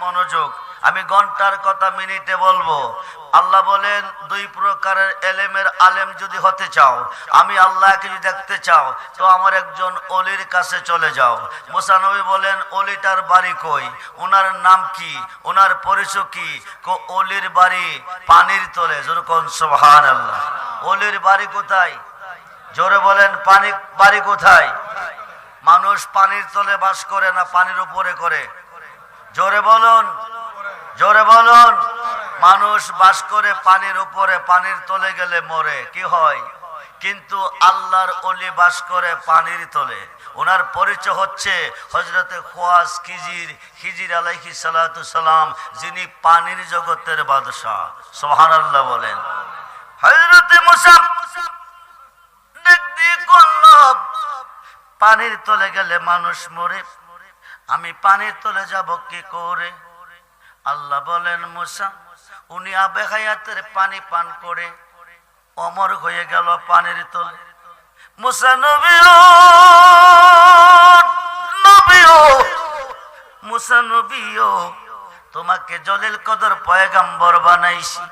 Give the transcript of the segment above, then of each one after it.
মনোযোগ, আমি ঘন্টার কথা মিনিটে বলবো। আল্লাহ বলেন দুই প্রকারের এলেমের আলেম যদি হতে চাও, আমি আল্লাহকে যদি দেখতে চাও, তো আমার একজন অলির কাছে চলে যাও। মুসা নবী বলেন অলিটার বাড়ি কই, ওনার নাম কি, ওনার পরিচয় কি? অলির বাড়ি পানির তলে। জোরে কোন সুবহানাল্লাহ। অলির বাড়ি কোথায়? জোরে বলেন পানি বাড়ি কোথায়? মানুষ পানির তলে বাস করে না পানির উপরে করে? জোরে বলুন, জোরে বলুন। মানুষ বাস করে পানির উপরে, পানির তলে গেলে মরে, কি হয়? কিন্তু আল্লাহর ওলি বাস করে পানির তলে। ওনার পরিচয় হচ্ছে হযরতে খোয়াজ খিজির আলাইহিস সালাতু সালাম, যিনি পানির জগতের বাদশা। সুবহানাল্লাহ বলেন। হযরতে মুসা দেখদি করল পানির তলে গেলে মানুষ মরে, আমি পানির তলে যাব কি করে? আল্লাহ বলেন মুসা, উনি আবে হায়াতের পানি পান করে অমর হয়ে গেল পানির তলে। মুসা নবীও নবীও মুসা নবীও, তোমাকে জলিল কদর পয়গাম্বর বানাইছি,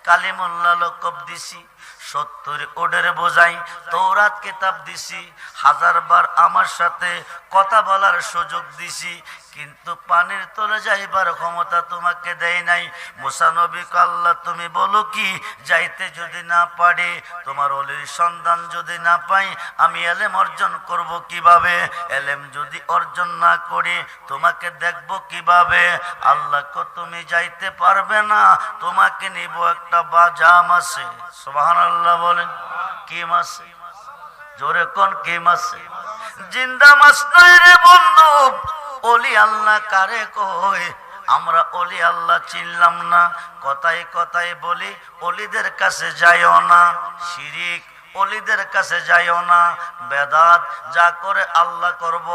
কালিমুল্লাহ লকব দিছি, 70 ওডের বোঝাই তৌরাত কিতাব দিছি, 1000 বার আমার সাথে কথা বলার সুযোগ দিছি, কিন্তু পানির তলে যাইবার ক্ষমতা তোমাকে দেয় নাই। মুসা নবীকে আল্লাহ তুমি বলো কি, যাইতে যদি না পারি, তোমার ওলির সন্ধান যদি না পাই, আমি এলেম অর্জন করব কিভাবে? এলেম যদি অর্জন না করি, তোমাকে দেখব কিভাবে? আল্লাহ কো তুমি যাইতে পারবে না, তোমাকে নিব একটা বাজা মাছে। সুবহানাল্লাহ বলেন। কি মাছে? জোরে কোন কি মাছে? জিন্দা মাছ নয় রে বন্ধু। ওলি আল্লাহ কারে কই? আমরা ওলি আল্লাহ চিনলাম না, কথায় কথায় বলি ওলিদের কাছে যাইও না, শিরিক ওলিদের কাছে যাইও না, বেদাত যা করে আল্লাহ করব,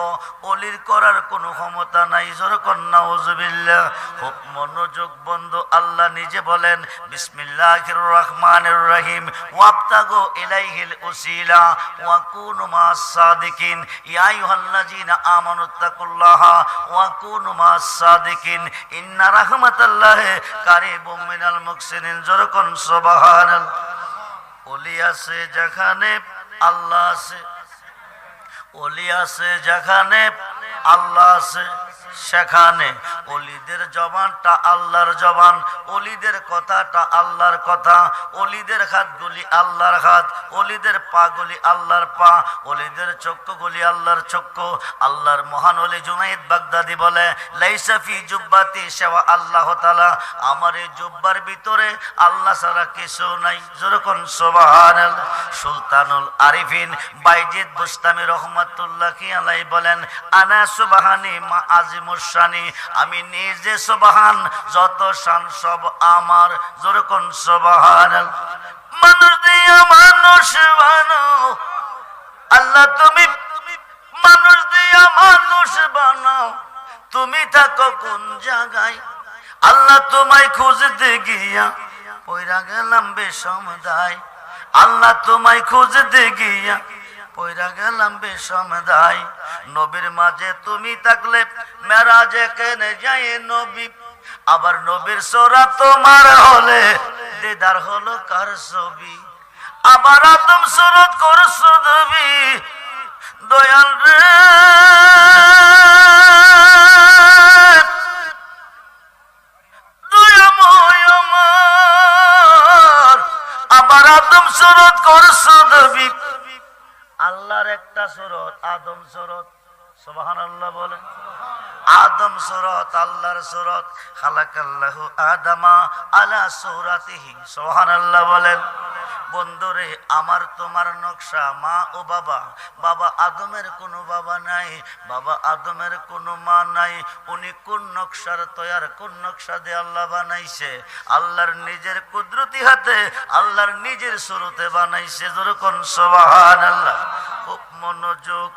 ওলির করার কোনো ক্ষমতা নাই। যখন নাউজুবিল্লাহ। খুব মনোযোগ বন্ধু, আল্লাহ নিজে বলেন বিসমিল্লাহির রহমানির রহিম, ওয়াবতাগু ইলাইহিল উসিলা ওয়া কুনু মাস সাদিকিন, ইয়া আইয়ুহাল্লাযীনা আমানুত্তাকুল্লাহা ওয়া কুনু মাস সাদিকিন, ইন্না রাহমাতাল্লাহি কারীবুম মিনাল মুহসিনিন। যখন সুবহানাল্লাহ। ওলি আছে যেখানে আল্লাহ আছে, ওলি আছে যেখানে আল্লাহ আছে, সেখানে ওলিদের জবানটা আল্লাহর জবান, ওলিদের কথাটা আল্লাহর কথা, ওলিদের হাতগুলি আল্লাহর হাত, ওলিদের পাগুলি আল্লাহর পা, ওলিদের চক্ষুগুলি আল্লাহর চক্ষু। আল্লাহর মহান ওলি জুনাইদ বাগদাদি বলে, লাইসা ফি জুব্বাতি সিওয়া আল্লাহ তাআলা, আমার এই জুব্বার ভিতরে আল্লাহ ছাড়া কিছু নাই। যেরকম সুবহানাল্লাহ। সুলতানুল আরিফিন বাইজিদ বুস্তামি রহমাতুল্লাহি আলাইহি বলেন, আনা সুবহানি মা আজিমুশানি, আমি নিজে সুবহান, যত শান সব আমার। যেরকম সুবহানাল্লাহ। মানুষ দিয়া মানুষ বানাও আল্লাহ, তুমি মানুষ দিয়া মানুষ বানাও, তুমি থাকো কোন জায়গায়? আল্লাহ তোমায় খুঁজতে গিয়া পয়রা গেলাম বেসমদায়, আল্লাহ তোমায় খুঁজতে গিয়া পয়রা গেলাম বেসমদায়। নবীর মাঝে তুমি থাকলে মেরাজে কেনে যায় নবী, আবার নবীর সোরা তোমার হলে দিদার হলো কার ছবি? আবার আদম সুরত করছো নবী, দয়াল রে দয়াময় আমার, আবার আদম সুরত করছো নবী। আল্লাহর একটা সুরত আদম সুরত। সুবহানাল্লাহ বলেন। আদম সুরত আল্লাহর সুরত, খালাকাল্লাহু আদামা আলা সুরাতিহি। সুবহানাল্লাহ বলেন। বন্ধুরে আমার তোমার নকশা মা ও বাবা, বাবা আদমের কোনো বাবা নাই, বাবা আদমের কোনো মা নাই। উনি কোন নকশার তৈয়ার, কোন নকশা দিয়ে আল্লাহ বানাইছে? আল্লাহর নিজের কুদরতি হাতে, আল্লাহর নিজের সুরতে বানাইছে। যেরকম সুবহানাল্লাহ। খুব মনোযোগ।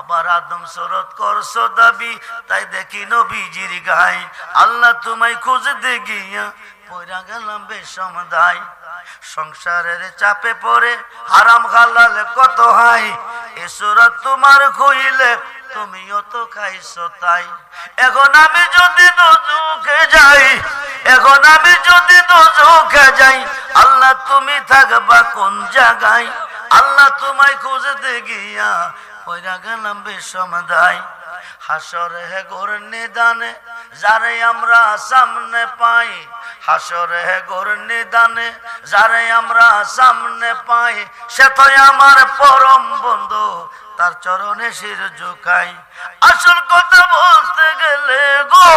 আবার আদম সুরত করছো দাবি, তাই দেখি নবীজির গায়, আল্লাহ তোমায় খুঁজতে গিয়া পয়রা গেলাম বেসমদায়। সংসারের চাপে পড়ে হারাম হালাল কত হাই, এ সুরত তোমার খুইলে তুমিও তো খাইছো তাই। এখন আমি যদি দোজো যাই, এখন আমি যদি দোজখে যাই, আল্লাহ তুমি থাকবা কোন জায়গায়? আল্লাহ তোমায় খুঁজতে গিয়া পয়রা গেলাম বিষমদায়। হাসরে হে গোর নিদানে যারে আমরা সামনে পাই, হাসরে হে গোর নিদানে যারে আমরা সামনে পাই, সে তো আমার পরম বন্ধু, তার চরণে শির ঝুঁকাই। আসল কথা বলতে গেলে গো,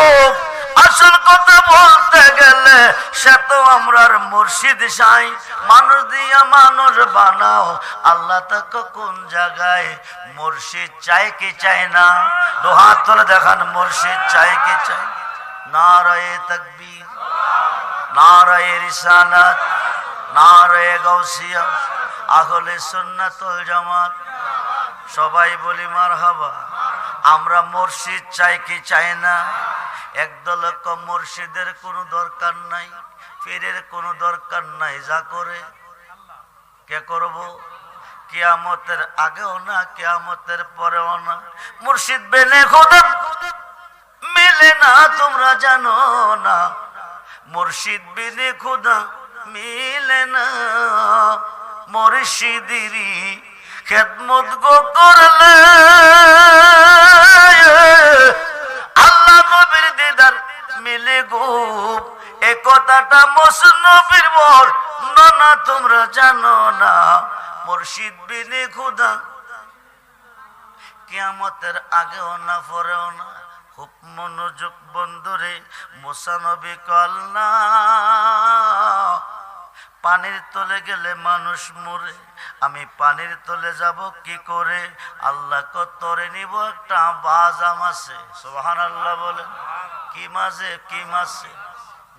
আসল কথা বলতে গেলে সে তো আমরার মুর্শিদ সাই। মানুষ দিয়া মানুষ বানাও, আল্লাহ তাকে কোন জায়গায়? মুর্শিদ চাই কি চাই না? দু হাত তুলে দেখান, মুর্শিদ চাই কি চাই? নারায়ে তাকবীর, নারায়ে রিসালাত, নারায়ে গাউসিয়া, আহলে সুন্নাত ওয়াল জামাত। সবাই বলি মারহাবা। আমরা মুর্শিদ চাই কি চাই না? একদল মুর্শিদের কোনো দরকার নাই, পীরের কোনো দরকার নাই, যা করে কে করব? কিয়ামতের আগেও না, কিয়ামতের পরেও না। মুর্শিদ বেনে খোদা মিলে না, তোমরা জানো না? মুর্শিদ বিনে খোদা মিলে না। মুর্শিদেরই খেদমত গো করলে আল্লাহ নবীর দিদার মিলে গো। এ কথাটা মসনবীর বর্ণনা, তোমরা জানো না? মুর্শিদ বিনে খোদা কিয়ামতের আগেও না পরেও না। খুব মনোযোগ বন্ধুরে, মুসা নবী কল্লা পানির তলে গেলে মানুষ মরে, আমি পানির তলে যাব কি করে? আল্লাহ কতরে নিব একটা বাজা মাছে। সুবহানাল্লাহ বলেন। কি মাছে? কি মাছে?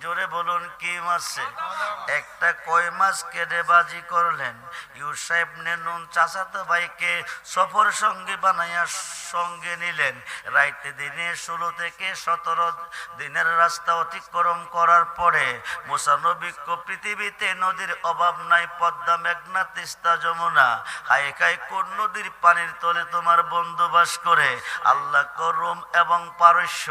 জোরে বলুন, কি মাছে? একটা কই মাছ কেটে বাজি করলেন। ইউসা ইবনে নুন চাচাতো ভাইকে সফর সঙ্গী বানাইয়া সঙ্গে নিলেন। রাইতে দিনে 16 থেকে 17 দিনের রাস্তা অতিক্রম করার পরে মুসা নবী পৃথিবীতে নদীর অভাব নাই, পদ্মা, মেঘনা, তিস্তা, যমুনা, হাইকাই কোন নদীর পানির তলে তোমার বন্ধু বাস করে? আল্লাহ রোম এবং পারস্য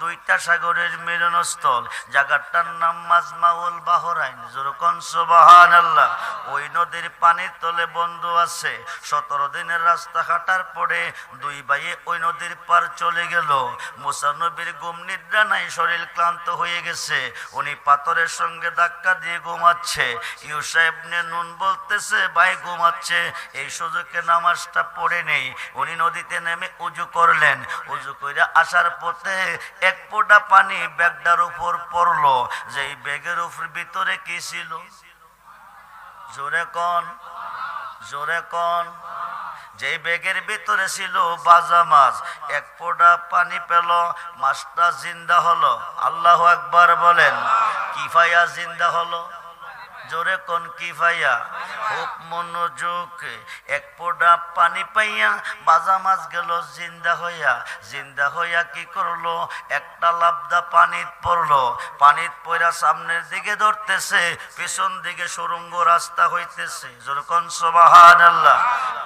দুইটা সাগরের মিলনস্থল, জায়গাটার নাম মাজমাউল বাহরাইন। যেরকম সুবহানাল্লাহ। ওই নদীর পানির তলে বন্ধু আছে। 17 দিনের রাস্তা হাঁটার পরে দুই ভাইয়ে ওই নদীর পার চলে গেল। মুসা নবীর ঘুম নিদ্রা নাই, শরীর ক্লান্ত হয়ে গেছে। উনি পাথরের সঙ্গে ধাক্কা দিয়ে ঘুমাচ্ছে। ইউসা ইবনে নুন বলতেছে, ভাই ঘুমাচ্ছে, এই সুযোগে নামাজটা পড়ে নেই। উনি নদীতে নেমে উজু করলেন। উজু করে আসার পথে এক ফোঁটা পানি ব্যাগটার উপর পড়লো। যেই ব্যাগের উপর ভিতরে কি ছিল? জোরে কোন, জোরে কোন। যে ব্যাগের ভিতরে ছিল বাজা মাছ। এক ফোঁটা পানি পেল, মাছটা জিন্দা হলো। আল্লাহু আকবার বলেন। কিফায়া জিন্দা হলো? জোরে কোন কিফায়া? খুব মনোযোগ। এক ফোঁটা পানি পাইয়া বাজা মাছ গেল জিন্দা হইয়া। জিন্দা হইয়া কি করলো? একটা লাবদা পানিত পড়লো। পানিত পড়া সামনের দিকে ধরতেছে, পিছন দিকে সুরঙ্গ রাস্তা হইতেছে। যেরকম সুবহানাল্লাহ।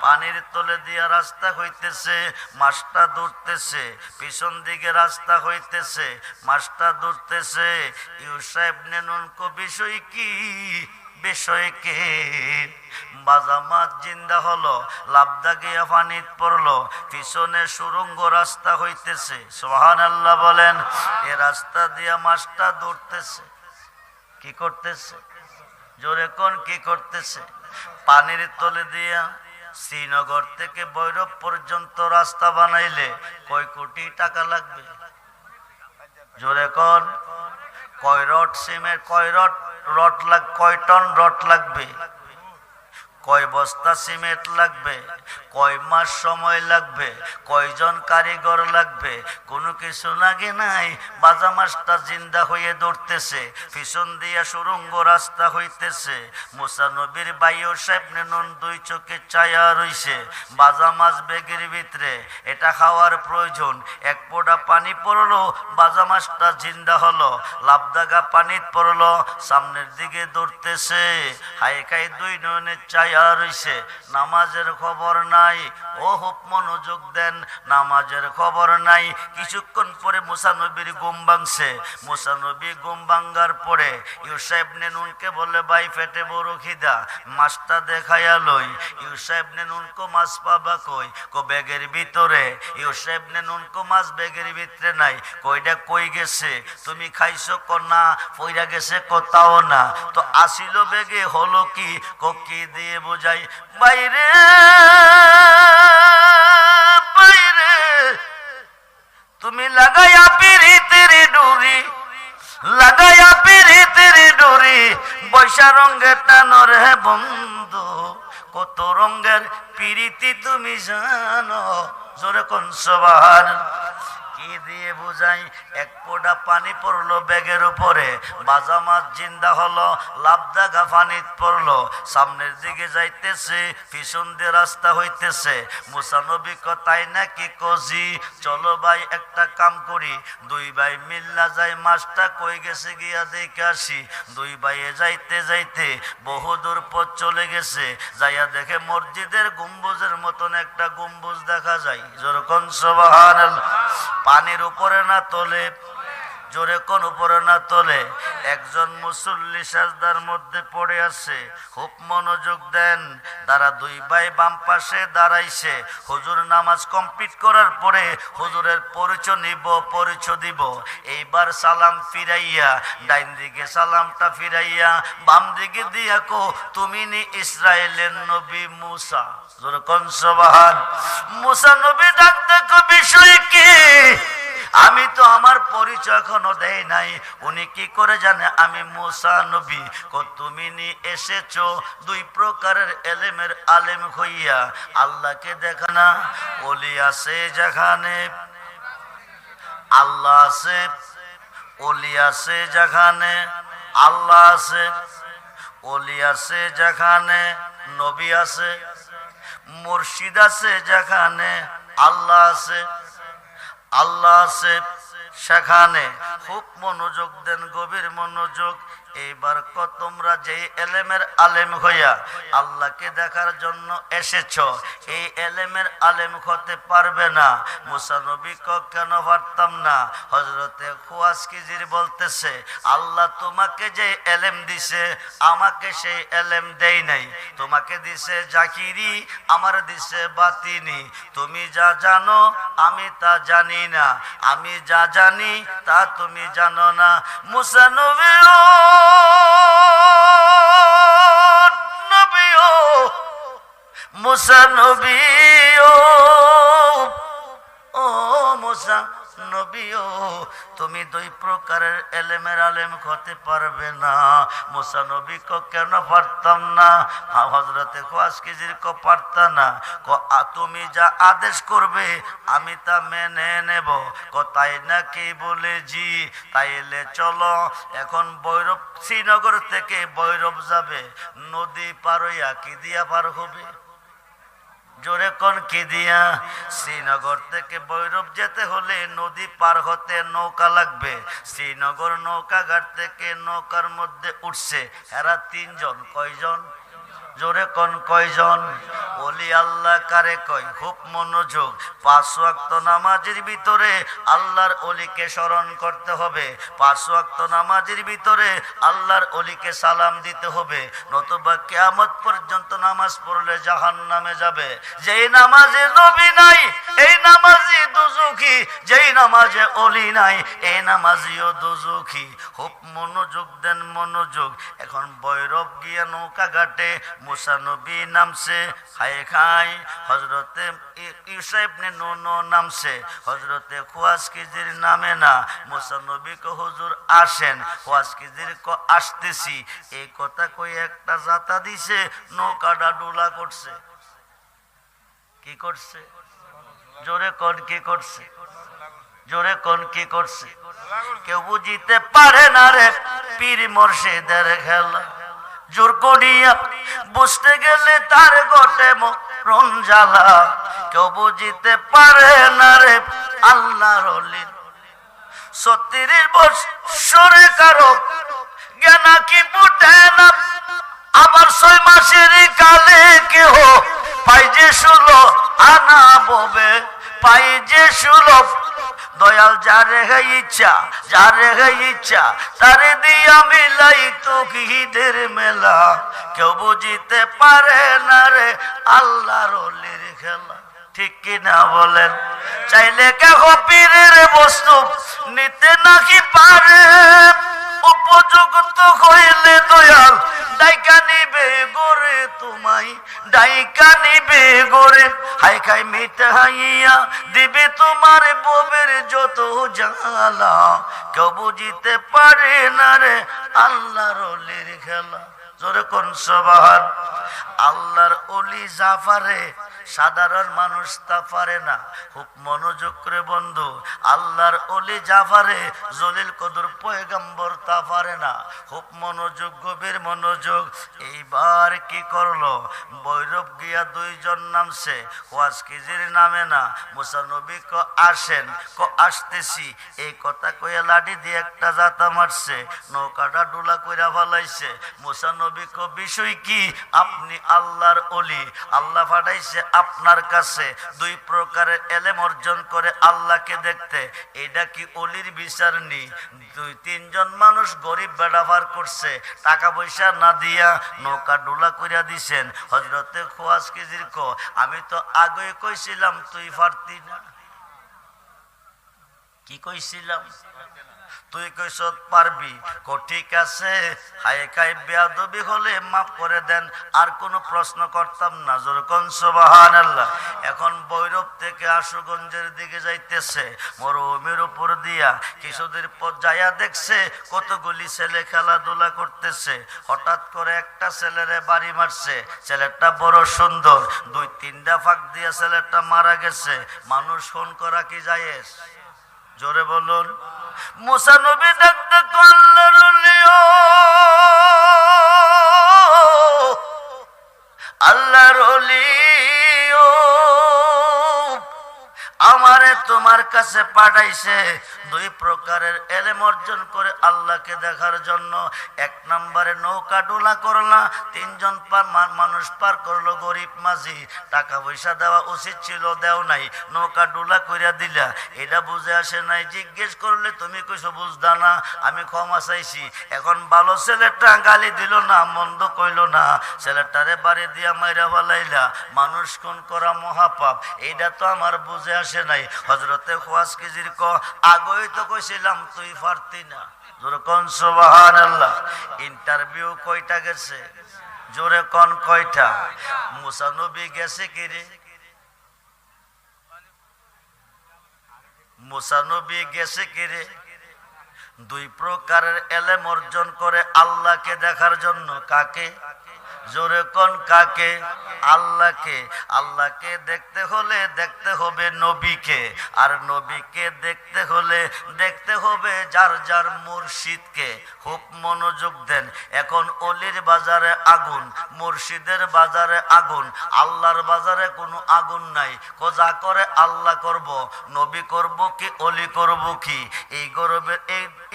পানির তলে দিয়া রাস্তা হইতেছে, মাছটা দৌড়তেছে। পিছন দিকে রাস্তা হইতেছে, মাছটা দৌড়তেছে। ইউসা ইবনে নুন কো বিষয় কি? বিষয়কে বাজা মাছ জিন্দা হলো, লাবদা গিয়া পানিত পড়লো, পিছনে সুরঙ্গ রাস্তা হইতেছে। সুবহানাল্লাহ বলেন। এ রাস্তা দিয়া মাছটা দৌড়তেছে। কি করতেছে? জোরে কোন কি করতেছে? পানির তলে দিয়া শ্রীনগর থেকে ভৈরব পর্যন্ত রাস্তা বানাইলে কয় কোটি টাকা লাগবে? জোরে কোন। কয় রড সিমেন্ট, কয় রড কয় টন রড লাগবে? কয় বস্তা সিমেন্ট লাগবে? কয় মাস সময় লাগবে? কয়জন কারিগর লাগবে? কোনো কিছু লাগে নাই। বাজা মাছটা জিন্দা হয়ে দৌড়তেছে, পিছন দিয়া সুরঙ্গ রাস্তা হইতেছে। মুসা নবীর ভাইও সাহেব নুন দুই চোখে চায়া রইছে। বাজা মাছ ব্যাগের ভিতরে, এটা খাওয়ার প্রয়োজন। এক ফোঁটা পানি পড়লো, বাজা মাছটা জিন্দা হলো। লাবদাগা পানিত পড়লো, সামনের দিকে দৌড়তেছে। হাইকাই দুই নয়নের চাই চায়া রইছে, নামাজের খবর নাই। ও খুব মনোযোগ দেন, নামাজের খবর নাই। কিছুক্ষণ পরে মুসা নবীর ঘুম ভাঙছে। মুসা নবী ঘুম ভাঙ্গার পরে ইউসা ইবনে নুনকে বলে, ভাই পেটে বড় খিদা, মাছটা দেখাইয়া লই। ইউসা ইবনে নুন কো মাছ পাবা কই? কো ব্যাগের ভিতরে। ইউসা ইবনে নুন কো মাছ ব্যাগের ভিতরে নাই। কইটা কই গেছে? তুমি খাইছো? কো না। পইরা গেছে? কোথাও না। তো আসিল বেগে হলো কি? কো কি দিয়ে বোঝাই? বাইরে বাইরে তুমি লাগাইয়া পিরিতের ডুরি, লাগাইয়া পিরিতের ডুরি, বৈশা রঙের টানর হে বন্ধু, কত রঙের পিরিতি তুমি জানো। জোরে কোন সুবহানাল্লাহ। কি দিয়ে বুঝাই? এক ফোঁটা পানি পড়লো ব্যাগের উপরে, বাজা মাছ জিন্দা হলো, লাভদাগা পানিত পড়লো। সামনের দিকে যাইতেছে, পিছন দিয়ে রাস্তা হইতেছে। মুসা নবী কয়, তাই নাকি? কজি চলো ভাই একটা কাম করি, দুই ভাই মিল্লা যাই, মাছটা কই গেছে গিয়া দেখে আসি। দুই ভাইয়ে যাইতে যাইতে বহুদূর পথ চলে গেছে। যাইয়া দেখে মসজিদের গম্বুজের মতন একটা গম্বুজ দেখা যায়। যেরকম সুবহানাল্লাহ। পানির উপরে না তোলে? জোরে কোন উপরে না তোলে? একজন মুসল্লি সাজদার মধ্যে পড়ে আছে। খুব মনোযোগ দেন। তারা দুই ভাই বাম পাশে দাঁড়াইছে। হুজুর নামাজ কমপ্লিট করার পরে হুজুরের পরিচয় নিব, পরিচয় দিব। এইবার সালাম ফিরাইয়া, ডাইন দিকে সালামটা ফিরাইয়া বাম দিকে দিয়া কো, তুমি নি ইসরায়েলের নবী মুসা? জোরে কোন সুবহান। মুসা নবী ডাক দেখো, বিষয় কি? আমি তো আমার পরিচয় এখনো দেই নাই। উনি কি করে জানে আমি মুসা নবী? তুমি নি এসেছো দুই প্রকারের এলেমের আলেম হইয়া, আল্লাহকে দেখা না? ওলি আছে যেখানে আল্লাহ আছে, ওলি আছে যেখানে আল্লাহ আছে, ওলি আছে যেখানে নবী আছে, মুর্শিদ আছে যেখানে আল্লাহ আছে, আল্লাহ আছে সেখানে। খুব মনোযোগ দেন, গভীর মনোযোগ। এইবার তোমরা যে এলেমের আলেম হইয়া আল্লাহকে দেখার জন্য এসেছ, এই এলেমের আলেম হতে পারবে না। মুসা নবী কেন পারতাম না? হযরতে খুয়াসকিজির বলতেছে, আল্লাহ তোমাকে যে এলেম দিছে আমাকে সেই এলেম দেই নাই। তোমাকে দিছে জাকিরি, আমার দিছে বাতিনি। তুমি যা জানো আমি তা জানি না, আমি যা জানি তা তুমি জানো না। মুসা নবী মুসা নবী ও মুসা নবী, তুমি দুই প্রকারের এলেমের আলেম হতে পারবে না। মুসা নবী কেন পারতাম না? হযরতে খুয়াসকিজির পারতা না? তুমি যা আদেশ করবে আমি তা মেনে নেব। তাই নাকি? বলে জি। তাইলে চলো এখন ভৈরব, শ্রীনগর থেকে ভৈরব যাবে, নদী পার হইয়া কি দিয়া পার হবে? জোরে কোন কি দিয়া? শ্রীনগর থেকে ভৈরব যেতে হলে নদী পার হতে নৌকা লাগবে। শ্রীনগর নৌকাঘাট থেকে নৌকার মধ্যে উঠছে এরা তিনজন। কয়জন? জোরে কোন কয়জন? ওলি আল্লাহ কারে কয়? খুব মনোযোগ। 5 ওয়াক্ত নামাজের ভিতরে আল্লাহর ওলিকে স্মরণ করতে হবে। 5 ওয়াক্ত নামাজের ভিতরে আল্লাহর ওলিকে সালাম দিতে হবে, নতুবা কিয়ামত পর্যন্ত নামাজ পড়লে জাহান্নামে যাবে। যেই নামাজে নবী নাই এই নামাজি দুজখী, যেই নামাজে ওলি নাই এই নামাজিও দুজখী। খুব মনোযোগ দেন, মনোযোগ। এখন ভৈরব গিয়া নৌকা ঘাটে মুসা নবী নামছে, খায় খায়। হযরতে ইউসা ইবনে নুন নামছে, হযরতে খুয়াসকিজির নামে না। মুসা নবী কো হুজুর আসেন, খুয়াসকিজির কো আসতেছি। এই কথা কই একটা জাতা দিছে, নৌকাটা ডোলা করছে। কি করছে? জোরে কোন কি করছে? জোরে কোন কি করছে? কেউ বুঝিতে পারে না রে পীর মুর্শিদের খেলা। জোর করিয়া বুঝতে গেলে তার গোটে মরণ জ্বালা। কেউ বুঝিতে পারে না রে আল্লাহর ওলি। 36 বৎসরে কারো জ্ঞান কি বুঝে না, আবার 6 মাসের কালে কেহ পাই যে 16 আনা ববে, পাই যে 16। দয়াল যারে ইচ্ছা, যারে ইচ্ছা তারে দিয়া মিলাই তো ঈদের মেলা। কেউ বুঝিতে পারে না রে আল্লাহর ওলির খেলা। ঠিক কিনা বলেন? চাইলে কেহ পীরের বস্তু নিতে নাকি পারে, উপযুক্ত হইলে দয়াল ডাইকা নিবে গোরে তোমায়, ডাইকা নিবে গোরে। হাই খাই মিটাইয়া দিবে তোমার ববের যত জ্বালা। কেউ বুঝিতে পারে না রে আল্লাহর ওলির খেলা। জোরে কোন সুবহান। আল্লাহর ওলি যা পারে সাধারণ মানুষ তা পারে না। খুব মনোযোগ করে বন্ধু, আল্লাহর ওলি যা পারে জলিল কদর পয়গম্বর তা পারে না। খুব মনোযোগ, গভীর মনোযোগ। এইবার কি করলো? ভৈরব গিয়া 2 জন নামছে, ওয়াজ কিজির নামে না। মুসা নবী ক আসেন, ক আসতেছি, এই কথা কইয়া লাঠি দিয়ে একটা জাতা মারছে, নৌকাটা ডুলা কইরা ফেলাইছে। মুসা নবী ক বিষয় কি? আপনি আল্লাহর ওলি, আল্লাহ পাঠাইছে আপনার কাছে 2 প্রকারের এলেম অর্জন করে আল্লাহকে দেখতে। এটা কি ওলির বিচার নেই? 2-3 জন মানুষ গরিব বেড়াভার করছে, টাকা পয়সা না দিয়া নৌকা ডোলা কইরা দিছেন। হযরতে খোয়াজ কিজির ক আমি তো আগে কইছিলাম তুই পারতি না। কি কইছিলাম? তুই কইস পারবি। কো ঠিক আছে, হাই খাই বেয়াদবি হলে মাফ করে দেন, আর কোনো প্রশ্ন করতাম না। যেরকম সুবহানাল্লাহ। এখন ভৈরব থেকে আশুগঞ্জের দিকে যাইতেছে, মরুভূমির উপর দিয়া কিছুদিন পর যাইয়া দেখছে কতগুলি ছেলে খেলাধুলা করতেছে। হঠাৎ করে একটা ছেলেরে বাড়ি মারছে। ছেলেটা বড় সুন্দর, 2-3টা ফাঁক দিয়া ছেলেটা মারা গেছে। মানুষ ফোন করা কি জায়েজ? জোরে বলুন। মুসা নবী ডাকতে আল্লাহর ওলি, আল্লাহর ওলি আমারে তোমার কাছে পাঠাইছে 2 প্রকারের এলেম অর্জন করে আল্লাহকে দেখার জন্য। 1 নম্বরে নৌকা ডোলা করলা, 3 জন মানুষ পার করলো, গরিব মাঝি। টাকা পয়সা দেওয়া উচিত ছিল, দেও নাই, নৌকা ডোলা কইরা দিলা। এটা বুঝে আসে নাই। জিজ্ঞেস করলে তুমি কইছো বুঝদা না, আমি ক্ষমা চাইছি। এখন ভালো ছেলেটা গালি দিল না, মন্দ কইল না, ছেলেটারে বাড়ি দিয়া মাইরা ফেলাইলা। মানুষ খুন করা মহাপাপ, এইটা তো আমার বুঝে আসে নাই। হযরতে খোয়াজ কিজির ক আগেই তো কইছিলাম তুই পারতি না। জোরে কোন সুবহানাল্লাহ। ইন্টারভিউ কয়টা গেছে? জোরে কোন কয়টা? মুসা নবী গেছে কি রে? মুসা নবী গেছে কি রে? 2 প্রকারের এলেম অর্জন করে আল্লাহকে দেখার জন্য। কাকে? জোরে কোন কাকে? আল্লাহকে। আল্লাহকে দেখতে হলে দেখতে হবে নবীকে, আর নবীকে দেখতে হলে দেখতে হবে যার যার মুর্শিদকে। খুব মনোযোগ দেন। এখন অলির বাজারে আগুন, মুর্শিদের বাজারে আগুন, আল্লাহর বাজারে কোনো আগুন নাই। যা করে আল্লাহ করব, নবী করব কি অলি করব কি?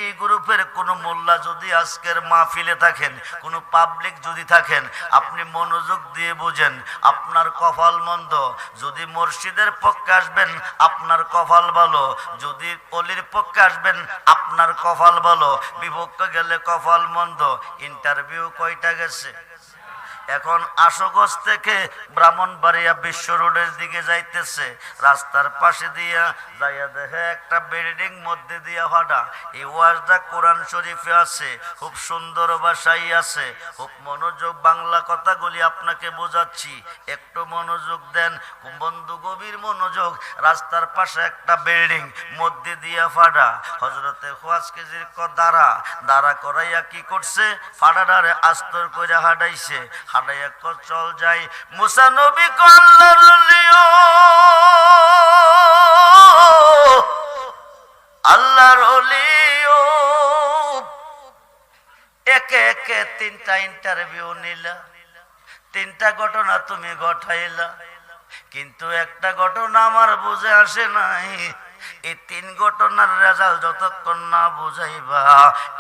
এই গ্রুপের কোনো মোল্লা যদি আজকের মাহফিলে থাকেন, কোনো পাবলিক যদি থাকেন, আপনি মনোযোগ দিয়ে বুঝেন, আপনার কপাল মন্দ। যদি মুর্শিদের পক্ষে আসবেন আপনার কপাল ভালো, যদি অলির পক্ষে আসবেন আপনার কপাল ভালো, বিপক্ষে গেলে কপাল মন্দ। ইন্টারভিউ কয়টা গেছে? এখন আশুগঞ্জ থেকে ব্রাহ্মণবাড়িয়া বিশ্ব রোডের দিকে যাইতেছে। রাস্তার পাশে দিয়া যাইয়া দেখে একটা বিল্ডিং মধ্যে দিয়া ফাটা। এই ওয়াজটা কোরআন শরীফে আছে, খুব সুন্দর ভাষাই আছে। খুব মনোযোগ, বাংলা কথাগুলি আপনাকে বোঝাচ্ছি, একটু মনোযোগ দেন বন্ধু, গভীর মনোযোগ। রাস্তার পাশে একটা বিল্ডিং মধ্যে দিয়া ফাটা। হযরতে খোয়াজ কিজির দাঁড়া দাঁড়া করাইয়া কি করছে? ফাটাটারে আস্তর কইরা হাঁটাইছে। হাঁটাইয়া চল যাই। মুসা নবী ক আল্লাহর ওলি, আল্লাহর ওলি একে একে 3টা ইন্টারভিউ নিলা, 3টা ঘটনা তুমি ঘটাইলা, কিন্তু একটা ঘটনা আমার বুঝে আসে নাই। এই 3 ঘটনার রেজাল্ট যতক্ষণ না বুঝাইবা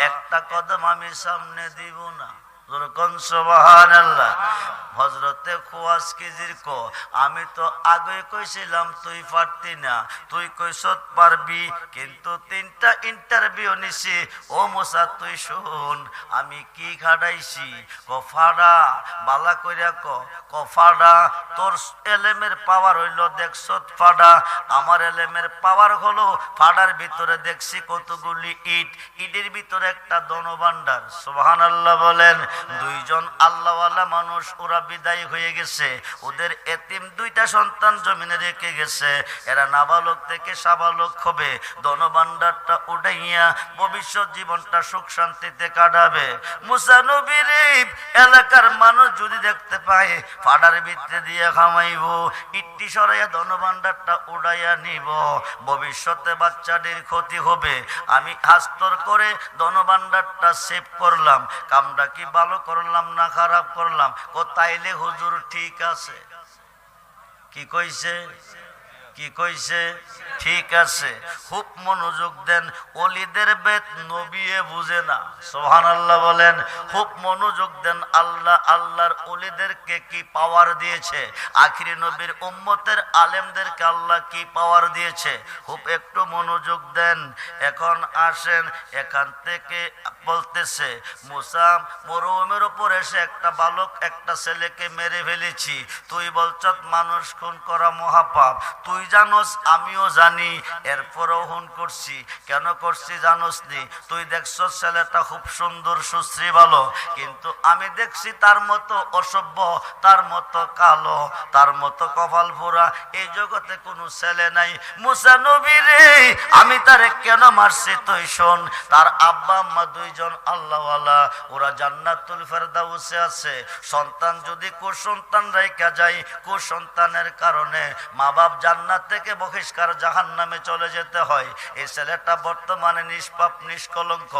একটা কদম আমি সামনে দিব না। যেরকম সুবহানাল্লাহ। হযরতে খুয়াস কিজির কো আমি তো আগে কইছিলাম তুই পারতি না, তুই কইছত পারবি, কিন্তু 3টা ইন্টারভিউ নিছি। ও মুসা তুই শুন আমি কি খাড়াইছি। কফাড়া বালা কইরা কফাড়া তোর এলেমের পাওয়ার হইল দেখছত ফাড়া, আমার এলেমের পাওয়ার হলো ফাড়ার ভিতরে দেখছি কতগুলি ইট, ইটের ভিতরে একটা ধনভাণ্ডার। সুবহানাল্লাহ বলেন। 2 জন আল্লাহওয়ালা মানুষ ওরা বিদায় হয়ে গেছে, ওদের এতিম 2টা সন্তান জমিনে রেখে গেছে। এরা নাবালক থেকে সাবালক হবে, ধনভাণ্ডারটা উঠাইয়া ভবিষ্যৎ জীবনটা সুখ শান্তিতে কাটাবে। মুসা নবীর এলাকার মানুষ যদি দেখতে পায় ফাড়ার ভিতরে দিয়ে খামাইব, ইটটি সরাইয়া ধনভাণ্ডারটা উড়াইয়া নিব, ভবিষ্যতে বাচ্চাদের ক্ষতি হবে। আমি হাস্তর করে ধনভাণ্ডারটা সেভ করলাম, কামটা কি ভালো করলাম না খারাপ করলাম? তাইলে হুজুর ঠিক আছে। কি কইছে? কি কইছে? ঠিক আছে। খুব মনোযোগ দেন, ওলিদের বেদ নবিয়ে বুঝে না। সুবহানাল্লাহ বলেন। খুব মনোযোগ দেন, আল্লাহ আল্লাহর ওলিদেরকে কি পাওয়ার দিয়েছে, আখিরি নবীর উম্মতের আলেমদেরকে আল্লাহ কি পাওয়ার দিয়েছে, খুব একটু মনোযোগ দেন। এখন আসেন, এখান থেকে বলতেছে মুসা মরুভূমির উপর এসে একটা বালক একটা ছেলেকে মেরে ফেলেছি, তুই বলছ মানুষ খুন করা মহাপাপ, তুই জানোস আমিও জানি, এরপরও খুন করছি। কেন করছি জানোস নি? তুই দেখছ ছেলেটা খুব সুন্দর সুশ্রী ভালো, কিন্তু আমি দেখছি তার মতো অসভ্য, তার মতো কালো, তার মতো কপাল পোড়া এই জগতে কোনো ছেলে নাই। মুসা নবী রে আমি তারে কেন মারছি তুই শোন। তার আব্বা আম্মা 2 জন আল্লাহওয়ালা, ওরা জান্নাতুল ফেরদাউসে আছে। সন্তান যদি কুসন্তান রাইখা যায়, কুসন্তানের কারণে মা বাপ জান্নাত থেকে বহিষ্কার জাহান্নামে চলে যেতে হয়। এই ছেলেটা বর্তমানে নিষ্পাপ নিষ্কলঙ্ক,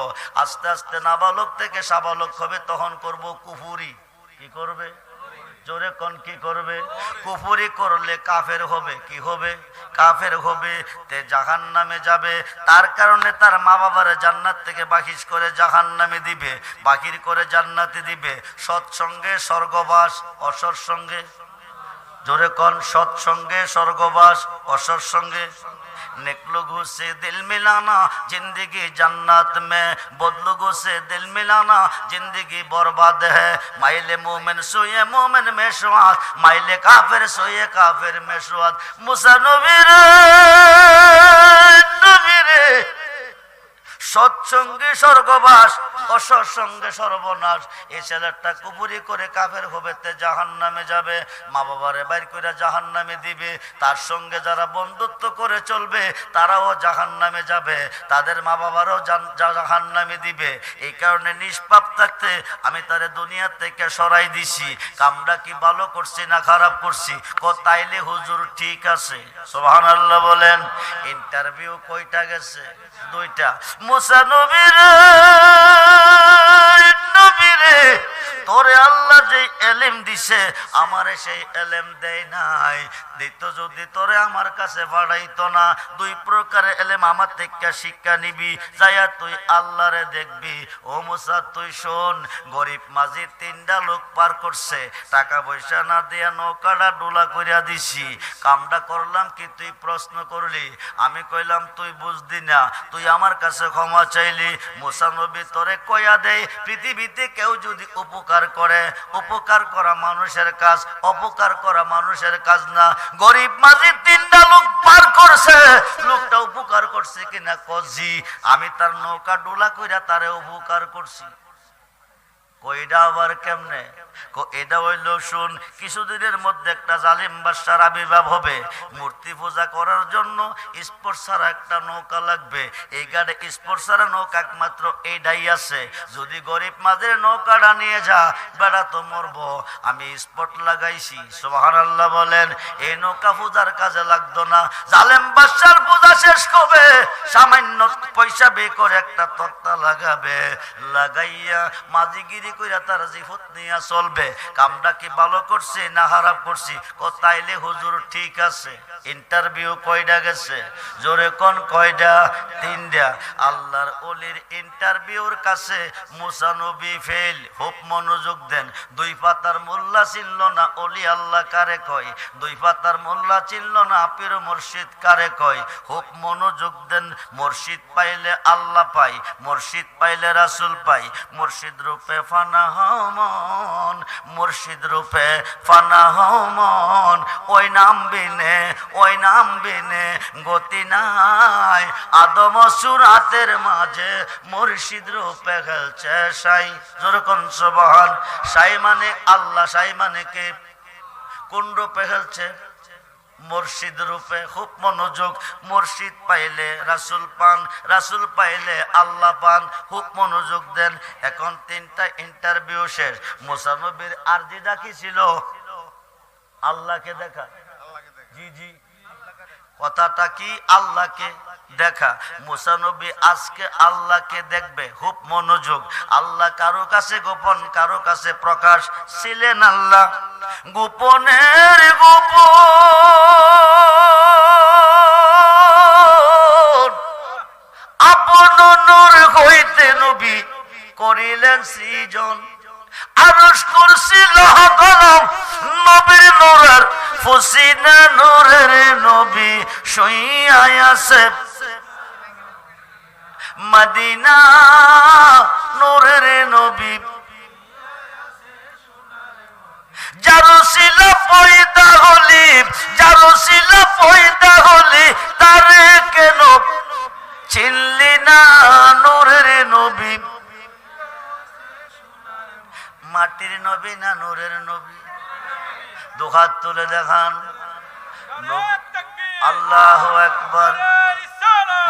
আস্তে আস্তে নাবালক থেকে সাবালক হবে, তখন করব কুফুরি। কি করবে? জোরে কোন কি করবে? কুফুরি করলে কাফের হবে। কি হবে? কাফের হবে, তে জাহান্নামে যাবে। তার কারণে তার মা বাবার জান্নাত থেকে বাহির করে জাহান্নামে দিবে, বাহির করে জান্নাতে দিবে। সৎসঙ্গে স্বর্গবাস, অসৎ সঙ্গে জোরে কোন সৎসঙ্গে স্বর্গবাস, অসৎ সঙ্গে नेक लोगों से दिल मिलाना जिंदगी जन्नत में, बद लोगों से दिल मिलाना जिंदगी बर्बाद है। माइले मोमिन सोए मोमिन में स्वाद, माइले काफिर सोए काफिर में स्वाद। मुसा नबी रे সৎসঙ্গে স্বর্গবাস, অসৎসঙ্গে সর্বনাশ। এই ছেলেটা কুপুরি করে কাফের হবে, তে জাহান্নামে যাবে, মা বাবারে বাইর করে জাহান্নামে দিবে। তার সঙ্গে যারা বন্ধুত্ব করে চলবে তারাও জাহান্নামে যাবে, তাদের মা বাবারও জাহান্নামে দিবে। এই কারণে নিষ্পাপ থাকতে আমি তারে দুনিয়া থেকে সরাই দিছি। কামটা কি ভালো করছি না খারাপ করছি? তাইলে হুজুর ঠিক আছে। সুবহানাল্লাহ বলেন। ইন্টারভিউ কয়টা গেছে? 2টা। মুসা নবী রে তোরে আল্লাহ যে এলেম দিছে আমারে সেই এলেম দেয় নাই, দিত যদি তোরে আমার কাছে পাঠাইতো না। 2 প্রকারের এলেম আমার থেকে শিক্ষা নিবি, যাইয়া তুই আল্লাহরে দেখবি। ও মুসা তুই শোন, গরিব মাঝি 3টা লোক পার করছে, টাকা পয়সা না দিয়া নৌকাটা ডোলা করিয়া দিছি। কামটা করলাম কি তুই প্রশ্ন করলি, আমি কইলাম তুই বুঝদি না, তুই আমার কাছে ক্ষমা চাইলি। মুসা নবী তোরে কয়া দেয়, পৃথিবীতে কেউ যদি উপকার করে, উপকার করা মানুষের কাজ, অপকার করা মানুষের কাজ না। গরিব মাঝি 3টা লোক পার করছে, লোকটা উপকার করছে কিনা কজি, আমি তার নৌকা ডোলা কইরা তারে উপকার করছি। কইডা আবার কেমনে? এটা হইল শুন, কিছুদিনের মধ্যে একটা জালিম বাদশার আবির্ভাব হবে। মূর্তি পূজা করার জন্য স্পোর্টস ছাড়া একটা নৌকা লাগবে। এই গাড়ি স্পোর্টস ছাড়া নৌকা একমাত্র এইটাই আছে। যদি গরিব মাঝের নৌকাটা নিয়ে যা, বেড়া তো মরবো। আমি স্পট লাগাইছি। সুবহানাল্লাহ বলেন। এই নৌকা পূজার কাজে লাগতো না। জালিম বাদশার পূজা শেষ হবে, সামান্য পয়সা বে করে একটা তক্তা লাগাবে, লাগাইয়া মাঝিগিরি কইরা তার জিফত নিয়ে চল চলবে, কামটা কি ভালো করছি না খারাপ করছি? তাইলে হুজুর ঠিক আছে। ইন্টারভিউ কয়টা গেছে? জোরে কোন কয়টা? 3টা। আল্লাহর ওলির ইন্টারভিউর কাছে মুসা নবী ফেল। খুব মনোযোগ দেন। 2 পাতার মোল্লা চিনল না ওলি আল্লাহ কারে কয়, 2 পাতার মোল্লা চিনল না পীর মুর্শিদ কারে কয়। খুব মনোযোগ দেন। মুর্শিদ পাইলে আল্লাহ পাই, মুর্শিদ পাইলে রাসূল পাই। মুর্শিদ রূপে ফানা হমন, মুর্শিদ রূপে ফানা হমন। ওই নাম বিনে, ওই নাম বিনে গতি নাই। আদম সুরাতের মাঝে মুর্শিদ রূপে খেলছে সাই। যেরকম সুবহান। সাই মানে আল্লাহ, সাই মানে কে? কোন রূপে খেলছে? মুর্শিদ রূপে। খুব মনোযোগ। মুর্শিদ পাইলে রাসূল পান, রাসূল পাইলে আল্লাহ পান। খুব মনোযোগ দেন। এখন 3টা ইন্টারভিউ শেষ। মুসা নবীর আরজিটা কি ছিল? আল্লাহকে দেখা। জি জি, কথাটা কি? আল্লাহকে দেখা। মুসা নবী আজকে আল্লাহকে দেখবে। খুব মনোযোগ। আল্লাহ কারো কাছে গোপন, কারো কাছে প্রকাশ ছিলেন। আল্লাহ গোপনের গোপন, আপন নূর হইতে নবী করিলেন সৃজন। আরশ কুরসি লৌহ কলম নবীর নূরের ফসিনা, নূরের নবী শুইয়া আছে মদিনা। নূরের নবী যারো ছিল পয়দা হলি, যারো ছিল পয়দা হলি, তারে কেন চিনলি না? নূরের নবী মাটির নবী না নূরের নবী? 2 হাত তুলে দেখান। আল্লাহু আকবার।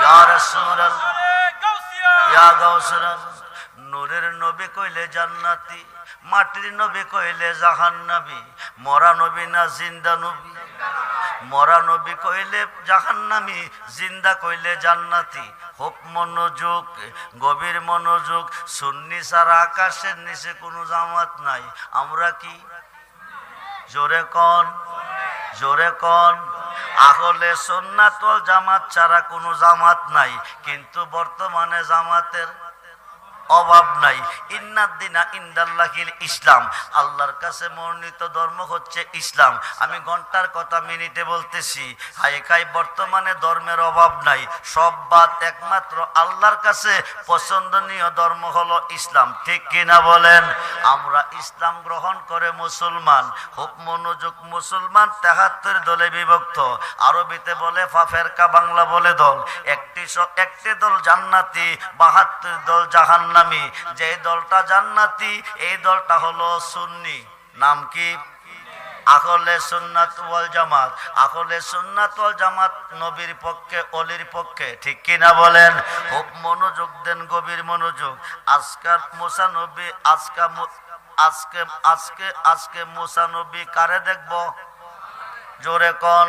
ইয়া রাসূলুল্লাহ, ইয়া গাউসুল্লাহ। নূরের নবী কইলে জান্নাতি, মাটির নবী কইলে জাহান্নামী। মরা নবী না জিন্দা নবী? মরা নবী কইলে জাহান্নামী, জিন্দা কইলে জান্নাতি। খুব মনোযোগ, গভীর মনোযোগ। সুন্নি ছাড়া আকাশের নিচে কোনো জামাত নাই। আমরা কি? জোরে কোন, জোরে কোন। আহলে সুন্নাত ওয়াল জামাত ছাড়া কোনো জামাত নাই। কিন্তু বর্তমানে জামাতের অভাব নাই। ইন্নাদ্দিনা ইনদাল্লাহিল ইসলাম। আল্লাহর কাছে মনোনীত ধর্ম হচ্ছে ইসলাম। আমি ঘন্টার কথা মিনিটে বলতেছি। হাই খাই বর্তমানে ধর্মের অভাব নাই। সব বাদ, একমাত্র আল্লাহর কাছে পছন্দনীয় ধর্ম হলো ইসলাম। ঠিক কিনা বলেন? আমরা ইসলাম গ্রহণ করে মুসলমান। খুব মনোযোগ। মুসলমান 73 দলে বিভক্ত। আরবিতে বলে ফাফেরকা, বাংলা বলে দল। একটি দল জান্নাতি, 72 দল জাহান্নামী। যে দলটা জান্নাতি, এই দলটা হলো সুন্নি। নাম কি? আহলে সুন্নাত ওয়াল জামাত। আহলে সুন্নাত ওয়াল জামাত নবীর পক্ষে, অলির পক্ষে। ঠিক কিনা বলেন? খুব মনোযোগ দেন, গভীর মনোযোগ। আজকাল মুসা নবী, আজকে মুসা নবী কারে দেখব? জোরে কোন।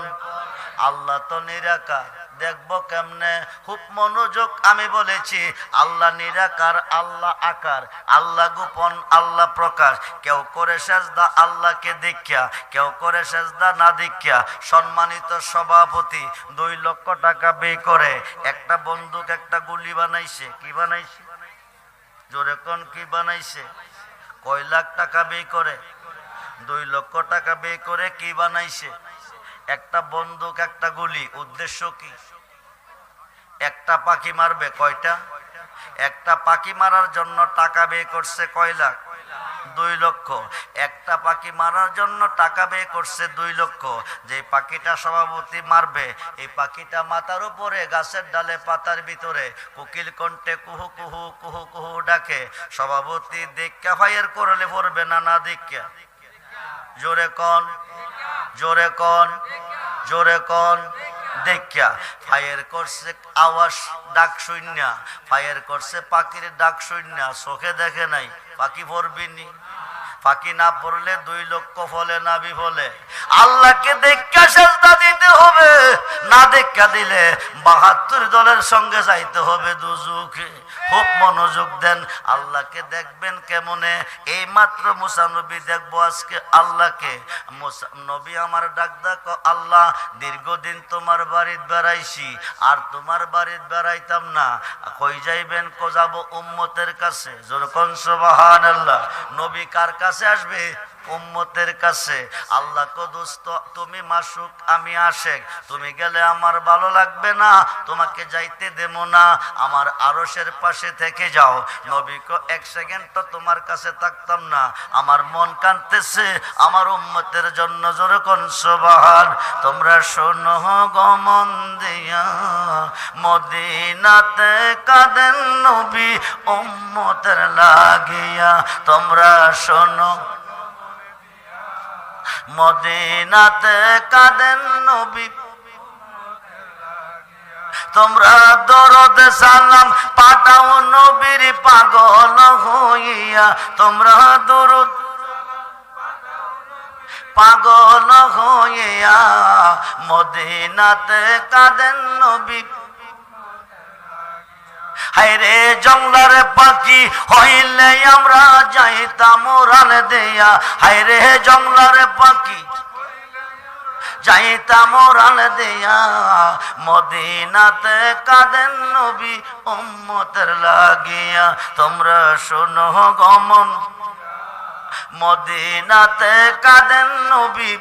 আল্লাহ তো নিরাকার, দেখবো কেমনে? খুব মনোযোগ। আমি বলেছি আল্লাহ নিরাকার, আল্লাহ আকার, আল্লাহ গোপন, আল্লাহ প্রকাশ। কেউ করে সেজদা আল্লাহকে দেখিয়া, কেউ করে সেজদা না দেখিয়া। সম্মানিত সভাপতি 2 লক্ষ টাকা ব্যয় করে একটা বন্দুক, একটা গুলি বানাইছে। কি বানাইছে? জোরে কোন, কি বানাইছে? কয় লাখ টাকা ব্যয় করে? 2 লক্ষ টাকা ব্যয় করে কি বানাইছে? একটা বন্দুক, একটা গুলি। উদ্দেশ্য কি? একটা পাখি মারবে। কয়টা? একটা পাখি মারার জন্য টাকা ব্যয় করছে কয় লাখ? 2 লক্ষ। একটা পাখি মারার জন্য টাকা ব্যয় করছে 2 লক্ষ। যে পাখিটা সভাপতি মারবে, এই পাখিটা মাথার উপরে গাছের ডালে, পাতার ভিতরে কোকিল কণ্ঠে কুহু কুহু কুহু কুহু ডাকে। সভাপতি দেখা ফায়ার করলে পড়বে না, না দেখা? জোরে কোন, জোরে কোন, জোরে কোন। দেখা ফায়ার করছে, আওয়াজ ডাক শূন্য। ফায়ার করছে পাখির ডাক শূন্য। চোখে দেখে নাই, পাখি পড়বিনি। পাখি না পড়লে 2 লক্ষ ফলে না বিফলে। আল্লাহকে দেখা সেজদা দিতে হবে, না দেখা দিলে ৭২ দলের সঙ্গে যাইতে হবে দুজকে। খুব মনোযোগ দেন, আল্লাহকে দেখবেন কেমনে? এই মাত্র মুসা নবী দেখবো আজকে আল্লাহকে। মুসা নবী আমার ডাক ডাক, আল্লাহ দীর্ঘদিন তোমার বাড়িতে বেড়াইছি, আর তোমার বাড়িতে বেড়াইতাম না, কই যাইবেন? কো যাব উম্মতের কাছে। যখন সুবহানাল্লাহ। নবী কার কাছে আসবে? উম্মতের কাছে। আল্লাহ কো দোস্ত তুমি মাসুক, আমি আশেক, তুমি গেলে আমার ভালো লাগবে না, তোমাকে যাইতে দেব না, আমার আরশের পাশে থেকে যাও। নবী কো এক সেকেন্ড তো তোমার কাছে থাকতাম না, আমার মন কাঁদতেছে আমার উম্মতের জন্য। জোরে কোন সুবহান। তোমরা শোনো গো মন দিয়া, মদিনাতে কাঁদেন নবী উম্মতের লাগিয়া। তোমরা শোনো মদিনাতে কাঁদেন নবী, তোমরা দরদ সালাম পাঠাও নবীর পাগল হইয়া। তোমরা দরদ পাগল হইয়া মদিনাতে কাঁদেন নবী। হায়রে জঙ্গলার পাখি হইলে আমরা যাইতাম উড়াল দিয়া। হায়রে জঙ্গলার পাখি যাইতাম উড়াল দিয়া, মদিনাতে কাঁদেন নবী উম্মতের লাগিয়া। তোমরা শোনো গমন মদিনাতে কাঁদেন নবী।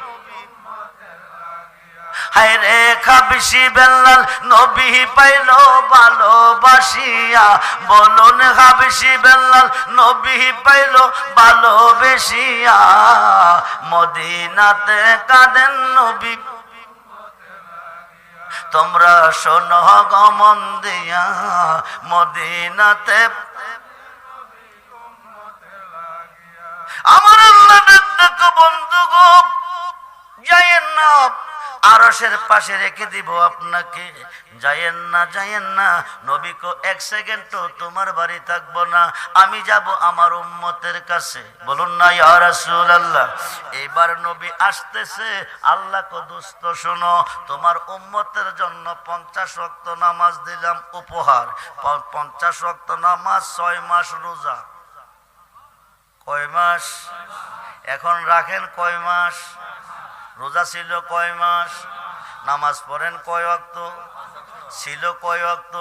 হায়রে খাবিসি বেলাল নবী পাইল ভালোবাসিয়া। বলুন খাবিসি বেলাল নবী পাইল ভালোবেসিয়া, মদিনাতে কাঁদেন নবী। তোমরা শোনো গমন দিয়া মদিনাতে। আমার আল্লাহ দেখো বন্ধু গো, যাইয়েন না, আরশের পাশে রেখে দিব আপনাকে। যাইয়েন না, যাইয়েন না। নবী কো এক সেকেন্ড তো তোমার বাড়ি থাকবো না, আমি যাব আমার উম্মতের কাছে। বলুন না ইয়া রাসূলুল্লাহ। এবার নবী আসতেছে। আল্লাহ কো দোস্ত শোনো, তোমার উম্মতের জন্য 50 ওয়াক্ত নামাজ দিলাম উপহার। 50 ওয়াক্ত নামাজ, 6 মাস রোজা। কয় মাস? এখন রাখেন কয় মাস? রোজা ছিল কয় মাস? নামাজ পড়েন কয় ওয়াক্ত? ছিল কয় ওয়াক্ত?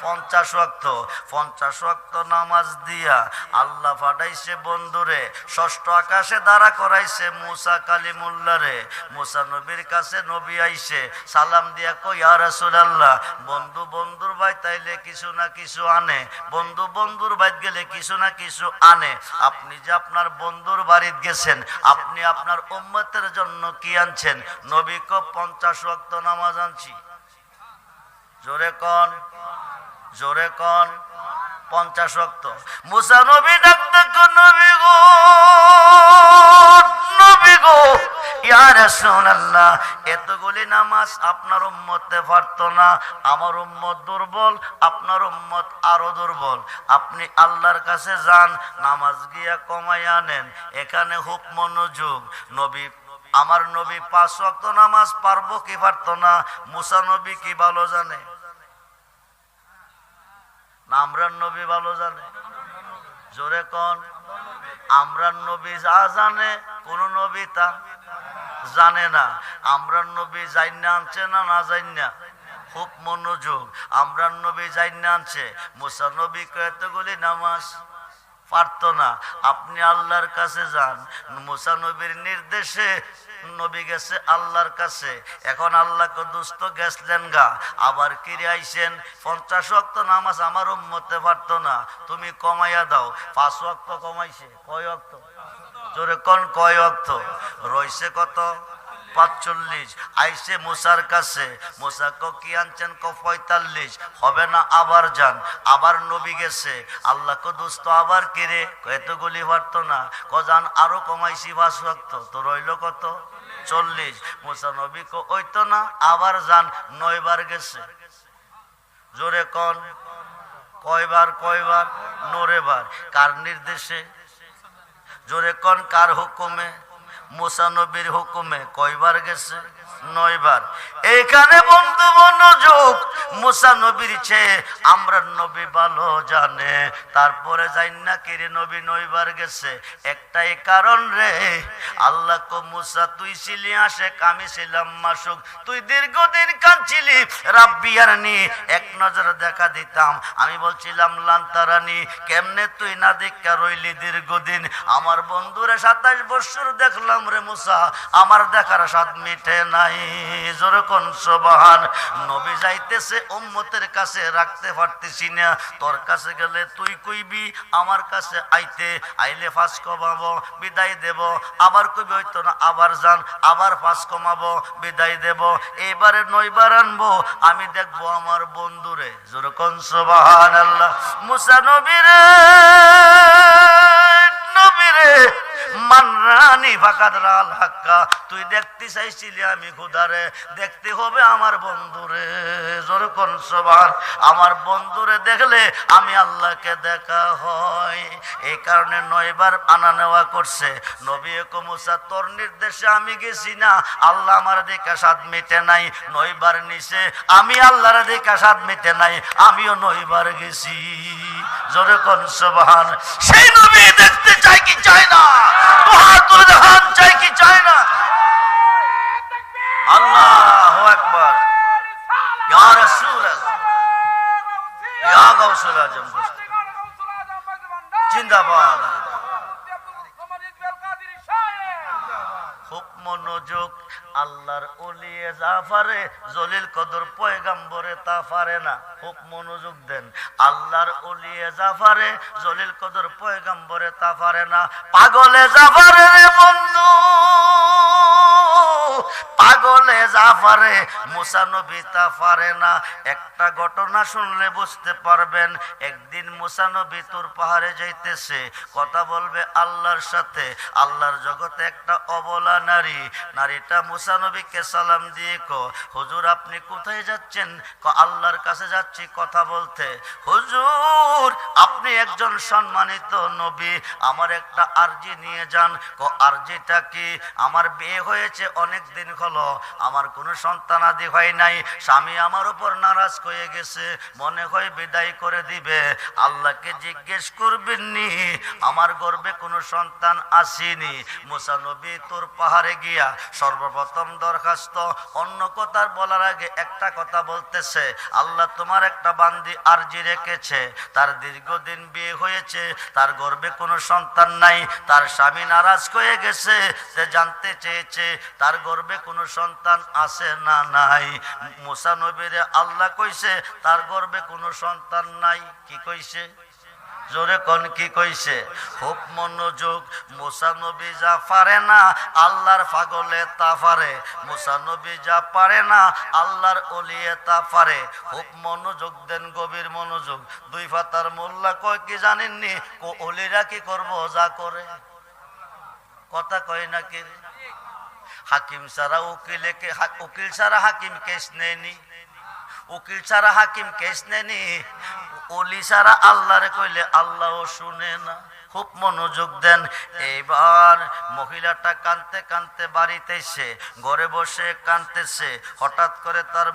50 ওয়াক্ত। 50 ওয়াক্ত নামাজ দিয়া আল্লাহ পাঠাইছে বন্ধুরে, ষষ্ঠ আকাশে দাঁড়া করাইছে মুসা কালিমুল্লাহরে। মুসা নবীর কাছে নবী আইছে, সালাম দিয়া কই ইয়া রাসূলুল্লাহ, বন্ধু বন্ধুর ভাই তাইলে কিছু না কিছু আনে, বন্ধু বন্ধুর বাইত গেলে কিছু না কিছু আনে। আপনি যে আপনার বন্ধুর বাড়িতে গেছেন, আপনি আপনার উম্মতের জন্য কি আনছেন? নবী কো 50 ওয়াক্ত নামাজ আনছি। জোরে কোন, জোরে কোন। 50 ওয়াক্ত। মুসা নবী ডাকতে কো নবী গো, নবী গো, ইয়া রাসূলুল্লাহ, এতগুলি নামাজ আপনার উম্মতে পারতো না। আমার উম্মত দুর্বল, আপনার উম্মত আরো দুর্বল। আপনি আল্লাহর কাছে যান, নামাজ গিয়া কমাই আনেন। এখানে খুব মনোযোগ। নবী আমার নবী 5 ওয়াক্ত নামাজ পারবো কি পারতো না? মুসা নবী কি ভালো জানে না আমরার নবী ভালো জানে? জোরে কোন। আমরার নবী যা জানে কোন নবী তা জানে না। আমরার নবী জাইন্না আনছে না না জাইন্না? খুব মনোযোগ। আমরার নবী জাইন্না আনছে। মুসা নবী কতগুলি নামাজ পারতো না। আপনি আল্লাহর কাছে যান। মুসা নবীর নির্দেশে নবী গেছে আল্লাহর কাছে। এখন আল্লাহকে দুস্থ গেছলেন গা, আবার কিরে আইছেন। 50 ওয়াক্ত নামাজ আমার উম্মতে পারতো না, তুমি কমাইয়া দাও। 5 ওয়াক্ত কমাইছে। কয় ওয়াক্ত? জোরে কোন, কয় ওয়াক্ত? রইছে কত? 45। আইসে মুসার কাছে। মুসা কো কি আনছেন? কো 45। হবে না, আবার যান। আবার নবী গেছে। আল্লাহ কো দোস্ত আবার কিরে? এতগুলি পারতো না। ক যান, আরো কমাইছি 5 ওয়াক্ত। তো রইল কত? 40। মুসা নবী কো ওই তো না, আবার যান। 9 বার গেছে। জোরে কোন, কয়বার? কয়বার? 9 বার। কার নির্দেশে? জোরে কোন, কার হুকুমে? মুসা নবীর হুকুমে। কয়বার গেছে? 9 বার। এইখানে বন্ধু মনোযোগ, মুসা নবীর চেয়ে আমরা নবী ভালো জানে। তারপরে যাই না কিরে নবী 9 বার গেছে, একটাই কারণ রে, আল্লাহ কো মুসা তুই ছিলি আশেক, আমি ছিলাম মাসুক, তুই দীর্ঘদিন কাঁদছিলি রাব্বি আরনি, এক নজর দেখা দিতাম, আমি বলছিলাম লান্তারানি, কেমনে তুই না দেখা রইলি দীর্ঘদিন। আমার বন্ধুরে 27 বছর দেখলাম রে মুসা, আমার দেখার স্বাদ মিটে নাই। যেরকম সুবহান। নবী যাইতেছে উম্মতের কাছে, রাখতে পারতেছি না, তোর কাছে গেলে তুই কইবি, আমার কাছে আইলে ফাঁস কমাবো, বিদায় দেব, আবার কইবি হইতো না, আবার যান, আবার ফাঁস কমাবো, বিদায় দেব, এবারে 9 বার আনবো, আমি দেখবো আমার বন্ধুরে। যেরকম সুবহানাল্লাহ। মুসা নবীরে নবীরে মানরানি ফাকাদ রাল হাক্কা, তুই দেখতে চাইছিলি আমি খুদারে, দেখতে হবে আমার বন্ধুরে। যেরকম সুবহান। আমার বন্ধুরে দেখলে আমি আল্লাহকে দেখা হয়। এই কারণে 9 বার আনা নেওয়া করছে। নবী কো মুসা তোর নির্দেশে আমি গেছি না, আল্লাহ আমার দেখা স্বাদ মিটে নাই, 9 বার নিছে, আমি আল্লাহর দেখা স্বাদ মিটে নাই, আমিও 9 বার গেছি। যেরকম সুবহান। সেই নবী দেখতে চাই কি চাই না? তো হাত তুলে দেখান, চাই কি চাই না? আল্লাহু আকবার। ইয়া রাসূলুল্লাহ, ইয়া গাউসুল আজম, জিন্দাবাদ। খুব মনোযোগ। আল্লাহর ওলিয়ে জাফারে জলিল কদর পয়গাম্বরে তা পারে না। খুব মনোযোগ দেন। আল্লাহর ওলিয়ে জাফারে জলিল কদর পয়গাম্বরে তা পারে না। পাগলে জাফারে রে বন্ধু, পাগলে জাফারে মুসা নবী তা পারে না। একটা ঘটনা শুনলে বুঝতে পারবেন। একদিন মুসা নবী তুর পাহাড়ে যাইতেছে, কথা বলবে আল্লাহর সাথে। আল্লাহর জগতে একটা অবলা নারী, নারীটা মুসা নবীকে সালাম দিয়ে হুজুর আপনি কোথায় যাচ্ছেন? আল্লাহর কাছে যাচ্ছি কথা বলতে। হুজুর আপনি একজন সম্মানিত নবী, আমার একটা আরজি নিয়ে যান। আরজিটা কি? আমার বিয়ে হয়েছে অনেক দিন হলো, আমার কোনো সন্তানাদি হয় নাই, স্বামী আমার উপর নারাজ হয়ে গেছে, মনে হয় বিদায় করে দিবে। আল্লাহকে জিজ্ঞেস করবেননি, আমার গর্ভে কোনো সন্তান আসেনি। মুসা নবী তোর পাহাড়ে গিয়া সর্বপ্রথম দরখাস্ত, অন্য কথা বলার আগে একটা কথা বলতেছে, আল্লাহ তোমার একটা বান্দি আরজি রেখেছে, তার দীর্ঘদিন বিয়ে হয়েছে, তার গর্ভে কোনো সন্তান নাই, তার স্বামী নারাজ হয়ে গেছে, সে জানতে চেয়েছে তার গর্ভে কোনো সন্তান আছে না নাই। মুসা নবীরে আল্লাহ কইছে তার গর্ভে কোনো সন্তান নাই। কি কইছে? জোরে কোন কি কইছে? খুব মনোযোগ। মুসা নবী যা পারে না আল্লাহর পাগলে তা পারে, মুসা নবী যা পারে না আল্লাহর ওলিয়ে তা পারে। খুব মনোযোগ দেন, গভীর মনোযোগ। 2 পাতার মোল্লা কয় কি জানেননি? ওলিরা কি করবো যা করে, কথা কয় না কি? হাকিম ছাড়া উকিল ছাড়া হাকিম কেস নেয়নি, উকিল ছাড়া হাকিম কেস নেয়নি, ওলি ছাড়া আল্লাহরে কইলে আল্লাহও শুনে না। খুব মনোযোগ দেন। এইবার মহিলাটা কাঁদতে কাঁদতে বাড়িতে এসে ঘরে বসে কাঁদতেছে। হঠাৎ করে তার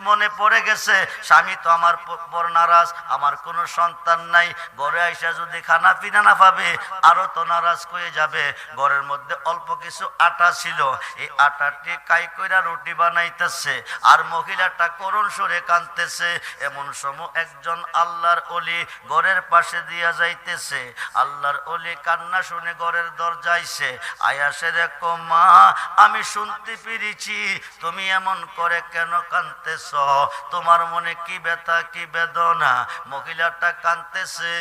মনে পড়ে গেছে স্বামী তো আমার পর নারাজ, আমার কোনো সন্তান নাই, ঘরে আইসা যদি খানা পিনা না পাবে আরো তো নারাজ হয়ে যাবে। ঘরের মধ্যে অল্প কিছু আটা ছিল, এই আটাটি কাই কইরা রুটি বানাইতেছে আর মহিলাটা করুণ সুরে কাঁদতেছে। এমন সময় একজন আল্লাহর ওলি ঘরের পাশে দিয়া যাইতেছে। আল্লাহর ওলি কান্না শুনে ঘরের দরজাইছে, আয়াসে দেখো মা আমি শুনতে পেরেছি তুমি এমন করে কেন কাঁদতেছ, তোমার মনে কি ব্যথা কি বেদনা? মহিলাটা কাঁদতেছে।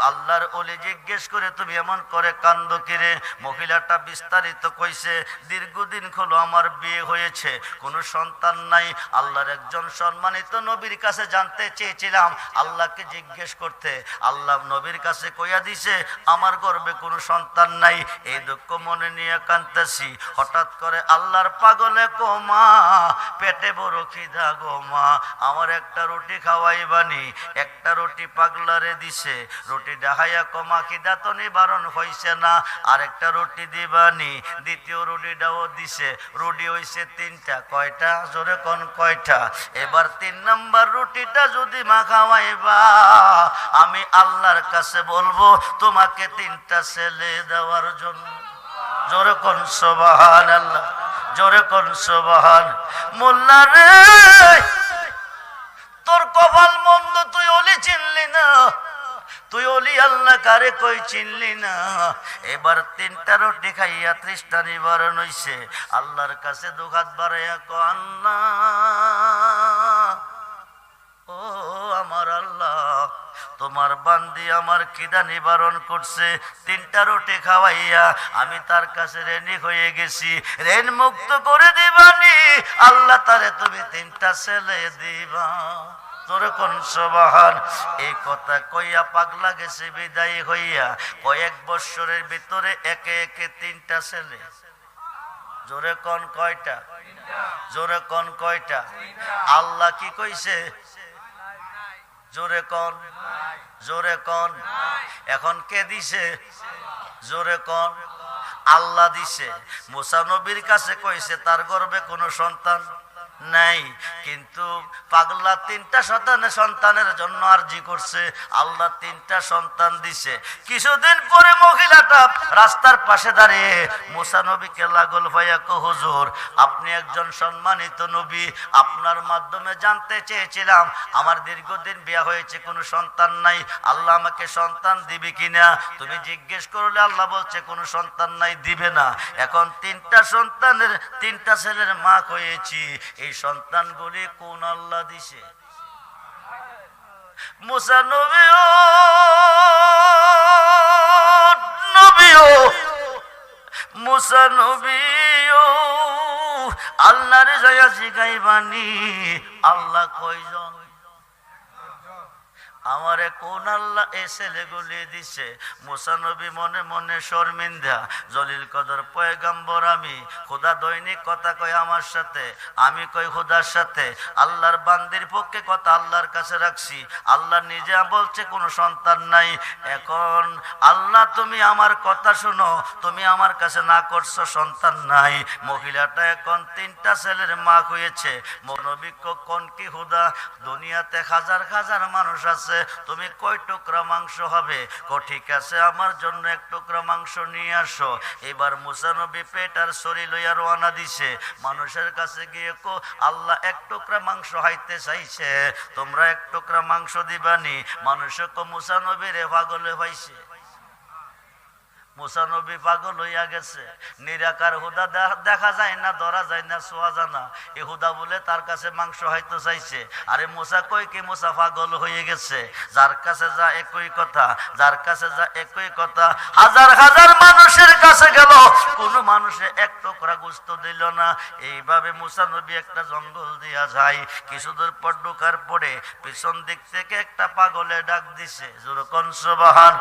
আল্লাহর ওলি জিজ্ঞেস করে তুমি এমন করে কান্দো কিরে? মহিলাটা বিস্তারিত কইছে, দীর্ঘদিন হলো আমার বিয়ে হয়েছে, কোনো সন্তান নাই, আল্লাহর একজন সম্মানিত নবীর কাছে জানতে চেয়েছিলাম আল্লাহ আল্লাহকে জিজ্ঞেস করতে, আল্লাহ নবীর কাছে কইয়া দিছে আমার গর্ভে কোনো সন্তান নাই। এই দুঃখ মনে নিয়ে কাঁদতেছি, হঠাৎ করে আল্লাহর পাগলে কো মা, পেটে বড় খিদা গো মা, আমার একটা রুটি খাওয়াইবানি। একটা রুটি পাগলারে দিছে, রুটি ডাহাইয়া কমা খিদা তো নিবারণ হইছে না, আর একটা রুটি দিবানি। দ্বিতীয় রুটিটাও দিছে, রুটি হইছে তিনটা। কয়টা? জোরে কোন কয়টা? এবার 3 নাম্বার রুটিটা যদি মা খাওয়াইবা, আমি আল্লাহর কাছে বলবো তোমাকে 3টা ছেলে দেওয়ার জন্য। জোরে কোন সুবহানাল্লাহ, জোরে কোন সুবহান। মোল্লা রে, তোর কপাল মন্দ, তুই ওলি চিনলি না, তুই ওলি আল্লাহ কারে কই চিনলি না। এবার 3টা রুটি খাইয়া 30টা নিবারণ হইছে। আল্লাহর কাছে দুহাত বাড়াইয়া কো আল্লাহ, ও আমার আল্লাহ, তোমার বান্দি আমার খিদা নিবারণ করছে, 3টা রুটি খাওয়াইয়া আমি তার কাছে ঋণী হয়ে গেছি, ঋণ মুক্ত করে দিবানি। আল্লাহ তারে তুমি 3টা ছেলে দিবা। তোরে কোন সুবহান। এই কথা কইয়া পাগলা গেছে বিদায় হইয়া। কয়েক বছরের ভিতরে একে একে 3টা ছেলে। জোরে কোন কয়টা? জোরে কোন কয়টা? আল্লাহ কি কইছে? জোরে কোন, জোরে কোন। এখন কে দিছে? জোরে কোন। আল্লাহ দিছে। মুসা নবীর কাছে কইছে তার গর্ভে কোনো সন্তান নাই, কিন্তু পাগলা 3টা সন্তানের জন্য আরজি করছে, আল্লাহ 3টা সন্তান দিছে। কিছুদিন পরে মহিলাটা রাস্তার পাশে দাঁড়িয়ে মুসা নবীকে লাগল ভাইয়া কো হুজুর, আপনি একজন সম্মানিত নবী, আপনার মাধ্যমে জানতে চেয়েছিলাম আমার দীর্ঘদিন বিয়ে হয়েছে, কোনো সন্তান নাই, আল্লাহ আমাকে সন্তান দিবে কিনা। তুমি জিজ্ঞেস করলে আল্লাহ বলছে কোনো সন্তান নাই, দিবে না। এখন 3টা সন্তানের 3টা ছেলের মা হয়েছি, এই সন্তানগুলি কোন আল্লাহ দিছে? মুসা নবীও নবীও মুসা নবীও আল্লাহর জয়া জিগাইবানি, আল্লাহ কয়জন? আমারে কোন আল্লাহ এই ছেলেগুলি দিছে? মুসা নবী মনে মনে শর্মিন্দা, জলিল কদর পয়গম্বর আমি, খোদা দৈনিক কথা কয় আমার সাথে, আমি কই খোদার সাথে, আল্লাহর বান্দির পক্ষে কথা আল্লাহর কাছে রাখছি, আল্লাহ নিজে বলছে কোনো সন্তান নাই। এখন আল্লাহ তুমি আমার কথা শুনো, তুমি আমার কাছে না করছো সন্তান নাই। মহিলাটা এখন 3টা ছেলের মা হয়েছে। নবী কোন কি খোদা, দুনিয়াতে হাজার হাজার মানুষ আছে, তুমি কয় টুকরা মাংস হবে? ঠিক আছে, আমার জন্য 1 টুকরা মাংস নিয়ে আসো। এবার মুসা নবী পেট আর শরীর লইয়া রওনা দিছে। মানুষের কাছে গিয়ে কো আল্লাহ 1 টুকরা মাংস হাইতে চাইছে, তোমরা 1 টুকরা মাংস দিবানি। মানুষ কো মুসা নবী রে পাগলে হইছে, মুসা নবী পাগল হইয়া গেছে। নিরাকার হুদা দেখা যায় না, ধরা যায় না, ছোঁয়া যায় না, এ হুদা বলে তার কাছে মাংস হয়তো চাইছে। আরে মুসা কই কি, মুসা পাগল হয়ে গেছে। যার কাছে যা একই কথা, যার কাছে যা একই কথা। হাজার হাজার মানুষের কাছে গেল, কোন মানুষে 1 টুকরা গোশত দিল না। এইভাবে মুসা নবী একটা জঙ্গল দিয়া যায়। কিছুদূর পর ঢোকার পরে পিছন দিক থেকে একটা পাগলে ডাক দিছে, জোরে কোন সুবহান।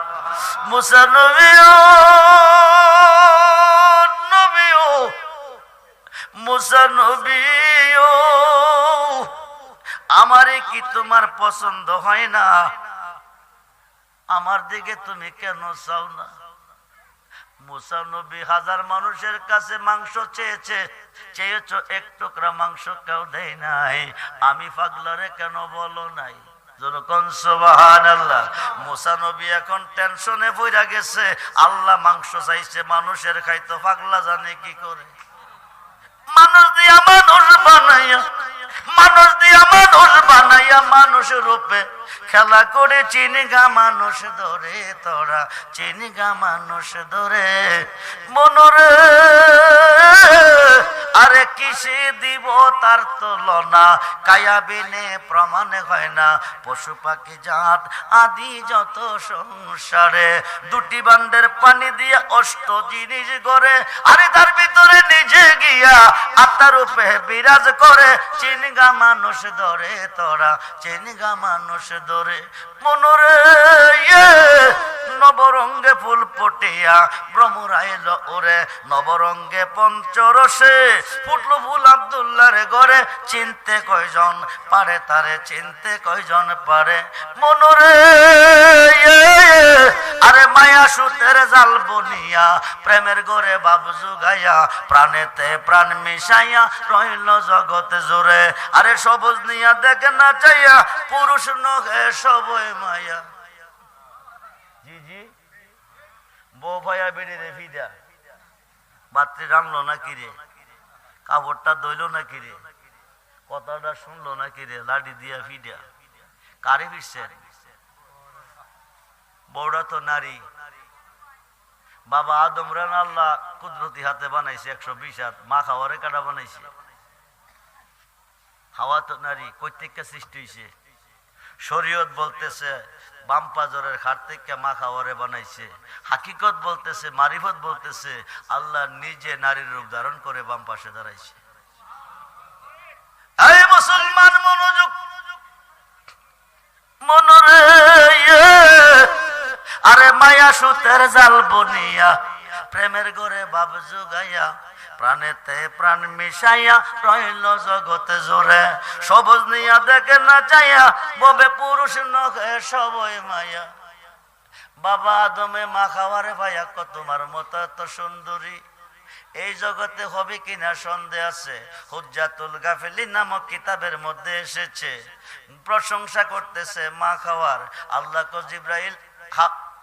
মুসা নবীও নবীও মুসা নবীও, আমারে কি তোমার পছন্দ হয় না? আমার দিকে তুমি কেন চাও না? মুসা নবী হাজার মানুষের কাছে মাংস চেয়েছে, চেয়েছ 1 টুকরা মাংস কেউ দেয় নাই, আমি পাগলারে কেন বলো নাই? যখন সুবহানাল্লাহ। মুসা নবী এখন টেনশনে পড়া গেছে, আল্লাহ মাংস চাইছে, মানুষের খাইতো, পাগলা জানে কি করে। মানুষ দিয়া মানুষ বানাইয়া, মানুষ দিয়া মানুষ বানাইয়া, মানুষ রূপে খেলা করে চিনিগা মানুষ ধরে, তোরা চিনিগা মানুষ ধরে। মনরে আরে কিসে দিব তার তুলনা, কায়া বিনে প্রমাণ হয় না। পশু পাখি জাত আদি যত সংসারে, দুটি বান্ডের পানি দিয়ে অষ্ট জিনিস গড়ে, আরে তার ভিতরে নিজে গিয়া আত্মার রূপে বিরাজ করে। চিনগা মানুষ ধরে তোরা, চিনগা মানুষ ধরে মনরে নবরঙ্গে ফুল পটিয়া ভ্রমরাইল ওরে, নবরঙ্গে পঞ্চরসে ফুটলো ফুল আব্দুল্লাহর ঘরে। চিনতে কয়জন পারে তারে, চিনতে কয়জন পারে মনরে। আরে মায়া সুতের জাল বনিয়া প্রেমের ঘরে বাব জুগাইয়া, প্রাণেতে প্রাণ মিশাইয়া রইল জগৎ জোরে। আরে সবুজ নিয়া দেখে না চাইয়া, পুরুষ নহে সবই মায়া। জি জি, বউ ভাইয়া বেড়ে রে ফিদা, বাত্রি রানলো না কিরে, কাপড়টা দইল না কিরে, কথাটা শুনলো না কিরে, লাঠি দিয়া ফিডা কারে ফিরছেন? বউটা তো নারী। বাবা আদম রান আল্লাহ কুদরতি হাতে বানাইছে 120 হাত, মা খাওয়ারে কাটা বানাইছে। হাওয়া তো নারী, কর্তৃককে সৃষ্টি হয়েছে। শরীয়ত বলতেছে বাম পাজরের খাট থেকে মা খাওয়ারে বানাইছে। হাকিকত বলতেছে, মারিফত বলতেছে আল্লাহ নিজে নারীর রূপ ধারণ করে বাম পাশে দাঁড়াইছে। এই মুসলমান মনোযোগ, মনরে আরে মায়া সুতের জাল বনিয়া প্রেমের ঘরে বাব জুগাইয়া, প্রাণেতে প্রাণ মিশাইয়া রইল জগতে জোরে। সবুজ নিয়া দেখে না চাইয়া, ববে পুরুষ নহে সবই মায়া। বাবা আদমে মা খাওয়ারে ভাইয়া কত তোমার মতো এত সুন্দরী এই জগতে হবে কিনা সন্দেহ আছে। হুজ্জাতুল গাফিলিন নামক কিতাবের মধ্যে এসেছে, প্রশংসা করতেছে মা খাওয়ার। আল্লাহ কো জিব্রাইল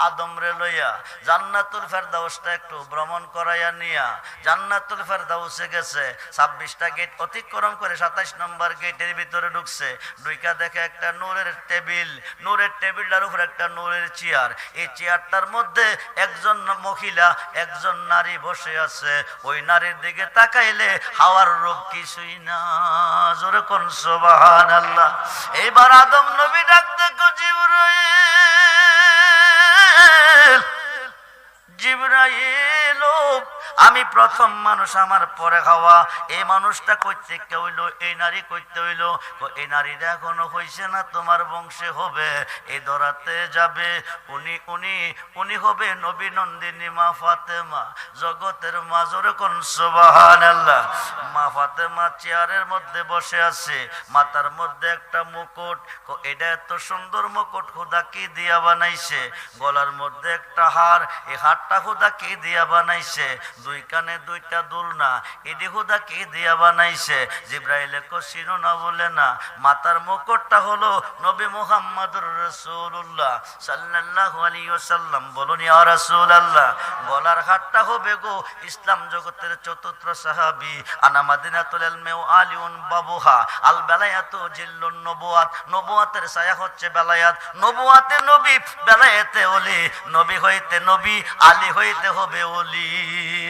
আদম রে লইয়া জান্নাতুল ফেরদাউসটা একটু ভ্রমণ করাইয়া নিয়া জান্নাতুল ফেরদাউসে গেছে। 26টা গেট অতিক্রম করে 27 নম্বর গেটের ভিতরে ঢুকছে। ঢুইকা দেখে একটা নূরের টেবিল, নূরের টেবিলটার উপর একটা নূরের চেয়ার। এই চেয়ারটার মধ্যে একজন মহিলা, একজন নারী বসে আছে। ওই নারীর দিকে তাকাইলে হাওয়ার রূপ কিছুই না। জোরে কোন সুবহানাল্লাহ। এইবার আদম নবী ডাক দেখো জিবরাইল, আমি প্রথম মানুষ, আমার পরে খাওয়া। এই মানুষটা কইতে হইল, এই নারী কইতে হইল, এই নারীটা এখনো হইছে না, তোমার বংশে হবে, এই দরাতে যাবে। উনি উনি উনি হবে নবী নন্দিনী মা ফাতেমা, জগতের মা। জোরে কোন সুবহানাল্লাহ। মা ফাতেমা চেয়ারের মধ্যে বসে আছে, মাথার মধ্যে একটা মুকুট। এটা এত সুন্দর মুকুট খোদা কি দিয়া বানাইছে। গলার মধ্যে একটা হার, এই হারটা খোদা কি দিয়া বানাইছে। দুই কানে দুইটা দুলনা, এডি খোদা কি দিয়া বানাইছে। জিব্রাইল কো চিনো না বলে না, মাথার মুকুটটা হলো নবী মুহাম্মদুর রাসূলুল্লাহ সাল্লাল্লাহু আলাইহি ওয়াসাল্লাম। বলুন ইয়া রাসূলুল্লাহ। গলার হারটা হবে গো ইসলাম জগতের চতুর্থ সাহাবী। আনা মাদিনাতুল ইলমি ওয়া আলিউন বাবুহা, আল বেলায়াতু জিল্লুন নবুয়াত। নবুয়াতের ছায়া হচ্ছে বেলায়াত। নবুয়াতে নবী, বেলায়াতে ওলি। নবী হইতে নবী, আলী হইতে হবে ওলি।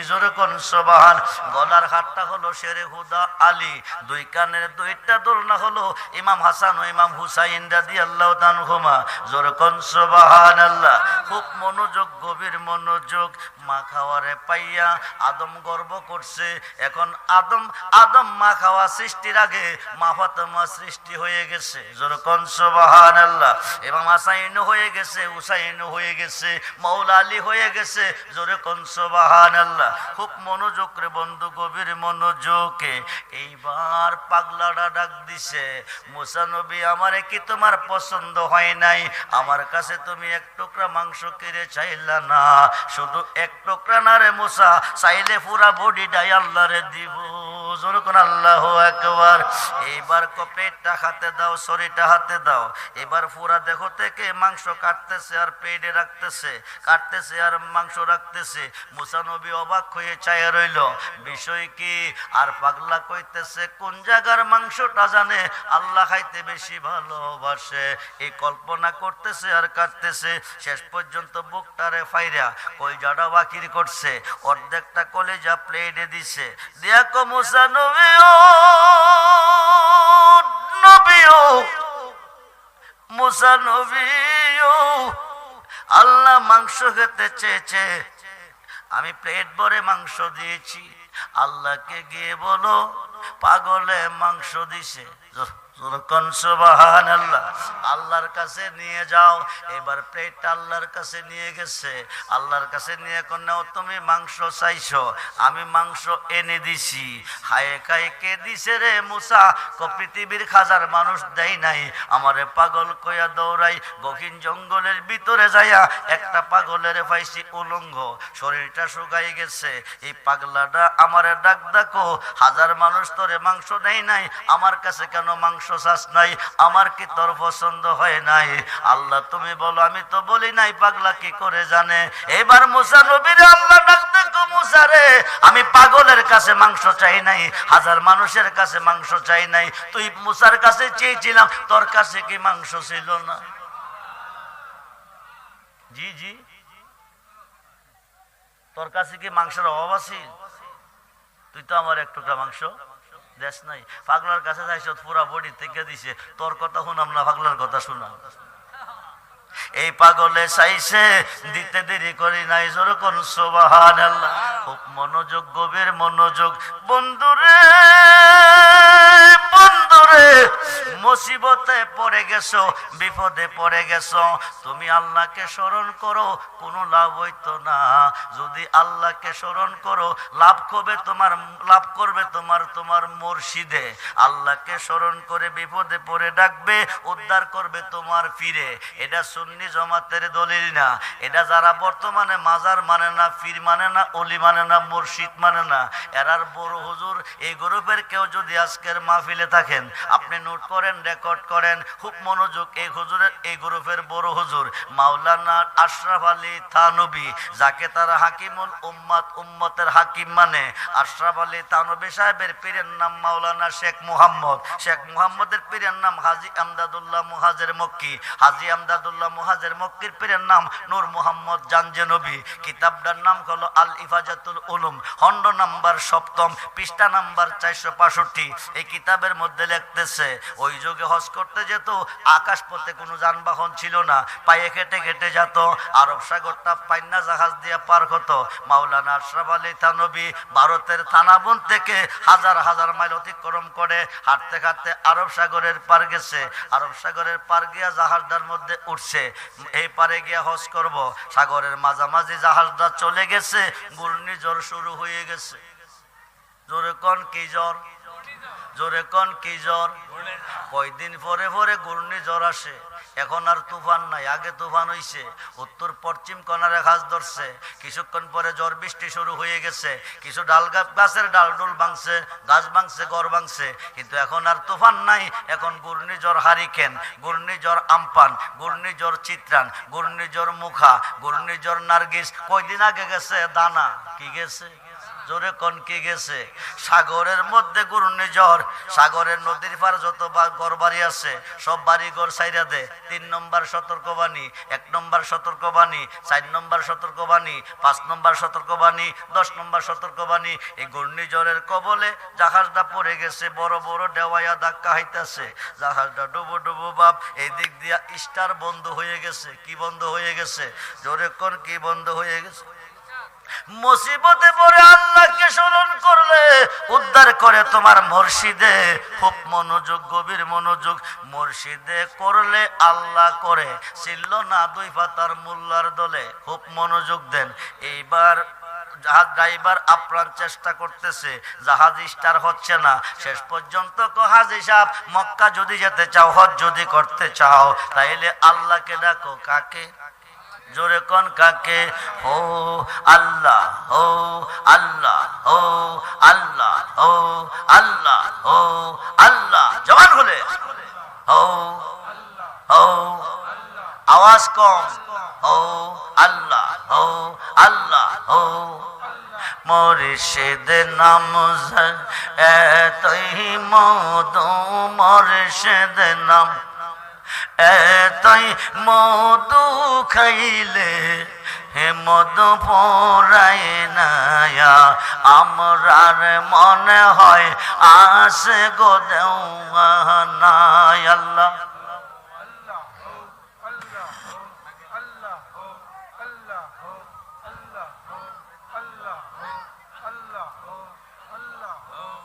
জোরে কোন সুবহান। গলার হারটা হলো শেরে হুদা আলী। দুই কানের দুইটা দোলনা হলো ইমাম হাসান ও ইমাম হুসাইন রাদিয়াল্লাহু তাআলা আনহুমা। জোরে কোন সুবহানাল্লাহ। খুব মনোযোগ, গভীর মনোযোগ। মা খাওয়ারে পাইয়া আদম গর্ব করছে। এখন আদম আদম মা খাওয়া সৃষ্টির আগে মা ফাতেমা সৃষ্টি হয়ে গেছে। জোরে কোন সুবহানাল্লাহ। ইমাম হাসাইন হয়ে গেছে, হুসাইন হয়ে গেছে, মাওলা আলী হয়ে গেছে। জোরে কোন সুবহানাল্লাহ। খুব মনোযোগ রে বন্ধু, গভীর মনোযোগে। এইবার পাগলাটা ডাক দিছে, মুসা নবী আমারে কি তোমার পছন্দ হয় নাই? আমার কাছে তুমি এক টুকরা মাংস কিনে চাইলা না, শুধু এক টুকরা না রে মুসা, চাইলে পুরা বডিটাই আল্লাহরে দিব। জোরে কোন আল্লাহু আকবার। এইবার পেটটা হাতে দাও, শরীরটা হাতে দাও। এবার পুরা দেহ থেকে মাংস কাটতেছে আর পেটে রাখতেছে, কাটতেছে আর মাংস রাখতেছে। মুসা নবী অবাক হয়ে চায় রইল, বিষয় কি? আর পাগলা কইতেছে কোন জায়গার মাংসটা জানে আল্লাহ খাইতে বেশি ভালোবাসে। এই কল্পনা করতেছে আর কাটতেছে। শেষ পর্যন্ত বুকটারে ফাইরা কলিজাটা বাকির করছে, অর্ধেকটা কলিজা প্লেটে দিছে। দেখো মুসা নবীও, নবীও, মুসা নবীও, আল্লাহ মাংস খেতে চেয়েছে, আমি প্লেট ভরে মাংস দিয়েছি। আল্লাহকে গিয়ে বলো পাগলে মাংস দিছে। সুবহানাল্লাহ। আল্লাহর কাছে নিয়ে যাও। এবার প্লেটটা আল্লাহর কাছে নিয়ে গেছে। আল্লাহর কাছে নিয়ে কন্যাও তুমি মাংস চাইছো, আমি মাংস এনে দিছি। হায় খায় কে দিছে রে মুসা? পৃথিবীর হাজার মানুষ দেয় নাই, আমারে পাগল কইয়া দৌড়াই গহীন জঙ্গলের ভিতরে যাইয়া একটা পাগলের পাইছি উলঙ্গ, শরীরটা শুকাই গেছে। এই পাগলাটা আমারে ডাক ডাকো, হাজার মানুষ তোরে মাংস দেয় নাই, আমার কাছে কেন মাংস চাস নাই? আমার কি তোর পছন্দ হয় নাই? আল্লাহ তুমি বলো, আমি তো বলি নাই। পাগলা কি করে জানে? এবার মুসা নবীরে আল্লাহ ডাক দেখো, মুসা রে আমি পাগলের কাছে মাংস চাই নাই, হাজার মানুষের কাছে মাংস চাই নাই, তুই মুসার কাছে চেয়েছিলাম, তোর কাছে কি মাংস ছিল না? জি জি, তোর কাছে কি মাংসের অভাব আছে? তুই তো আমার এক টুকরা মাংস দেশ নাই। পাগলার কাছে যাইছ, পুরা বডি থেকে দিছে, তোর কথা শুনাম না, পাগলার কথা শুনাম। এই পাগলে চাইছে, দিতে দেরি করি নাই। জোরে কোন সুবহানাল্লাহ। খুব মনোযোগ, গভীর মনোযোগ। বন্ধুরে, বন্ধুরে, মুসিবতে পড়ে গেছো, বিপদে পড়ে গেছো, তুমি আল্লাহকে স্মরণ করো, কোনো লাভ হইতো না। যদি আল্লাহকে স্মরণ করো, লাভ করবে তোমার, লাভ করবে তোমার তোমার মুর্শিদে। আল্লাহকে স্মরণ করে বিপদে পড়ে ডাকবে, উদ্ধার করবে তোমার ফিরে। এটা সুন্নি জামাতের দলিল না। এটা যারা বর্তমানে মাজার মানে না, পীর মানে না, অলি মানে না, মুর্শিদ মানে না, এরার বড় হুজুর এই গ্রুপের কেউ যদি আজকের মাহফিলে থাকেন, আপনি নোট করেন, রেকর্ড করেন, খুব মনোযোগ। এই হুজুরের, এই গ্রুপের বড় হুজুর মাওলানা আশরাফ আলী থানভী, যাকে তারা হাকিমুল উম্মাত, উম্মতের হাকিম মানে। আশরাফ আলী থানভী সাহেবের পীরের নাম মাওলানা শেখ মুহাম্মদ। শেখ মুহাম্মদের পীরের নাম হাজী আমদাদুল্লাহ মুহাজের মক্কি। হাজী আমদাদুল্লাহ মুহাজের মক্কির পীরের নাম নূর মুহাম্মদ জানজেনবী। কিতাবটার নাম হলো আল ইফাজাতুল উলুম, খণ্ড নাম্বার 7, পৃষ্ঠা নাম্বার 465। এই কিতাবের মধ্যে লিখতেছে, ওই যুগে হজ করতে যেত, আকাশপথে কোনো যানবাহন ছিল না, পায়ে হেঁটে হেঁটে যেত। আরব সাগরটা পাইন্না জাহাজ দিয়ে পার হতো। মাওলানা আশরাফ আলী থানভী ভারতের থানাবন থেকে হাজার হাজার মাইল অতিক্রম করে হাঁটতে হাঁটতে আরব সাগরের পার গেছে। আরব সাগরের পার গিয়া জাহাজটার মধ্যে উঠছে, এই পারে গিয়া হজ করব। সাগরের মাঝামাঝি জাহাজটা চলে গেছে, ঘূর্ণিঝড় শুরু হয়ে গেছে। জোরে কোন কি জ্বর? জোরে কোন কি জ্বর? কয়দিন পরে পরে ঘূর্ণিঝড় আসে। এখন আর তুফান নাই, আগে তুফান হইছে। উত্তর পশ্চিম কোণারে ঘাস ধরছে, কিছুক্ষণ পরে ঝড় বৃষ্টি শুরু হয়ে গেছে। কিছু ডাল গাছের ডাল ডুল ভাঙছে, গাছ ভাঙছে, ঘর ভাঙছে। কিন্তু এখন আর তুফান নাই, এখন ঘূর্ণিঝড় হারিকেন, ঘূর্ণিঝড় আমপান, ঘূর্ণিঝড় চিত্রান, ঘূর্ণিঝড় মুখা, ঘূর্ণিঝড় নার্গিস। কয়দিন আগে গেছে দানা, কি গেছে? জোরে কোন কি গেছে? সাগরের মধ্যে ঘূর্ণিঝড়। সাগরের নদীর পার যত ঘর বাড়ি আছে সব বাড়ি ঘর ছাইরা দে। 3 নম্বর সতর্কবাণী, 1 নম্বর সতর্কবাণী, 4 নম্বর সতর্কবাণী, 5 নম্বর সতর্কবাণী, 10 নম্বর সতর্কবাণী। এই ঘূর্ণিঝড়ের কবলে জাহাজটা পড়ে গেছে, বড় বড় দেওয়াইয়া ধাক্কা হাইতেছে, জাহাজটা ডুবো ডুবো বাপ। এই দিক দিয়া স্টার বন্ধ হয়ে গেছে। কি বন্ধ হয়ে গেছে? জোরে কোন কি বন্ধ হয়ে গেছে? মুসিবতে পড়ে আল্লাহকে স্মরণ করলে উদ্ধার করে তোমার মুর্শিদে। খুব মনোযোগ, গভীর মনোযোগ। মুর্শিদে করলে আল্লাহ করে, ছিল না 2 পাতার মোল্লার দলে। খুব মনোযোগ দেন। এইবার জাহাজ ড্রাইভার আপ্রাণ চেষ্টা করতেছে, জাহাজ স্টার হচ্ছে না। শেষ পর্যন্ত হাজী সাহেব, মক্কা যদি যেতে চাও, হজ যদি করতে চাও, তাইলে আল্লাহকে ডাকো। কাকে? জোরে কোন কাকে? ও আল্লাহ, ও আল্লাহ, ও আল্লাহ, ও আল্লাহ, ও আল্লাহ, জবান খুলে ও ও, আওয়াজ কম, ও আল্লাহ, ও আল্লাহ, ও মুর্শিদ নাম এতই মধু, মুর্শিদ নাম এতই মধু, খাইলে হে মধু পরাই নায়া আমরার মনে হয় আসে গো দেওয়ানা। আল্লাহ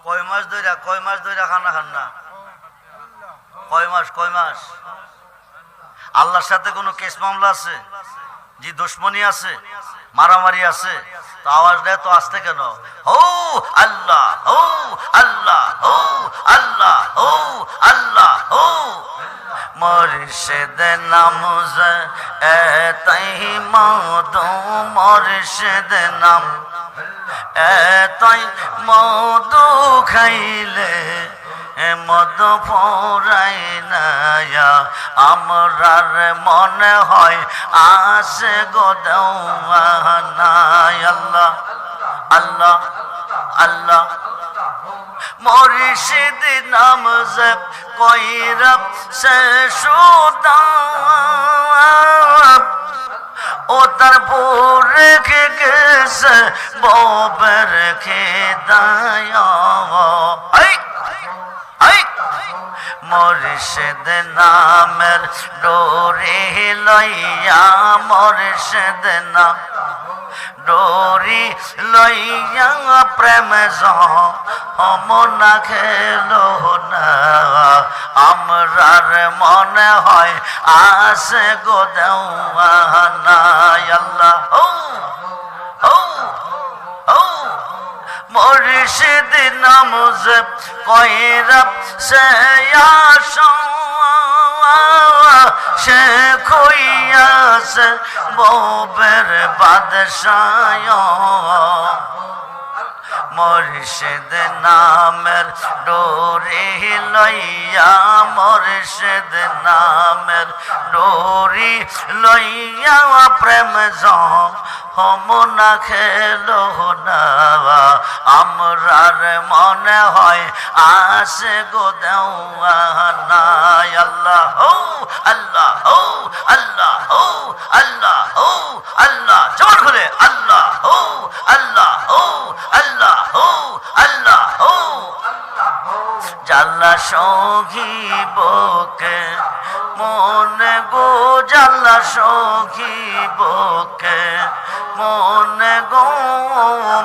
কয় মাস ধরে খানা খান না? কয় মাস? আল্লাহর সাথে কোনো কেস মামলা আছে? জি দুশ্মনী আছে, মারামারি আছে? তো আওয়াজ দেয় তো আসতে কেন? ও আল্লাহ, ও আল্লাহ, ও আল্লাহ, ও আল্লাহ, ও মুর্শিদ নাম এতই মধু, মুর্শিদ নাম এতই মধু, খাইলে মধু পরাই নায়া আমরার মনে হয় আসে গো দেওয়ানা। আল্লাহ আল্লাহ আল্লাহ মুর্শিদ নাম জপ কইরব সে সুদা, ও তার বউ রেখে গেছে ববের খেদায়া। মুর্শিদ নামের ডোরে লইয়া, মুর্শিদ নাম ডোরি লইয়া প্রেম যমনা খেলো না আমরার মনে হয় আসে গো দেওয়ানা। আল্লাহ ও ও ও মুর্শিদ নাম জপ কইরব সে আশা, সে খইয়াছে ববের বাদশাহ। মুর্শিদ নামের ডোরি লইয়া, মুর্শিদ নামের ডোরি লইয়া প্রেম যমনা খেলো না আমরার মনে হয় আসে গো দেওয়ানা। আল্লাহ ও আল্লাহ, ও আল্লাহ, ও আল্লাহ, ও আল্লাহ, জোর করে আল্লাহ, ও আল্লাহ, ও আল্লাহ, ও আল্লাহ, ও জাল্লা সখী বকে মনে গো, জাল্লা সখী বকে মনে গো,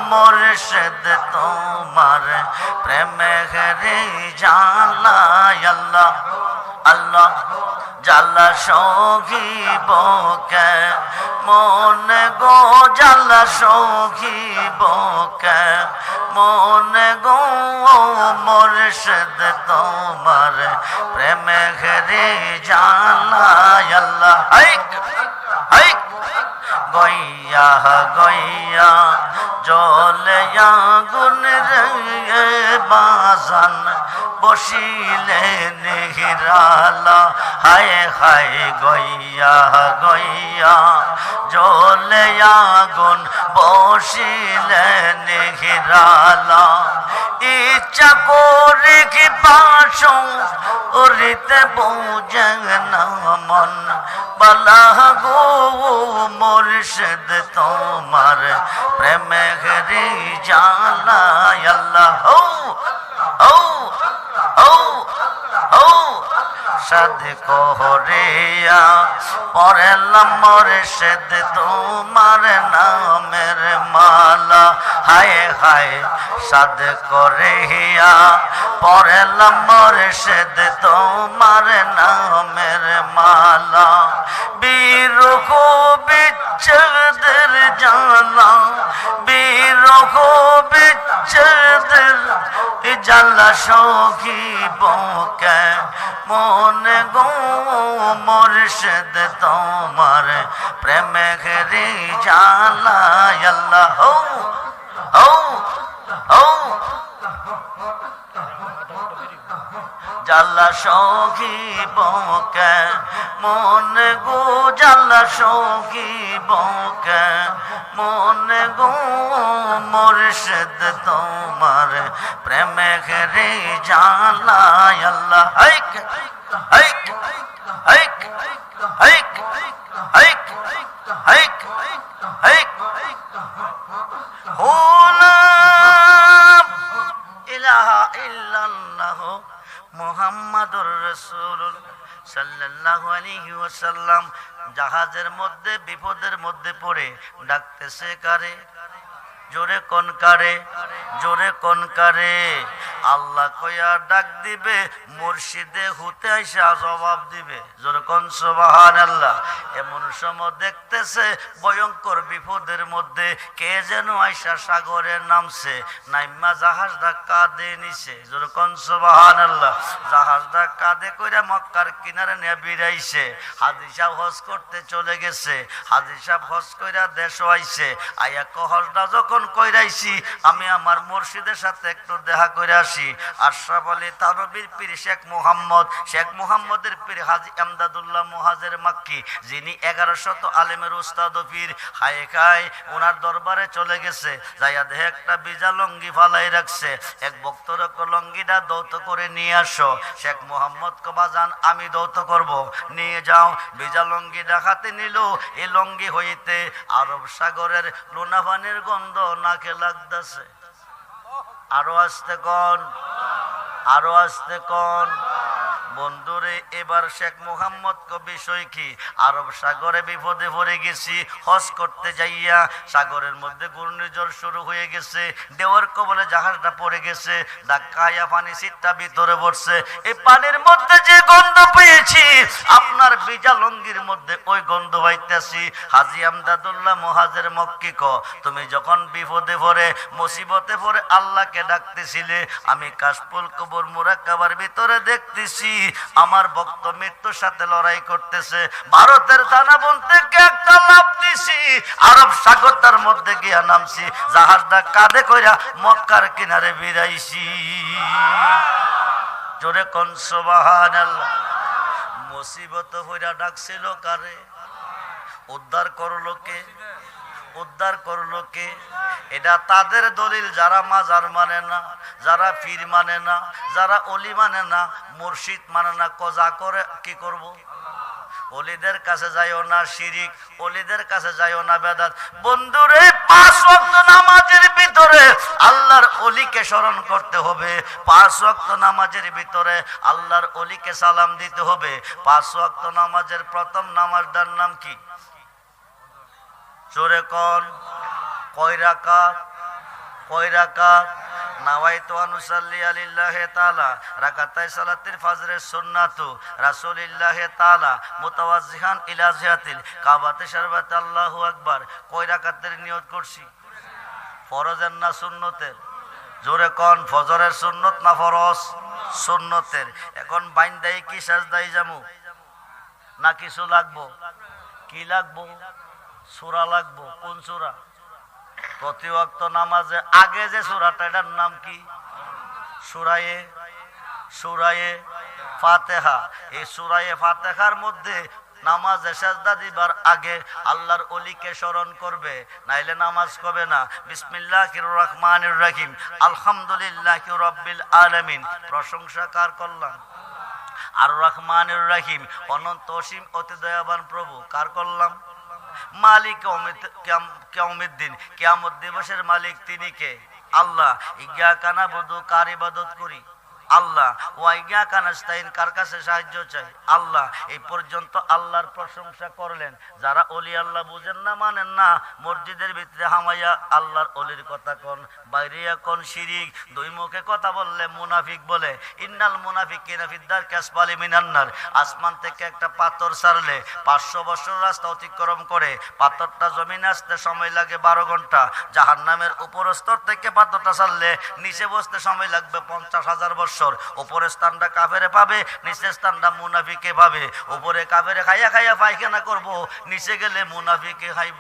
মুর্শিদ তোমার প্রেমে রে জালা। আল্লাহ আল্লাহ জাল্লা সখী বকে মনে গো, জাল্লা সখী বকে মনে গো, মুর্শিদ তোমার প্রেমে রে জালা। আল্লাহ গইয়া গইয়া জলে আগুন রে বাজান বসিলে নিহিরালা। হায় হায় গইয়া গইয়া জলে আগুন বসিলে নিহিরালা। ইচ্ছা করে কি পাশো ওরিতে বুঝেন না মন বালা গো, মুর্শিদ তোমার প্রেমে রে জালা। আল্লাহ ও ও ও ও সাদ কোহরিয়া পড়লাম মুর্শিদ তোমার নামের মালা। হায় হায় সাদ করিয়া পড়লাম মুর্শিদ তোমার নামের মালা। বিরহ বিচ্ছেদের জালা, বিরহ বিচ্ছেদের জালা সখী বকে মনে গো, মুর্শিদ তোমার প্রেমে রে জালা। আল্লাহ ও ও ও জ্বালা সহিবকে মনে গো জ্বালা সহিবকে মনে গো মুর্শিদ তোমার প্রেমে ঘেরে জ্বালায় আল্লাহ হাইক হাইক হাইক হাইক হাইক হাইক হাইক লা ইলাহা ইল্লাল্লাহ মুহাম্মাদুর রাসূলুল্লাহ সাল্লাল্লাহু আলাইহি ওয়াসাল্লাম জাহাজের মধ্যে বিপদের মধ্যে পড়ে ডাকতেছে কারে জোরে কোন কারে জোরে কোন কারে আল্লাহ কইয়া ডাক দিবে মুর্শিদে হুতে আইসা জবাব দিবে জোরে কোন সুবহানাল্লাহ এমন সময় দেখতেছে ভয়ঙ্কর বিপদের মধ্যে কে যেন আইসা সাগরে নামছে নাইমা জাহাজটা কাঁধে নিছে জোরে কোন সুবহানাল্লাহ জাহাজটা কাঁধে কইরা মক্কার কিনারে নিয়ে বিরাইছে হাজী সাহেব হজ করতে চলে গেছে হাজী সাহেব হজ কইরা দেশ আইছে আয়া হজটা যখন কইরাইছি আমি আমার মুর্শিদের সাথে একটু দেখা করে আসি আশরাফ আলী থানভীর পীর শেখ মুহাম্মদের পীর হাজী এমদাদুল্লাহ মুহাজির মাক্কি যিনি 1100 আলেমের উস্তাদ ও পীর হায় খায় ওনার দরবারে চলে গেছে যাইয়া দেখে একটা বিজা লঙ্গি ফালাই রাখছে এক ভক্তর লঙ্গিটা দৌত করে নিয়ে আসো শেখ মুহাম্মদ কবাজান আমি দৌত করব নিয়ে যাও বিজা লঙ্গি দেখাতে নিল এই লঙ্গি হইতে আরব সাগরের লোনা পানির গন্ধ নাকে লাগতেছে আরো আসতে কোন আরো আসতে কোন বন্ধুরে এবার শেখ মুহাম্মদ ক বিষয় কি আরব সাগরে বিপদে পড়ে গেছি হজ করতে যাইয়া সাগরের মধ্যে ঘূর্ণিঝড় শুরু হয়ে গেছে দেওয়ার কবলে জাহাজটা পড়ে গেছে ধাক্কায়া পানি সিটটা ভিতরে পড়ছে এই পানির মধ্যে যে গন্ধ পেয়েছি আপনার বিজা লঙ্গির মধ্যে ওই গন্ধ পাইতেছি হাজী এমদাদুল্লাহ মুহাজির মক্কি ক তুমি যখন বিপদে পড়ে মুসিবতে পড়ে আল্লাহকে ডাকতেছিলে আমি কাশফুল কবর মুরাক্কাবার ভিতরে দেখতেছি আমার ভক্ত মৃত্যুর সাথে লড়াই করতেছে ভারতের দানাবন থেকে একটা লাফ দিছি আরব সাগরটার মধ্যে গিয়া নামছি জাহাজটা কাঁধে কইরা মক্কার কিনারে বিরাইছি জোরে কোন সুবহানাল্লাহ মুসিবত হইরা ডাকছিল কারে উদ্ধার করলো কে উদ্ধার করলো কে এটা তাদের দলিল যারা মাজার মানে না যারা পীর মানে না যারা ওলি মানে না মুর্শিদ মানে না কজা করে কি করব ওলিদের কাছে যাইও না শিরিক ওলিদের কাছে যাইও না বেদাত বন্ধুরে 5 ওয়াক্ত নামাজের ভিতরে আল্লাহর ওলিকে স্মরণ করতে হবে 5 ওয়াক্ত নামাজের ভিতরে আল্লাহর ওলিকে সালাম দিতে হবে 5 ওয়াক্ত নামাজের প্রথম নামাজটার নাম কি জোরে কোন কয় রাকাত নাওয়াইতু আনুসাল্লি আলিল্লাহি তাআলা রাকাতাই সালাতিল ফজরের সুন্নাতু রাসূলিল্লাহি তাআলা মুতাওয়াজ্জিহান ইলা জিহাতিল কাবাতে শরবত আল্লাহু আকবার কয় রাকাতের নিয়ত করছি ফরজের না সুন্নতের জোরে কোন ফজরের সুন্নত না ফরজ সুন্নতের এখন বাইন্দাই কি সাজদাই যামু না কিছু লাগবো কি লাগবো সূরা লাগবো কোন সূরা প্রতি ওয়াক্ত নামাজে আগে যে সূরাটা এটার নাম কি সূরায়ে ফাতিহা এই সূরায়ে ফাতিহার মধ্যে নামাজে সাজদা দিবার আগে আল্লাহর ওলিকে স্মরণ করবে নাইলে নামাজ হবে না বিসমিল্লাহির রহমানির রহিম আলহামদুলিল্লাহি রাব্বিল আলামিন প্রশংসা কার করলাম আর রহমানির রহিম অনন্ত অসীম অতি দয়াবান প্রভু কার করলাম মালিক কিয়ামুদ্দিন কিয়ামত দিবসের মালিক তিনি কে আল্লাহ ইয়্যাকা নাবুদু কার ইবাদত করি আল্লাহ ওয়া ইয়্যাকা নাস্তাইন কার কাছে সাহায্য চাই আল্লাহ এই পর্যন্ত আল্লাহর প্রশংসা করলেন যারা ওলি আল্লাহ বুঝেন না মানেন না মসজিদের ভিতরে হামাইয়া আল্লাহর ওলির কথা কোন বাইরিয়া কোন শিরিক দুই মুখে কথা বললে মুনাফিক বলে ইন্নাল মুনাফিকিনা ফিদ্দার কাসবালি মিনান নার আসমান থেকে একটা পাথর ছাড়লে 500 বছর রাস্তা অতিক্রম করে পাথরটা জমিনে আসতে সময় লাগে 12 ঘন্টা জাহান্নামের উপর স্তর থেকে পাথরটা ছাড়লে নিচে বসতে সময় লাগবে 50,000 বছর উপরের স্থানটা কাফেরে পাবে নিচের স্থানটা মুনাফিকে পাবে উপরে কাফেরে খাইয়া খাইয়া পায়খানা করব নিচে গেলে মুনাফিকে খাইব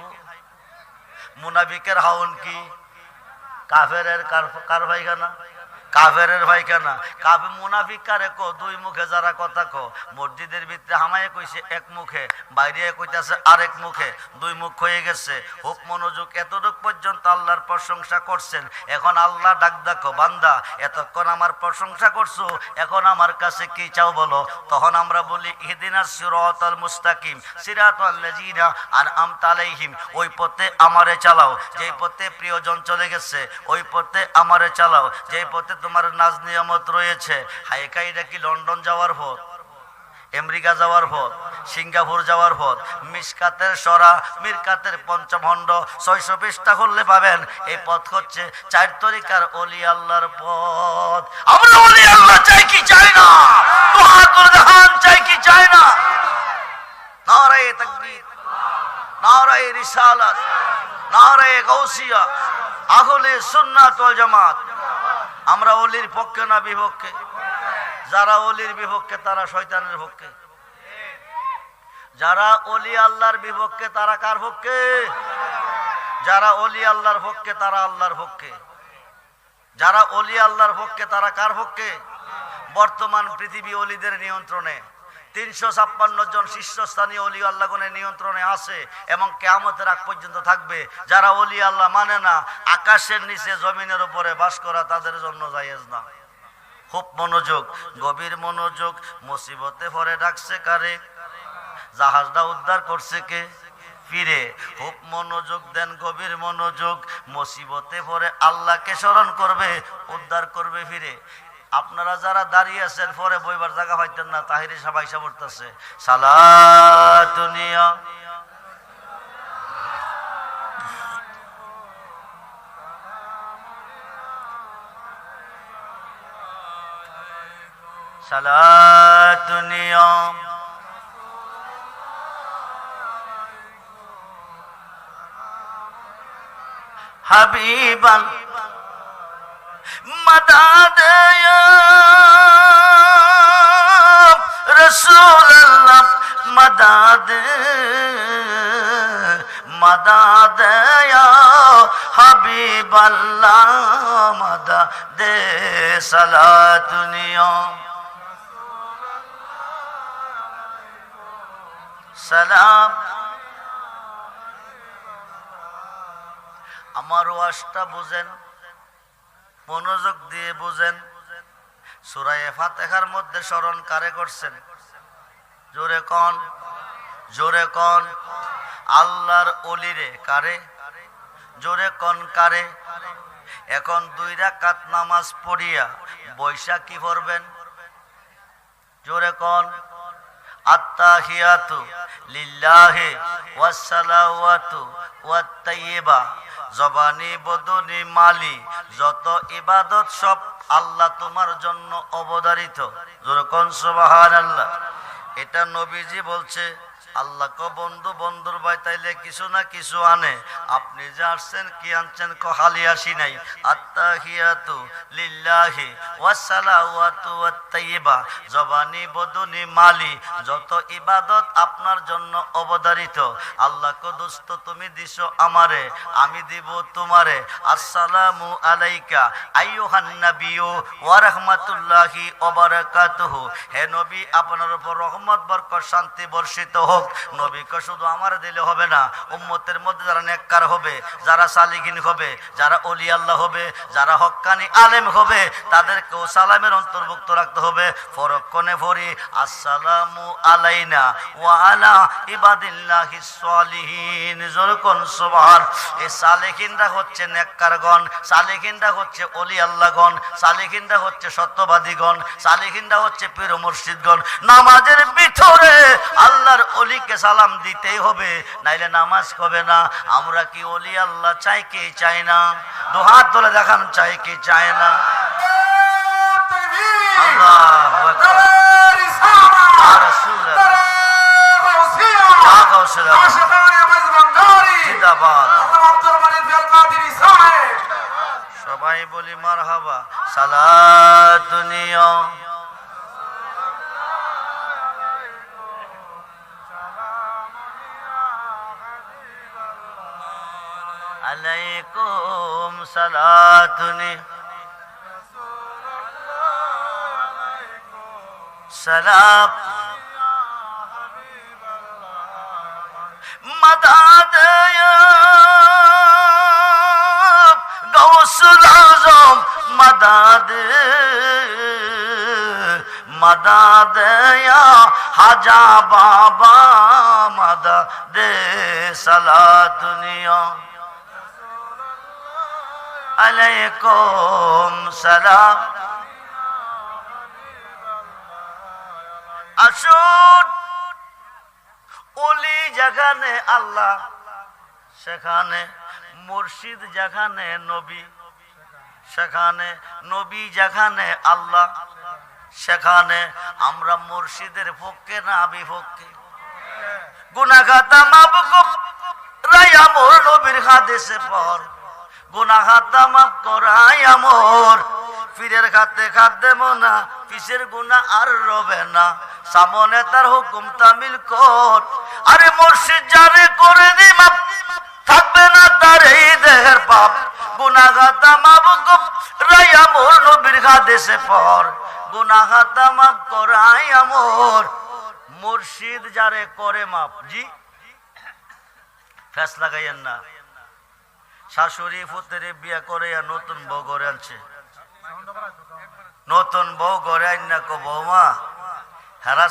মুনাফিকের হাউন কি কাফেরের কার পায়খানা কাফেরের পায়খানা। কাফে মুনাফিক কারে কো? দুই মুখে যারা কথা কো। মসজিদের ভিতরে হামায়ে কইছে এক মুখে, বাইরে কইতাছে আরেক মুখে, দুই মুখ হয়ে গেছে। খুব মনোযোগ, এতটুক পর্যন্ত আল্লাহর প্রশংসা করছেন। এখন আল্লাহ ডাক দেখো, বান্দা এতক্ষণ আমার প্রশংসা করছো, এখন আমার কাছে কি চাও বলো? তখন আমরা বলি ইহদিনাস সিরাতাল মুস্তাকিম সিরাতাল লাযিনা আনআমতা আলাইহিম, ওই পথে আমারে চালাও যেই পথে প্রিয়জন চলে গেছে, ওই পথে আমারে চালাও যেই পথে তোমার নাজ নিয়ামত রয়েছে। হাইকাইটা কি লন্ডন যাওয়ার পথ, আমেরিকা যাওয়ার পথ, সিঙ্গাপুর যাওয়ার পথ, মিসকাতের সরা মিরকাতের পঞ্চম খণ্ড 600 পৃষ্ঠা করলে পাবেন। এই পথ হচ্ছে 4 তরিকার ওলি আল্লাহর পথ। আমরা ওলি আল্লাহ চাই কি চাই না? দুহাতুল জাহান চাই কি চাই না? নারায়ে তাকবীর, নারায়ে রিসালাত, নারায়ে গাউসিয়া, আহলে সুন্নাত ওয়াল জামাত। আমরা ওলির পক্ষে না বিপক্ষে? যারা ওলির বিপক্ষে তারা শয়তানের পক্ষে, যারা ওলি আল্লাহর বিপক্ষে তারা কার পক্ষে? যারা ওলি আল্লাহর পক্ষে তারা আল্লাহর পক্ষে। যারা ওলি আল্লাহর পক্ষে তারা কার পক্ষে? বর্তমান পৃথিবী ওলিদের নিয়ন্ত্রণে, 356 জন শীর্ষস্থানীয় ওলি আল্লাহগণের নিয়ন্ত্রণে আছে এবং কিয়ামতের আগ পর্যন্ত থাকবে। যারা ওলি আল্লাহ মানে না, আকাশের নিচে জমিনের উপরে বাস করা তাদের জন্য জায়েজ না। খুব মনোযোগ, গভীর মনোযোগ। মুসিবতে পড়ে ডাকছে কারে? জাহাজটা উদ্ধার করছে কে? ফিরে। খুব মনোযোগ দেন, গভীর মনোযোগ। মুসিবতে পড়ে আল্লাহকে স্মরণ করবে, উদ্ধার করবে ফিরে। আপনারা যারা দাঁড়িয়ে আছেন পরে বইবার জায়গা পাইতেন না, তাহিরি সবাই হিসাব করতেছে সালাতুনিয়া সালাতুনিয়া হাবিবাল मदद या रसूल अल्लाह मदद मदद या हबीब अल्लाह मदद सलातुनिया सलाम। আমার ওয়াজটা বুঝেন, মনোযোগ দিয়ে বুঝেন। সূরা ফাতিহার মধ্যে স্মরণ কারে করছেন? জোরে কোন, জোরে কোন। আল্লাহর ওলিরে। কারে? জোরে কোন কারে? এখন 2 রাকাত নামাজ পড়িয়া বৈশা কি পড়বেন? জোরে কোন। আত্তাহিয়াতু লিল্লাহি ওয়াস সালাওয়াতু ওয়াত তাইয়্যিবা, জবানি বদনি মালি, যত ইবাদত সব আল্লাহ তোমার জন্য অবধারিত। যেরকম সুবহানাল্লাহ। এটা নবীজি বলছে। আল্লাহ কো বন্ধু, বন্ধুর ভাই তাইলে কিছু না কিছু আনে। আপনি যে আসছেন কি আনছেন? খালি আসি নাই। আত্তাহিয়াতু লিল্লাহি ওয়াস সালাওয়াতু ওয়াত তাইয়্যিবা, জবানি বদনি মালি, যত ইবাদত আপনার জন্য অবধারিত। আল্লাহ কো দোস্ত তুমি দিছো আমারে, আমি দিব তোমারে। আসসালামু আলাইকা আইয়ুহান নাবিয়্যু ওয়া রাহমাতুল্লাহি ওয়া বারাকাতুহু। হে নবী, আপনার উপর রহমত বরকত শান্তি বর্ষিত হোক। নবীকে শুধু আমার দিলে হবে না, উম্মতের মধ্যে যারা নেককার হবে, যারা সালিহিন হবে, যারা ওলি আল্লাহ হবে, যারা হক্কানি আলেম হবে, তাদেরকেও সালামের অন্তর্ভুক্ত রাখতে হবে। ফরক্ষণে ভরি আসসালামু আলাইনা ওয়া আলা ইবাদিল্লাহিস সালিহিন। যখন সুবহান। এই সালেহিনরা হচ্ছে নেককারগণ, সালেহিনরা হচ্ছে ওলি আল্লাহগণ, সালেহিনরা হচ্ছে সত্যবাদীগণ, সালেহিনরা হচ্ছে পীর মুর্শিদগণ। নামাজের ভিতরে আল্লাহর ওলিকে সালাম দিতেই হবে, নাইলে নামাজ হবে না। আমরা কি ওলি আল্লাহ চাই কি চাই না? দুহাত তুলে দেখান, চাই কি চাই না? আল্লাহু আকবার। ইয়া রাসূলুল্লাহ জিন্দাবাদ। সবাই বলি মারহাবা। সালাতুনিয়া আলাইকুম সালাতুনি সালাম مدد يا غوث الأعظم مدد مدد يا حاجا بابا مدد صلاة دنيا عليكم سلام আসুন ওলি যেখানে আল্লাহ সেখানে মুর্শিদ যেখানে নবী সেখানে নবী যেখানে আল্লাহ সেখানে আমরা মুর্শিদের পক্ষে না বিপক্ষে গুনাহ খাতা মাফ করাই আমর নবীর হাদিসে পর গুনাহ খাতা মাফ করাই আমর পীরের খাতে খাদ্যে মোনা পিসের গুনাহ আর রবে না সামনে তার হুকুম তামিল কর আরে মুর্শিদ জারে করে দি মাপ থাকবে না তার এই দেহের পাপ গুনাহ খাতা মাফ করাই আমর নবীর হাদিসে পর গুনাহ খাতা মাফ করাই আমর মুর্শিদ যারে করে মাপ জি ফেস লাগাইয়েন না শাশুড়ি ফুতেরে বিয়া করে নতুন বউ ঘরে আনছে নতুন বউ ঘরে আইন না কো বৌমা হেরা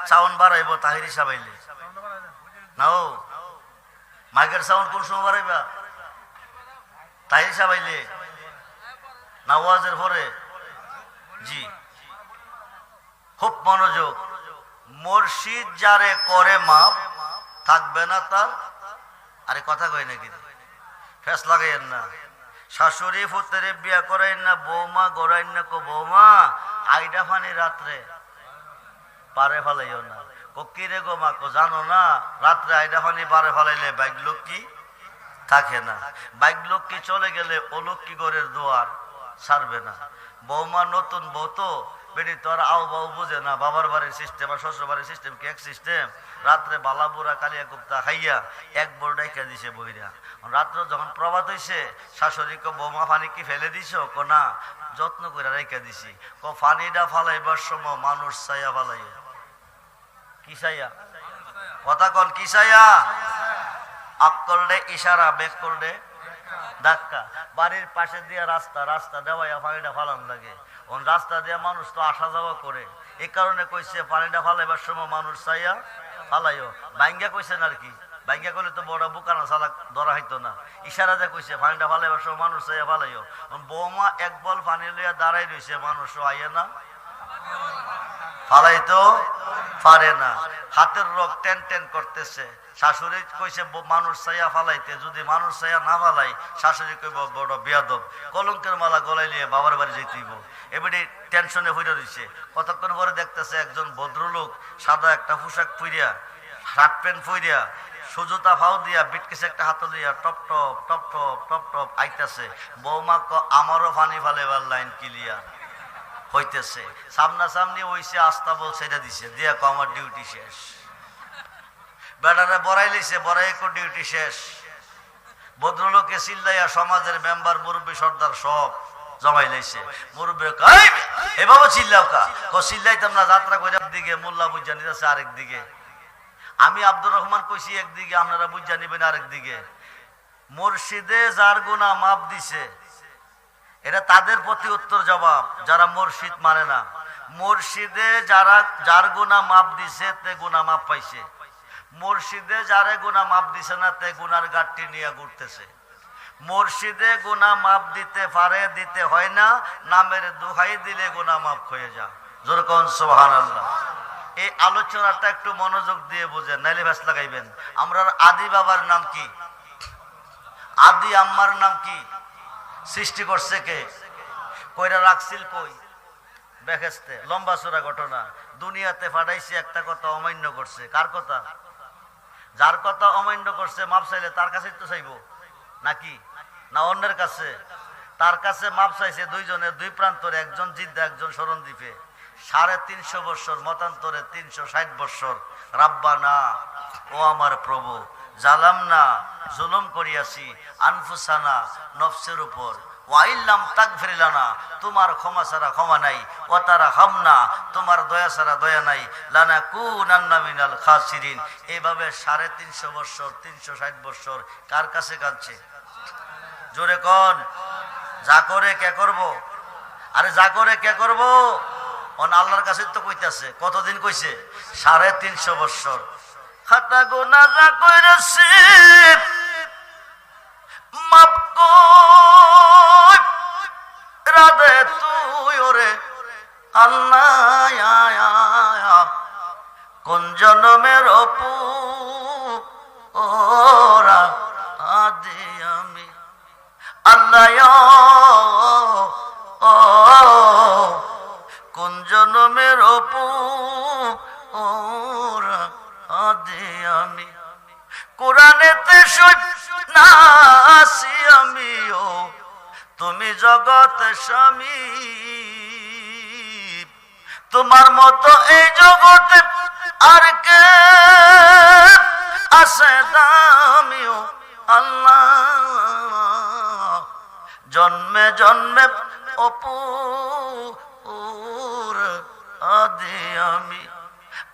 সাউন্ড বাড়াইব তাহিরি সাবাইলে নাও মাইকের সাউন্ড কোন সময় বাড়াইবা তাহিরি সাবাইলে না ওয়াজের পরে জি খুব মনোযোগ মুর্শিদ যারে করে মাপ থাকবে না তার আরে কথা কই নাকি ফেস লাগাইয়েন না শাশুড়ি ফুতেরে বিয়া করাইন না বৌমা গড়াইন না কো বৌমা আইডা ফানি রাত্রে পারে ফেলাইও না কো কি রে গো মা কো জানো না রাত্রে আইডা ফানি পারে ফেলাইলে বাইক লক্ষ্মী থাকে না বাইক লক্ষ্মী চলে গেলে ও লক্ষ্মী ঘরের দুয়ার ছাড়বে না বৌমা নতুন বউ তো বেটি তোর আও বাউ বুঝে না বাবার বাড়ির সিস্টেম আর শ্বশুর বাড়ির সিস্টেম কি এক সিস্টেম রাত্রে বালাপুরা কালিয়া কুপ্তা খাইয়া এক বোর ডাইকা দিছে বইরা রাত্র যখন প্রভাত হইছে শাশুড়িকে বৌমা পানি কি ফেলে দিছ কো না যত্ন করে রেখে দিছি কো পানিটা ফালাইবার সময় মানুষ ছায়া ফালাই কি ছায়া কথা কন কি ছায়া আক করলে ইশারা বেক করলে ধাক্কা বাড়ির পাশে দিয়ে রাস্তা দেওয়াইয়া পানিটা ফালান লাগে রাস্তা দিয়ে মানুষ তো আসা যাওয়া করে এই কারণে কইছে পানিটা ফালাইবার সময় মানুষ চাইয়া ফালাইও বাইঙ্গা কইছেন আর কি বাইঙ্গা করলে তো বড় বুকানা চালাক ধরা হইতো না ইশারা দিয়ে কইছে পানিটা ফালাইবার সময় মানুষ চাইয়া ফালাইও বৌমা এক বল পানি লইয়া দাঁড়াই রইছে মানুষও আইয়ে না ফালাইতো পারে না হাতের রোগ টেন টেন করতেছে শাশুড়ি কইছে মানুষ চাইয়া ফালাইতে যদি মানুষ চাইয়া না ফালাই শাশুড়ি কইব বড় বেয়াদব কলঙ্কের মালা গলায় নিয়ে বাবার বাড়ি যেতেইব এবারে টেনশনে হইয়া রইছে কতক্ষণ পরে দেখতেছে একজন ভদ্রলোক সাদা একটা পোশাক পরিয়া শার্ট প্যান্ট পরিয়া সুজুতা ফাও দিয়া বিটকেছে একটা হাত দিয়া top top top top top top আইতাছে বৌমা আমারও পানি ফালেবার লাইন ক্লিয়ার হইতেছে সামনাসামনি হইছে আস্তা বল সেটা দিছে দিয়া কো আমার ডিউটি শেষ বেটারে বড়াই লইছে বড়াই কো ডিউটি শেষ ভদ্রলোকে চিল্লাইয়া সমাজের মেম্বার মুরব্বী সর্দার সব জমাই লাইছে মুরব্বী কই এ বাবা চিল্লাও কা কো চিল্লাইতাম না যাত্রা কইরা দিকে মোল্লা বুঝা নিতেছে আরেক দিকে আমি আব্দুর রহমান কইছি একদিকে আপনারা বুঝা নিবেন আরেক দিকে মুর্শিদে যার গুনাহ মাপ দিছে এটা তাদের প্রতি উত্তর জবাব যারা মুর্শিদ মানে না মুর্শিদে যার গুনাহ মাপ দিছে তে গুনাহ মাপ পাইছে মুর্শিদে যারে গুনাহ মাপ দিছে না তে গুনার গাট্টি নিয়ে ঘুরতেছে মুর্শিদে গুনাহ মাপ দিতে পারে দিতে হয় না নামের দোহাই দিলে গুনাহ মাপ হয়ে যায় জোরে কোন সুবহানাল্লাহ এই আলোচনাটা একটু মনোযোগ দিয়ে বুঝেন নাইলে ভ্যাস লাগাইবেন আমরা আদি বাবার নাম কি আদি আম্মার নাম কি সৃষ্টি করছে কে কইরা রাখছিল কই বেহেশতে লম্বা চূড়া ঘটনা দুনিয়াতে পাঠাইছে একটা কথা অমান্য করছে কার কথা যার কথা অমান্য করছে মাপ চাইলে তার কাছেই তো চাইবো নাকি না অন্যের কাছে তার কাছে মাপ চাইছে দুইজনের দুই প্রান্তরে একজন জিদ্দা একজন শরণদ্বীপে 350 বছর মতান্তরে 360 বছর রাব্বানা ও আমার প্রভু জালামনা জুলুম করিয়াছি আনফুসানা নফসের উপর ওয়াইল্লাম তাগফির লানা, তোমার ক্ষমা ছাড়া ক্ষমা নাই, ওয়া তারহামনা, তোমার দয়া ছাড়া দয়া নাই, লানাকুনান্না মিনাল খাসিরিন। এইভাবে 350 বছর 360 বছর কার কাছে কাঁদছে? জোরে কোন, যা করে কে করব? আরে যা করে কে করব? অন আল্লাহর কাছে তো কইতাছে। কতদিন কইছে? 350 বছর। খাতা গোনা যা কইরাছি মাপ কর রাধে তুই ওরে আল্লাহ, কোন জনমের অপু ওরা আদি আমি আল্লাহ, কোন জনমের অপু ওরা আদি আমি। কোরআনেতে নাসি আমিও, তুমি জগৎ স্বামী, তোমার মতো এই জগতে আর কে আছে দামিও আল্লাহ, জন্মে জন্মে অপুর আদি আমি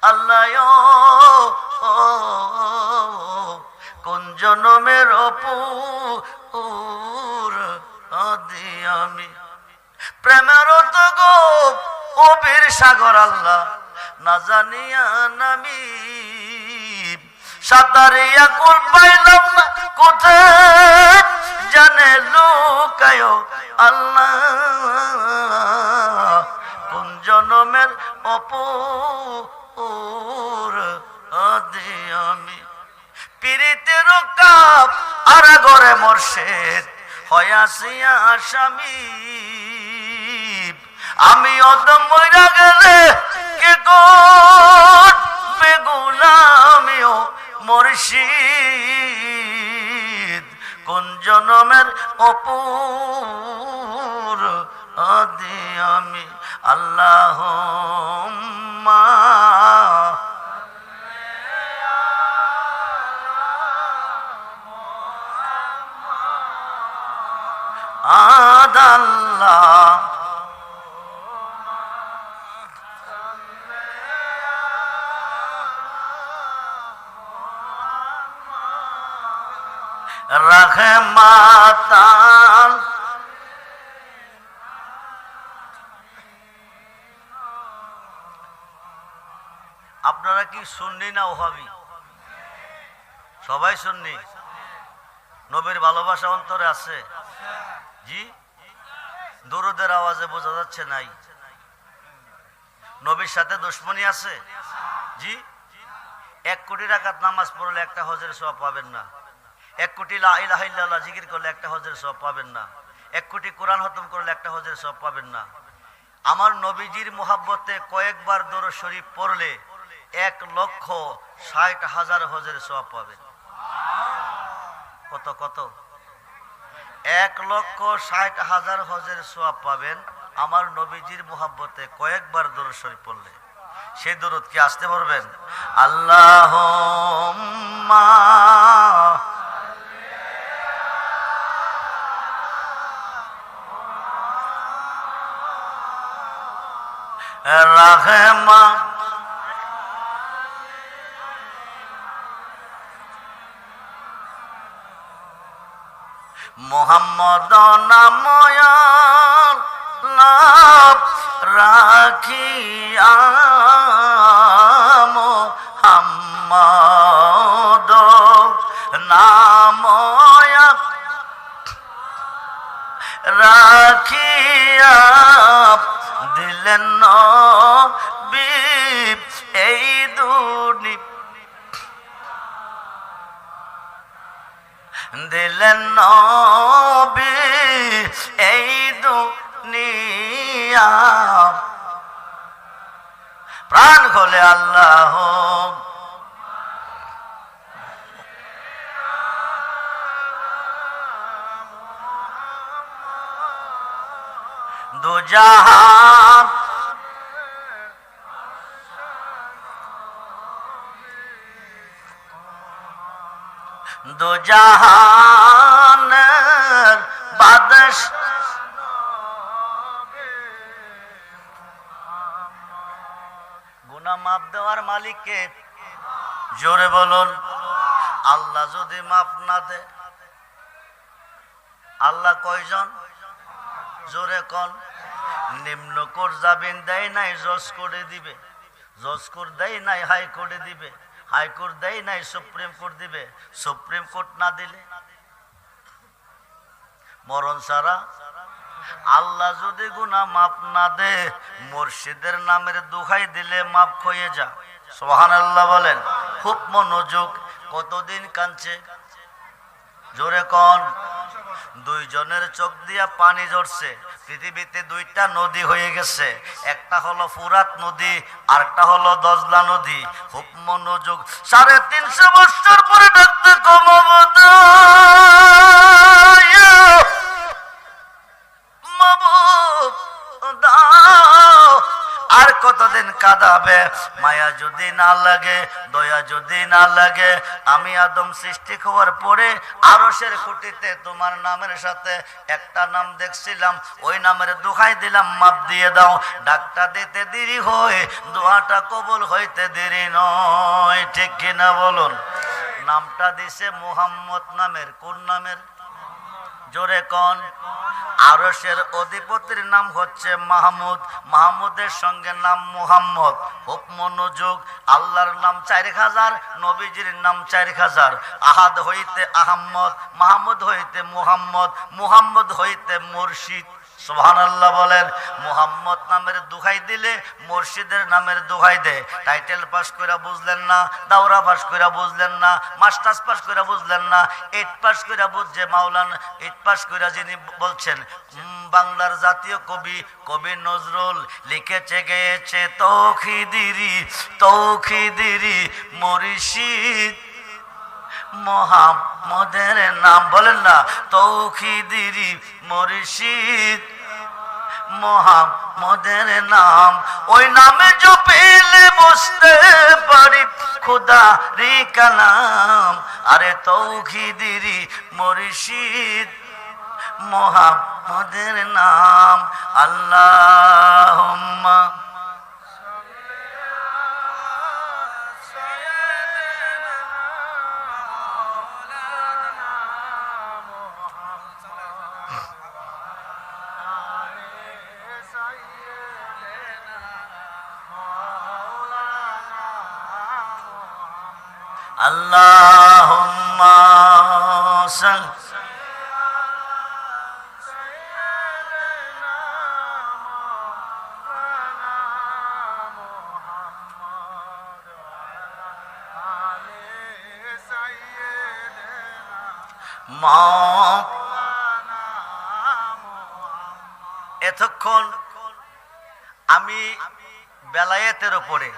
আল্লাহ, কোন জনমের অপুর আদি আমি। প্রেমের তো গো গভীর সাগর আল্লাহ না জানিয়া নামি, সাঁতারিয়া কুল পাইলাম না কোথায় জানে লুকায় আল্লাহ, কোন জনমের অপুর আদি আমি। পীড়িতের কাপ আরা ঘরে মোরশেদ হয়াসিয়া আসামি, আমি অদম মইরা গেলে কে করবে গোলামিও মুর্শিদ, কোন জনমের অপুর আদি আমি আল্লাহুম্মা আদাল্লাহ রাহমাতান। আপনারা কি সুন্নি না ওহাবি? সবাই সুন্নি। নবীর ভালোবাসা অন্তরে আছে? জি। দরুদের আওয়াজে বোঝা যাচ্ছে নাই। নবীর সাথে দুশমনী আছে? জি। 1 কোটি রাকাত নামাজ পড়লে একটা হজের সওয়াব পাবেন না। 1 কোটি লা ইলাহা ইল্লাল্লাহ জিকির করলে একটা হজের সওয়াব পাবেন না। 1 কোটি কোরআন খতম করলে একটা হজের সওয়াব পাবেন না। আমার নবীজির মোহাব্বতে কয়েকবার দরুদ শরীফ পড়লে 1,60,000 হজের সওয়াব পাবেন। কত কত? 1,60,000 হজের সওয়াব পাবেন আমার নবীজির মোহাব্বতে কয়েকবার দরুদ শরীফ পড়লে। সেই দরুদ কি আসতে পারবেন? আল্লাহুম্মা রাহমা মুহাম্মদ নাময় লাভ রাখিয়া মুহাম্মদ নাময় রাখিয়া দিলেন নবী এই দুনিয়া, দিলেন নবী এই দুনিয়া। প্রাণ খোলে আল্লাহ দুজাহান দুজাহানের বাদশা নেওয়ার মালিক কে? জোরে বলুন। আল্লাহ যদি মাফ না দেয়, আল্লাহ কয়জন? জোরে কোন। নিম্ন কোর্ট জামিন দেয় নাই, জজ করে দিবে। জজ কোর্ট দেয় নাই, হাইকোর্টে দিবে। হাইকোর্ট দেয় নাই, সুপ্রিম কোর্ট দিবে। সুপ্রিম কোর্ট না দিলে মরণ ছাড়া। আল্লাহ যদি গুনাহ মাফ না দে, মুর্শিদের নামের দোহাই দিলে মাফ হয়ে যা। সুবহানাল্লাহ বলেন। খুব মনোযোগ। কতদিন কাঁদছে? জোরে কোন। দুইজনের চোখ দিয়া পানি ঝরছে। পৃথিবীতে দুইটা নদী হয়ে গেছে, একটা হলো ফুরাত নদী, আরেকটা হলো দজলা নদী। খুব মনোযোগ। 350 বছর পরে ডাকতে কমাবত আর কতদিন কাঁদাবে? মায়া যদি না লাগে, দয়া যদি না লাগে, আমি আদম সৃষ্টি হওয়ার পরে আরশের খুঁটিতে তোমার নামের সাথে একটা নাম দেখছিলাম, ওই নামের দোহাই দিলাম, মাপ দিয়ে দাও। ডাকটা দিতে দেরি হয়, দোয়াটা কবুল হইতে দেরি নয়। ঠিক কিনা বলুন? নামটা দিছে মুহাম্মদ নামের। কোন নামের? জোরে কোন। আরশের অধিপতির নাম হচ্ছে মাহমুদ, মাহমুদের সঙ্গে নাম মুহাম্মদ। খুব মনোযোগ। আল্লাহর নাম 4000, নবীজির নাম 4000। আহাদ হইতে আহম্মদ, মাহমুদ হইতে মুহাম্মদ, মুহাম্মদ হইতে মুর্শিদ। সুবহানাল্লাহ বলেন। মুহাম্মদ নামের দোহাই দিলে মুর্শিদের নামের দোহাই দে। টাইটেল পাস করে বুঝলেন না, দাওরা পাস করে বুঝলেন না, মাস্টার্স পাস করে বুঝলেন না, 8 পাস করে বুঝছে মাওলানা। 8 পাস করে যিনি বলছেন, বাংলার জাতীয় কবি কবি নজরুল লিখেছে, গেয়েছে তৌহিদিরি তৌহিদিরি মুর্শিদ মোহাম্মদের নাম। বলেন না, তৌহিদিরি মুর্শিদ মোহাম্মদের নাম। ওই নামে জপেলে বুঝতে পারি খুদা রে কালাম। আরে তৌহিদিরি মুর্শিদ মোহাম্মদের নাম। আল্লাহুম্মা আল্লাহুম্মা সাল্লি এতক্ষণ আমি বেলায়েতের উপরে,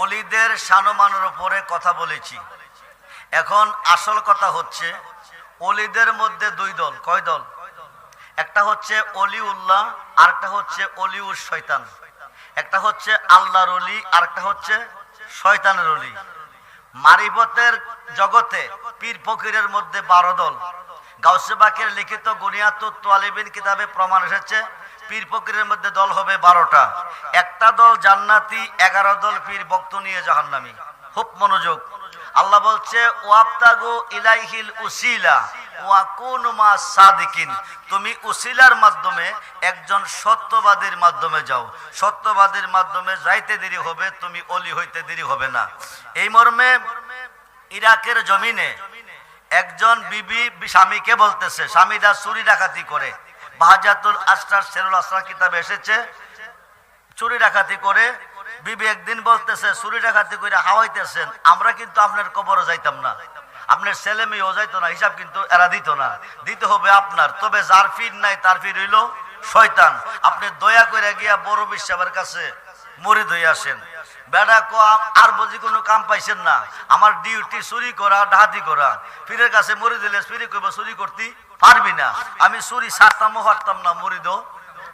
ওলিদের শানমানের উপরে কথা বলেছি। এখন আসল কথা হচ্ছে, ওলিদের মধ্যে 2 দল। কয় দল? একটা হচ্ছে অলিউল্লাহ, আরেকটা হচ্ছে অলিউর শয়তান। একটা হচ্ছে আল্লাহর ওলি, আরেকটা হচ্ছে শয়তানের ওলি। মারিফতের জগতে পীর ফকিরের মধ্যে 12 দল। গাউসে বাকের লিখিত গুনিয়াতুত তালিবিন কিতাবে প্রমাণ এসেছে, পীর ফকিরের মধ্যে দল হবে 12টা। একটা দল জান্নাতি, 11 দল পীর ভক্ত নিয়ে জাহান্নামী। খুব মনোযোগ। আল্লাহ বলছে, ওয়াবতাগু ইলাইহিল উসিলা ওয়া কুনু মা সাদিকিন। তুমি উসিলার মাধ্যমে একজন সত্যবাদীর মাধ্যমে যাও। সত্যবাদীর মাধ্যমে যাইতে দেরি হবে, তুমি ওলি হইতে দেরি হবে না। এই মর্মে ইরাকের জমিনে একজন বিবি স্বামীকে বলতেছে, স্বামীরা চুরি ডাকাতি করে। বাহাজাতুল আসরার সেরুল আসরার কিতাবে এসেছে, চুরি ডাকাতি করে। বিবি একদিন বলতেছে, চুরি ডাকাতি করে হাওয়াইতেছেন, আমরা কিন্তু আপনার কবরে যাইতাম না, আপনার ছেলে মেয়েও যাইতো না, হিসাব কিন্তু এরা দিত না, দিতে হবে আপনার। তবে যার ফির নাই তার ফির হইল শয়তান। আপনি দয়া করে গিয়া বড় বিশ্বাবের কাছে মরিদ হয়ে আসেন। বেড়া আর বুঝি কোনো কাম পাইছেন না, আমার ডিউটি চুরি করা ডাহাতি করা। ফিরের কাছে মরি দিলে ফিরে কইব চুরি করতে পারবি না। আমি চুরি ছাড়তামও পারতাম না, মরিদও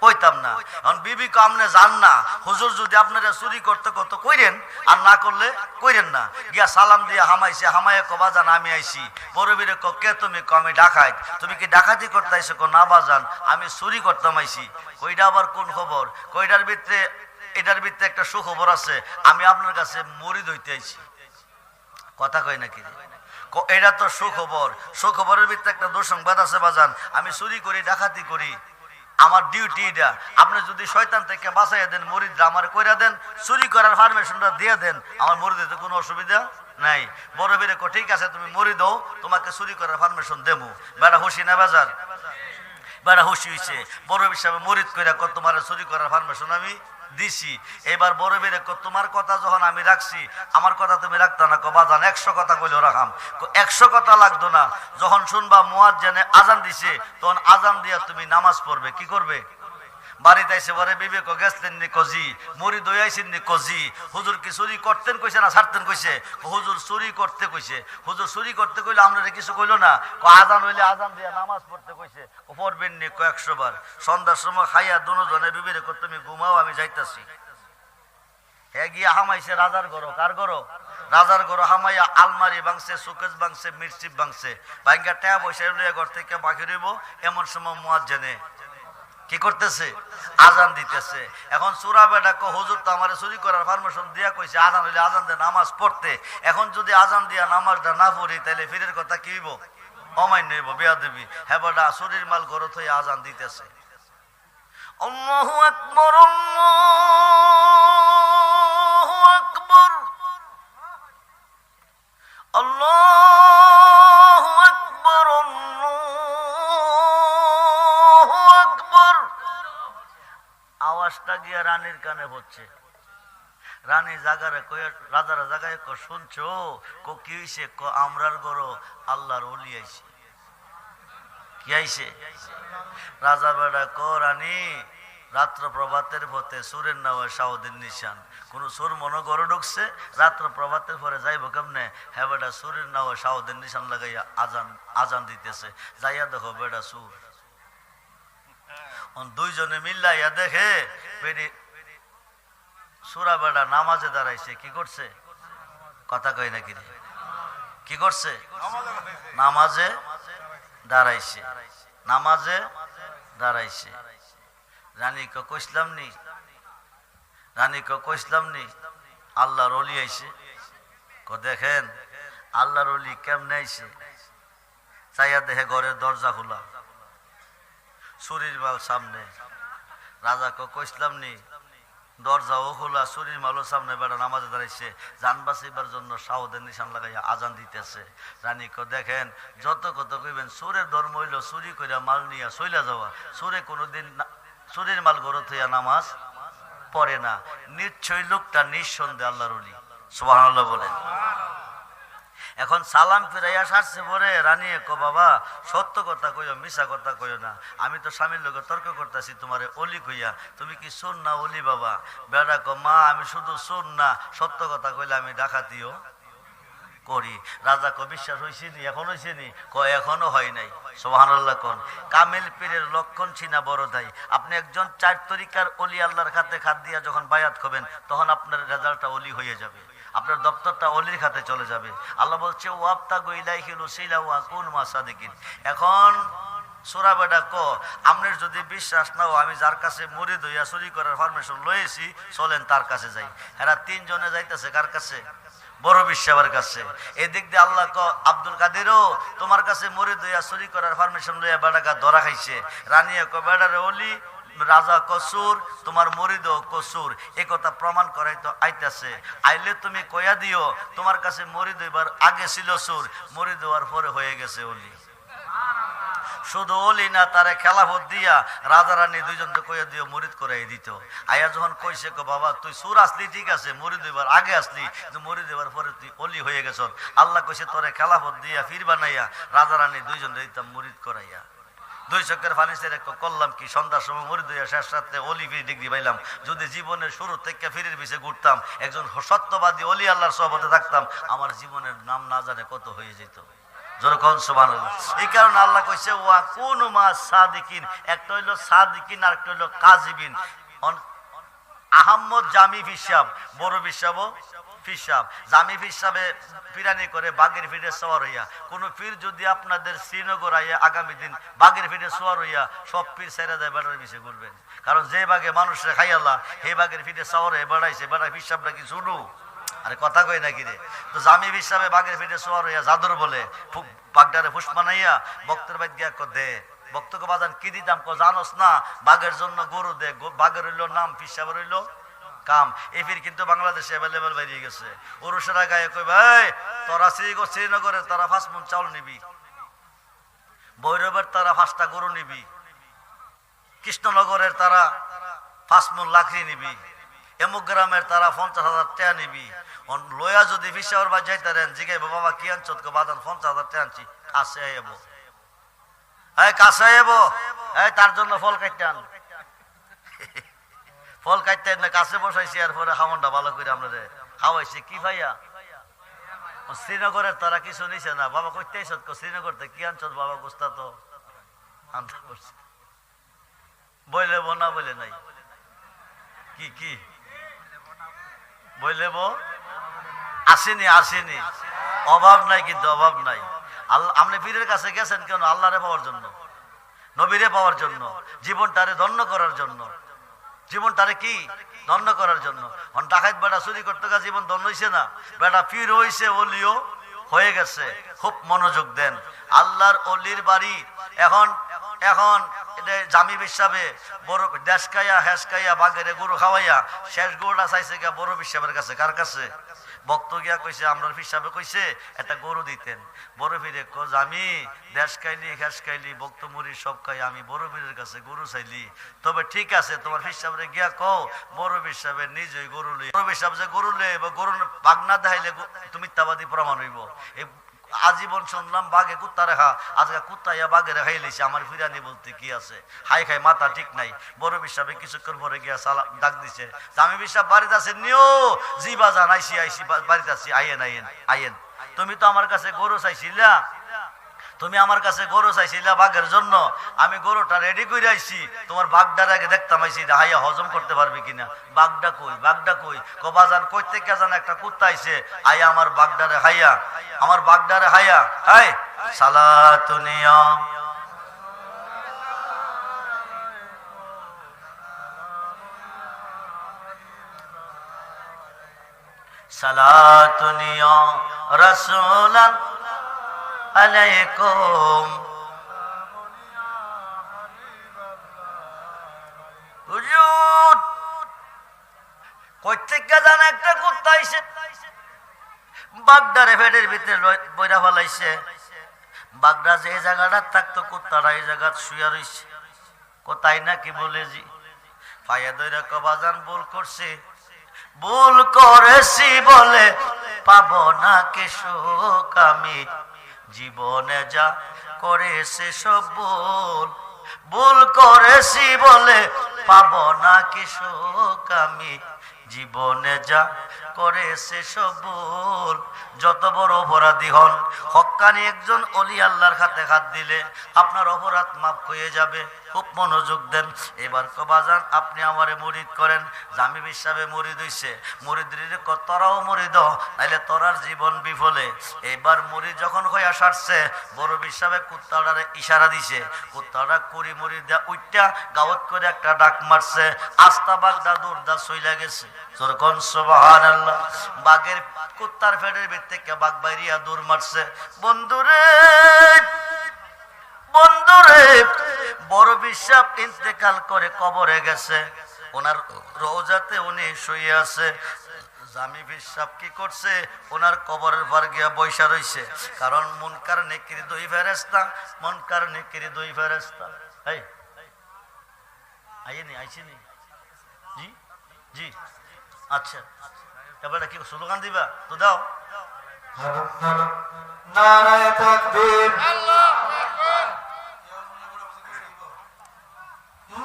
কইতাম না। এখন বিবি কো, আপনি জান না হুজুর যদি আপনারা চুরি করতে কত কইরেন, আর না করলে কইরেন না। গিয়া সালাম দিয়া হামাইছে, হামাইয়া কো, বাজান আমি আইছি। বড় বীরে কো, কে তুমি? কো, আমি ডাকাত। তুমি কি ডাকাতি করতে আইছো? কো, না বাজান, আমি চুরি করতাম আইছি। কইটা আবার কোন খবর? কইটার ভিতরে এটার ভিতরে একটা সুখবর আছে, আমি আপনার কাছে মুরিদ হইতে আইছি। কথা কই নাকি? এটা তো সুখবর। সুখবরের ভিতরে একটা দুঃসংবাদ আছে বাজান। আমি চুরি করি, ডাকাতি করি, আমার ডিউটি এটা। আপনি যদি শয়তান থেকে বাঁচাইয়া দেন, মুরিদরা আমার কইরা দেন, চুরি করার পারমিশনটা দিয়ে দেন, আমার মুরিদের তো কোনো অসুবিধা নাই। বড় বীরে কো ঠিক আছে তুমি মুরিদ হও, তোমাকে চুরি করার পারমিশন দেবো। বেড়া খুশি না বাজার? বেড়া খুশি হইছে। বড় হিসাবে মুরিদ কইরা কো তোমার চুরি করার পারমিশন আমি দিছি। এবার বড় বীরে কো তোমার কথা যখন আমি রাখছি, আমার কথা তুমি রাখতা না? কো বাজান 100 কথা কইলেও রাখাম। 100 কথা লাগতো না। যখন শুনবা মুয়াজ্জিনে আজান দিছে, তখন আজান দিয়া তুমি নামাজ পড়বে। কি করবে? বাড়িতে আইসে বলে বিবেক গেছলেন নি কজি, মুড়ি দই আইসেন নি কজি, হুজুর কি চুরি করতেন কইছে না ছাড়তেন কইছে? হুজুর চুরি করতে কইছে। হুজুর চুরি করতে কইলে আপনারা কিছু কইলো না? আজান হইলে আজান দিয়া নামাজ পড়তে কইছে। পড়বেন নি 100 বার। সন্ধ্যার সময় খাইয়া দুজনে বিবেক কর তুমি ঘুমাও, আমি যাইতাছি। হ্যাঁ গিয়া হামাইছে রাজার ঘর। কার ঘর? রাজার ঘর। হামাইয়া আলমারি ভাঙছে, সুকেশ ভাঙছে, মির্চিপ ভাঙছে। ভাঙ্গা টাকা পয়সা লইয়া ঘর থেকে বাকি রইব। এমন সময় মুয়াজ্জিনে কি করতেছে? আজান দিতেছে। এখন চোরা বেটা কো হুজুর তো আমার চুরি করার পারমিশন দিয়া কইছে আজান হইলে আজান দিয়ে নামাজ পড়তে। এখন যদি আজান দিয়া নামাজটা না পড়ি তাহলে ফিরের কথা কি হইব? অমান্য হইব, বেয়াদবি। হ্যাঁ বেটা চুরির মাল ঘরত হয়ে আজান দিতেছে। আল্লাহু আকবার, আল্লাহু আকবার, আল্লাহু আকবার, আল্লাহু আকবার। আওয়াজটা গিয়া রানীর কানে হচ্ছে। রানী জাগারে কয়ে রাজারা জাগায় ক শুনছো? কো কি হইছে? ক আমরার গরো আল্লাহর ওলি আইছে। কি আইছে? রাজা বেড়া ক রানী রাত্র প্রভাতের পথে সুরের নামে শাহদিন নিশান। কোন সুর মনে গড়ে ঢুকছে, রাত্র প্রভাতের পরে যাইব কেমনে? হ্যাঁ বেটা সুরের নামে শাহদিন নিশান লাগাইয়া আজান দিতেছে। যাইয়া দেখো বেটা সুর। দুইজনে মিল্লাইয়া দেখে সুরা বেড়া নামাজে দাঁড়াইছে। কি করছে? কথা কই নাকি? কি করছে? নামাজে দাঁড়াইছে। নামাজে দাঁড়াইছে। রানী কইসলাম নি, রানী কইসলাম নি আল্লাহর ওলি আইছে। দেখেন আল্লাহর ওলি কেমনে আইছে। চাইয়া দেখে ঘরের দরজা খোলা, চুরির মাল সামনে। রাজা কইসলাম নি দরজাও খোলা, চুরির মালও সামনে। বেড়া নামাজে দাঁড়াইছে, জান বাঁচাইবার জন্য শাহদের নিশান লাগাইয়া আজান দিতেছে। রানী দেখেন যত কত কইবেন চোরের ধর্ম হইল চুরি কইরা মাল নিয়া চইলা যাওয়া। চোরে কোনোদিন চুরির মাল ঘরত হইয়া নামাজ পড়ে না। নিশ্চয় লোকটা নিঃসন্দেহে আল্লাহর ওলি। সুবহানাল্লাহ বলেন। এখন সালাম ফিরাইয়া সারছে পরে রানী কো বাবা সত্য কথা কইও, মিছা কথা কইও না। আমি তো স্বামীর লোকে তর্ক করতেছি তোমারে অলি কইয়া, তুমি কি চোর না অলি বাবা? বেড়া কো মা আমি শুধু চোর না, সত্য কথা কইলে আমি ডাকাতিও করি। রাজা কো বিশ্বাস হইছে নি? এখন হইছে নি? এখনো হয় নাই। সুবহানাল্লাহ কোন। কামিল পীরের লক্ষণ ছিনা বড় দাই। আপনি একজন 4 তরিকার অলি আল্লাহর খাতে খাত দিয়া যখন বায়াত হবেন, তখন আপনার রেজাল্টটা অলি হয়ে যাবে, আপনার দপ্তরটা অলির খাতে চলে যাবে। আল্লাহ বলছে ওয়াবতাগু ইলাইহিল ওয়াসিলা ওয়া কুনু মা সাদিকিন। এখন সূরা বেটা ক আপনার যদি বিশ্বাস নাও, আমি যার কাছে মুরিদ হইয়া চুরি করার পারমিশন লয়েছি, চলেন তার কাছে যাই। এরা 3 জনে যাইতেছে কার কাছে? বড় বিশ্বাবার কাছে। এদিক দিয়ে আল্লাহ ক আব্দুল কাদিরও তোমার কাছে মুরিদ হইয়া চুরি করার পারমিশন লইয়া বেটাকা ধরা খাইছে। রানী ক বেটারে অলি, রাজা কসুর, তোমার মুরিদ কসুর। এই কথা প্রমাণ করাই তো আইতাছে। আইলে তুমি কয়া দিও তোমার কাছে মুরিদ হইবার আগে ছিল সুর, মুরিদ হওয়ার পরে হয়ে গেছে অলি। শুধু অলি না, তারে খেলাফত দিয়া রাজা রানী দুইজনকে কইয়া দিও মুরিদ করাই দিত। আয়া যখন কইছে কো বাবা তুই সুর আসলি ঠিক আছে, মুরিদ হইবার আগে আসলি, কিন্তু মুরিদ হইবার পরে তুই অলি হয়ে গেছ। আল্লাহ কইছে তোরে খেলাফত দিয়া ফির বানাইয়া রাজা রানী দুইজন দিতাম মুরিদ করাইয়া। 2 চক্কের পানি ছেড়ে করলাম কি, সন্ধ্যার সময় মুরিদ হইয়া শেষ রাতে অলি ফির ডিগ্রি পাইলাম। যদি জীবনের শুরু থেকে ফিরের পিছে ঘুরতাম, একজন সত্যবাদী অলি আল্লাহর সহবতে থাকতাম, আমার জীবনের নাম না জানে কত হয়ে যেত। যেরকম সুবহানাল্লাহ। এই কারণে আল্লাহ কইছে ওয়া কুনু মা সাদিকিন। একটা হইলো সাদিকিন আর একটা হইলো কাযিবিন। আহম্মদ জামি ফিসাব, বড় ফিসাব ফিসাব, জামি ফিসাবে পিরানি করে বাগের ফিরে সওয়ার হইয়া। কোন পীর যদি আপনাদের শ্রীনগর আইয়া আগামী দিন বাগের ফিরে সওয়ার হইয়া, সব পীর ছেড়ে দেয় বেড়ার পিছিয়ে ঘুরবেন। কারণ যে বাগে মানুষের খাইয়ালা সেই বাগের ফিরে সওয়ার হয়ে বেড়াইছে, বেড়া ফিসাবটা কি শুরু? আরে কথা কই নাকি রে? তো জামি ফিসাবে বাগের ফিরে সওয়ার হইয়া জাদুর বলে বাগদারে ফুস মানাইয়া বক্তের বাইত গিয়া দে। বক্তকে বাজান কি দিতাম, জানোস না বাঘের জন্য গরু দে, বাঘের হইল নাম, ফিসাবের হইল কাম। এই ফির কিন্তু বাংলাদেশে অ্যাভেলেবেল বেরিয়ে গেছে। ওরসেরা গায়ে কই ভাই তোরা শ্রীনগরের তারা 5 মণ চাউল নিবি, ভৈরবের তারা 5টা গরু নিবি, কৃষ্ণনগরের তারা 5 মণ লাকড়ি নিবি, এমুক গ্রামের তারা 50,000 টাকা নিবি। লয়া যদি ফিসাবের বা যাইতারেন জিগাইব বাবা কি আনছ, বাজান 50,000 টাকা আনছি, কাছে আইব, হ্যাঁ কাছে আইব, হ্যাঁ তার জন্য ফল কাটতে আন। ফল কাটতে না কাছে বসাইছি, আর পরে খাওয়ানটা ভালো করে আপনাদের খাওয়াইছি। কি ভাইয়া শ্রীনগরের তারা কিছু নিছে না, বাবা কইতে শ্রীনগর থেকে কি আনছ বাবা, গোস্তা তো আনতে করছে, বইলে বো না বলে নাই, কি কি বইলে বো আসেনি, আসেনি, অভাব নাই, কিন্তু অভাব নাই। আল্লাহ আপনি পীরের কাছে গেছেন কেন? আল্লাহরে পাওয়ার জন্য, নবীরে পাওয়ার জন্য, জীবনটারে ধন্য করার জন্য, জীবনটারে কি ধন্য করার জন্য। ডাকাত বেটা চুরি করতে গা জীবন ধন্য হইছে না, বেটা পীর হইছে, ওলিও হয়ে গেছে। খুব মনোযোগ দেন। আল্লাহর অলির বাড়ি এখন এখন জামি বিশ্বাবে বড় দেশ খাইয়া হেস খাইয়া বাঘেরে গরু খাওয়াইয়া শেষ গরুটা চাইছে গিয়া বড় বিশ্বাবের কাছে। কার কাছে? ভক্ত গিয়া কইছে আমরা হিসাবে কইছে একটা গরু দিতেন। বড় পীরে জামি দেশ খাইলি হেস খাইলি ভক্ত মুড়ি সব খাই, আমি বড় পীরের কাছে গরু চাইলি। তবে ঠিক আছে তোমার হিসাবে গিয়া কও বড় হিসাবে নিজেই গরু লই, বড় হিসাব যে গরু লই গরু বাঘ না দেখাইলে তুমি মিথ্যাবাদী প্রমাণ হইব। আজীবন শুনলাম বাঘে কুত্তা রেখা, আজকে কুত্তা ইয়া বাঘে রেখাই লেছে, আমার ফিরানি বলতে কি আছে? হাই খাই মাথা ঠিক নাই। বড় বিশ্বাবে কিছুক্ষণ পরে গিয়া সালাম ডাক দিছে, জামি বিশ্বাব বাড়িতে আছে, নিও জি বাজান আইসি আইসি বাড়িতে আছি, আইয়েন আইয়েন আইয়েন। তুমি তো আমার কাছে গরু চাইছিলা, তুমি আমার কাছে গরু চাইছিলা বাঘের জন্য, আমি গরুটা রেডি করে আইছি, তোমার বাঘটার আগে দেখতাম আইসি হাইয়া হজম করতে পারবে কিনা। বাঘটা কই, বাঘটা কই? বাজান কইতে কে জান একটা কুত্তা আইছে, আইয়া আমার বাঘটারে হাইয়া, আমার বাঘটারে হাইয়া, হাই সালাতুনিয়া সালাতুনিয়া রাসূলান আলাইকুম। হুজুর কইতে কে জান একটা কুত্তা আইছে, বাগদারে ফেটের ভিতরে বইরা ফেলাইছে। বাগদা যে জায়গাটা থাকতো কুত্তাটা এই জায়গা শুয়া রইছে। কোথায় নাকি বলে জি পায়া দইরা কবাজান ভুল করছে, ভুল করেছি বলে পাবো না কে সুখ, আমি জীবনে যা করেছে সব ভুল, ভুল করেছি বলে পাবো না কে সুখ, আমি জীবনে যা করেছে সব ভুল। যত বড় অপরাধী হন, হক্কানি একজন অলি আল্লাহর হাতে হাত দিলে আপনার অপরাধ মাফ হয়ে যাবে। খুব মনোযোগ দেন। এবার কবাজান আপনি আমারে মুরিদ করেন। জামি বিশ্বাবে মুরিদ হইছে, মুরিদের তোরাও মুরিদ, নাইলে তোরার জীবন বিফলে। এবার মুরিদ যখন হইয়া সারছে, বড় বিশ্বাবে কুত্তাটারে ইশারা দিছে, কুত্তাটা কুড়ি মুড়ি দেয়া উইটা গাওয়াত করে একটা ডাক মারছে, আস্তা বাগদা দৌড়দা চইলা গেছে। যখন সুবহানাল্লাহ, বাঘের কুত্তার ফেটের ভিতর থেকে বাঘ বাইরিয়া দৌড় মারছে। বন্ধুরে বন্ধুরে, বড় বিশ্বাব ইন্তেকাল করে কবরে গেছে, ওনার রওজাতে উনি শুয়ে আছে। জামি বিশ্বাব কি করছে? ওনার কবরের পর গিয়া বৈশা রইছে। কারণ মুনকার নেকির দুই ফেরেশতা, মুনকার নেকির দুই ফেরেশতা। এই আইনি আইছিনি জি জি, আচ্ছা এবারে কি স্লোগান দিবা? তো দাও। নারায়ে তাকবীর, আল্লাহু আকবার,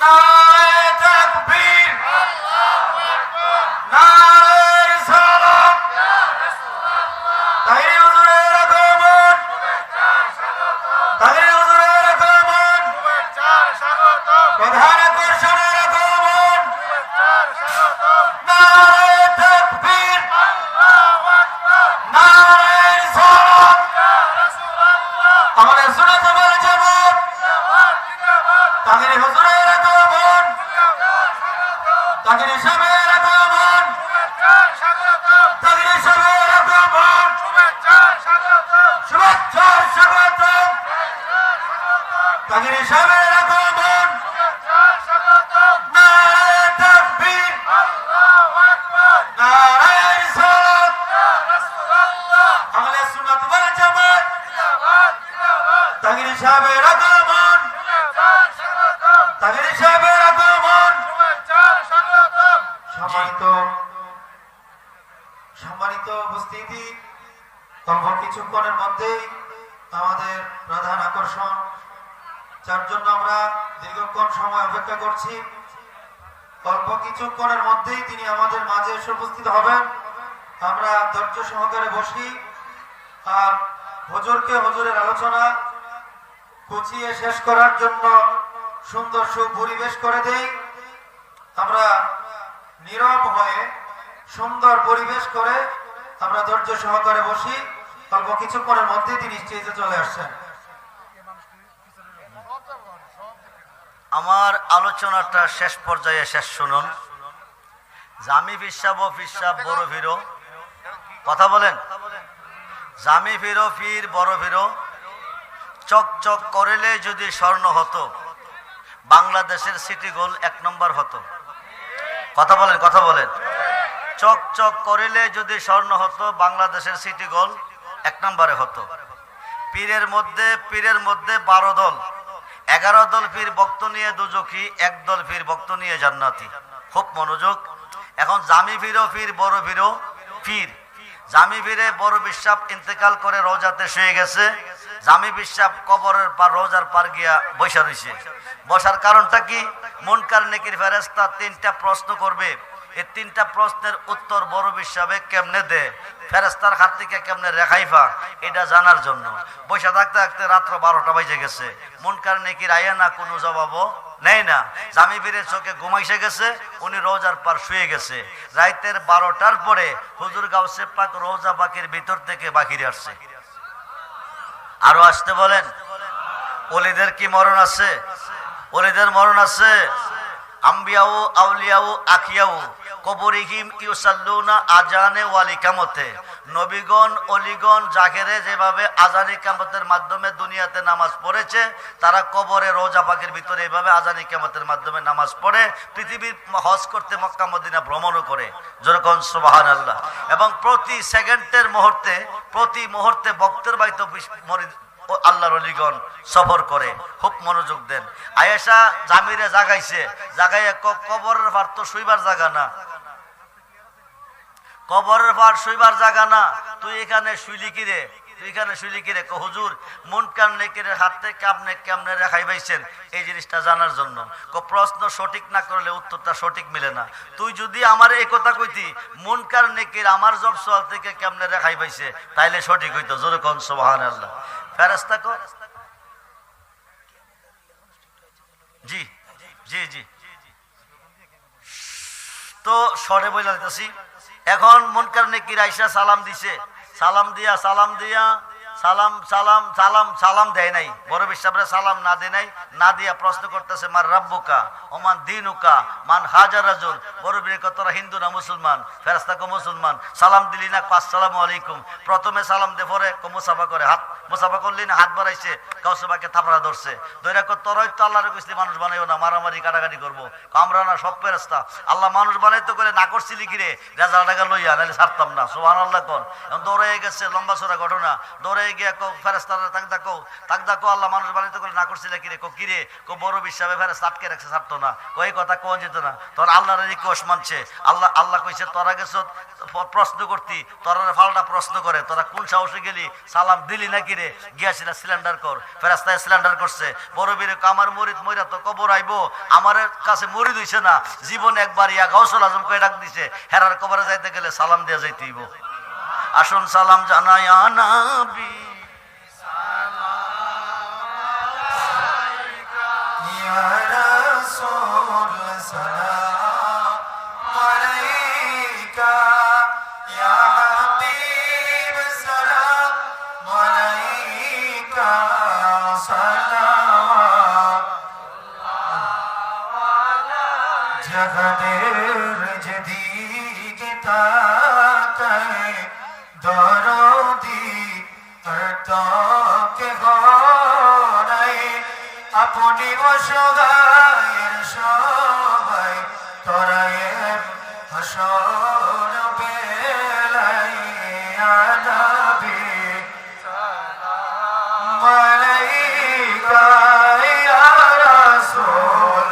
নারায়ে তাকবীর, আল্লাহু আকবার, নারায়ে রিসালাত, ইয়া রাসূলুল্লাহ, তাহির হুজুরের আগমন, শুভেচ্ছার স্বাগতম, তাহির হুজুরের আগমন, শুভেচ্ছার স্বাগতম, প্রধান আকর্ষণের আগমন, শুভেচ্ছার স্বাগতম, তাগিরি হুজুরের আগমন, তাগিরি সাহেবের আগমন, তাগিরি সাহেবের আগমন, শুভেচ্ছার স্বাগতম, তাগিরি সাহেবের আগমন, নারায়ে তাকবীর, নারায়ে রিসালাত, আহলে সুন্নাত ওয়াল জামাত, তাগিরি সাহেবের আগমন, তাগিরি সাহেবের আগমন। সম্মানিত উপস্থিতি, অল্প কিছুক্ষণের মধ্যেই আমাদের প্রধান আকর্ষণ, যার জন্য আমরা দীর্ঘক্ষণ সময় অপেক্ষা করছি, অল্প কিছুক্ষণের মধ্যেই তিনি আমাদের মাঝে এসে উপস্থিত হবেন। আমরা ধৈর্য সহকারে বসি আর হুজুরকে হুজুরের আলোচনা গুছিয়ে শেষ করার জন্য সুন্দর সুপরিবেশ করে দেই। আমরা নীরব হয়ে সুন্দর পরিবেশ করে আমরা ধৈর্য সহকারে বসি, অল্প কিছুক্ষণের মধ্যে তিনি স্টেজে চলে আসছেন। আমার আলোচনাটা শেষ পর্যায়ে শেষ শুনুন। জামি ফিসাব ও ফিসাব বড় ফিরো, কথা বলেন। জামি ফিরো ফির বড় ফিরো, চক চক করিলে যদি স্বর্ণ হতো, বাংলাদেশের সিটি গোল 1 নম্বর হতো। কথা বলেন, কথা বলেন। চক চক করিলে যদি স্বর্ণ হতো, বাংলাদেশের সিটি গোল 1 নম্বরে হতো। পীরের মধ্যে 12 দল, 11 দল পীর ভক্ত নিয়ে দুজখী, 1 দল পীর ভক্ত নিয়ে জান্নাতি। খুব মনোযোগ। এখন জামি ফিরো ফির বড় ফিরো পীর। জামি ফিরে বড় বিশ্বাপ ইন্তেকাল করে রোজাতে শুয়ে গেছে। জামি বিশ্বাপ কবরের পার রোজার পার গিয়া বসা রইছে। বসার কারণটা কি? মুনকার নেকির ফেরেশতা 3টা প্রশ্ন করবে। এই 3টা প্রশ্নের উত্তর বড় বিশ্বাবে কেমনে দে, ফেরেশতার হাত থেকে কেমনে রেখাইফা, এটা জানার জন্য বসে থাকতে থাকতে রাত্র 12টা বাজে গেছে। মুনকার নেকির আয়া না, কোনো জবাবও নেই না। জামি ফিরে চোখে ঘুমাইছে গেছে, উনি রোজার পার শুয়ে গেছে। রাইতের 12টার পরে হুজুর গাউসে পাক রোজা পাকের ভিতর থেকে বাহিরে আসছে। আরো আসতে বলেন। ওলিদের কি মরণ আছে? ওলিদের মরণ আছে। আম্বিয়াও আউলিয়াও আখিয়াও কবরিহিম ইউসাল্লুনা আজানে ওয়াল ইকামতে। নবীগণ অলিগণ জাহেরে যেভাবে আজান ইকামতের মাধ্যমে দুনিয়াতে নামাজ পড়েছে, তারা কবরে রোজা পাকের ভিতরে এভাবে আজান ইকামতের মাধ্যমে নামাজ পড়ে, পৃথিবীর হজ করতে মক্কা মদিনা ভ্রমণও করে। যেরকম সুবহানাল্লাহ। এবং প্রতি সেকেন্ডের মুহূর্তে, প্রতি মুহূর্তে ভক্তের বাড়িতে আল্লাহর ওলিগণ সফর করে। খুব মনোযোগ দেন। আয়েশা জামিরে জাগাইছে, জাগাইয়া কবরের পার তো শুইবার জায়গা না, কবরের পার শুইবার জায়গা না, তুই এখানে শুইলি কিরে, তুই এখানে শুইলি কিরে? হুজুর মুনকার নেকিরের হাত থেকে আপনি কেমনে রেখাই পাইছেন, এই জিনিসটা জানার জন্য। প্রশ্ন সঠিক না করলে উত্তরটা সঠিক মিলে না। তুই যদি আমার এই কথা কইতি মুনকার নেকির আমার জব সোয়াল থেকে কেমনে রেখাই পাইছে, তাইলে সঠিক হইতো। জোরে কোন সুবহানাল্লাহ। ফেরেশতা কো জি জি জি তো সরে বইলা দিতেছি। এখন মুনকার নেকির আইসা সালাম দিছে, সালাম দিয়া সালাম দেয় নাই, বড় বিশ্বাবরে সালাম না দেয় নাই, না দিয়া প্রশ্ন করতেছে মার রাব্বুকা ওমান দিনুকা মান হাজার রাজুল। বড় বীর তোরা হিন্দু না মুসলমান? ফেরেশতা কো মুসলমান। সালাম দিলি না? আসসালামু আলাইকুম। প্রথমে সালাম দে, পরে মুসাফা করে, হাত মুসাফা করলি না, হাত বাড়াইছে, কাউসবাকে থাপড়া ধরছে, দইরা কো তোরাই তো আল্লাহর কইছিলি মানুষ বানাইও না, মারামারি কাটাকাটি করবো। আমরা না সব ফেরেশতা, আল্লাহ মানুষ বানাইতো করে না করছিলি কিরে, রেজাল্ট টাকা লইয়া, নাহলে ছাড়তাম না। সুবহানাল্লাহ কোন। এখন দৌড়ে গেছে, লম্বা চড়া ঘটনা। দৌড়ে গিয়া কো ফেরেশতারা তাক দাকো আল্লাহ মানুষ বানাইতো করে না করছিলে কিরে? কো কিরে? কো বড় বিশ্বাবে ফেরেশতা আটকে রাখছে, ছাড়তো না। কই কথা কোন যেত না, তোর আল্লাহর রিকোয়েস্ট মানছে। আল্লাহ কইছে তোরা গেছ প্রশ্ন করতি, তোরা ফালটা প্রশ্ন করে, তোরা কোন সাহসে গেলি, সালাম দিলি না কিরে? গিয়াছিল সিলিন্ডার কর। ফেরেশতায় সিলিন্ডার করছে। বড় বীর আমার মরিদ মইরা তো কবর আইবো, আমার কাছে মরিদ হইছে না, জীবন একবার ইয়া গাউসুল আজম কই ডাক দিছে, হেরার কবরে যাইতে গেলে সালাম দিয়া যাইতে হইব। আসুন সালাম জানাই নবী, ইয়া রাসূল সালাম আলাইকা, ইয়া হাবিব সালাম আলাইকা, সালাওয়াত জাহানের যেদিকে তাকায় দরদি আর তাকে নাই আপনি অসহায়ের সবাই তরায়ের হাসর বেলায় আনাবি মালাইকা ইয়া রাসূল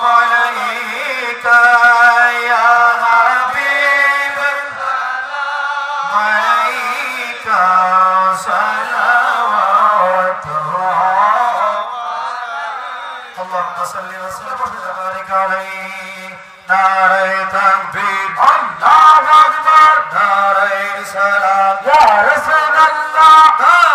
মালাইকা ইয়া হাবিব মালাইকা اللهم صل وسلم وبارك عليه نعره تكبير الله اكبر نعره سلام يا رسول الله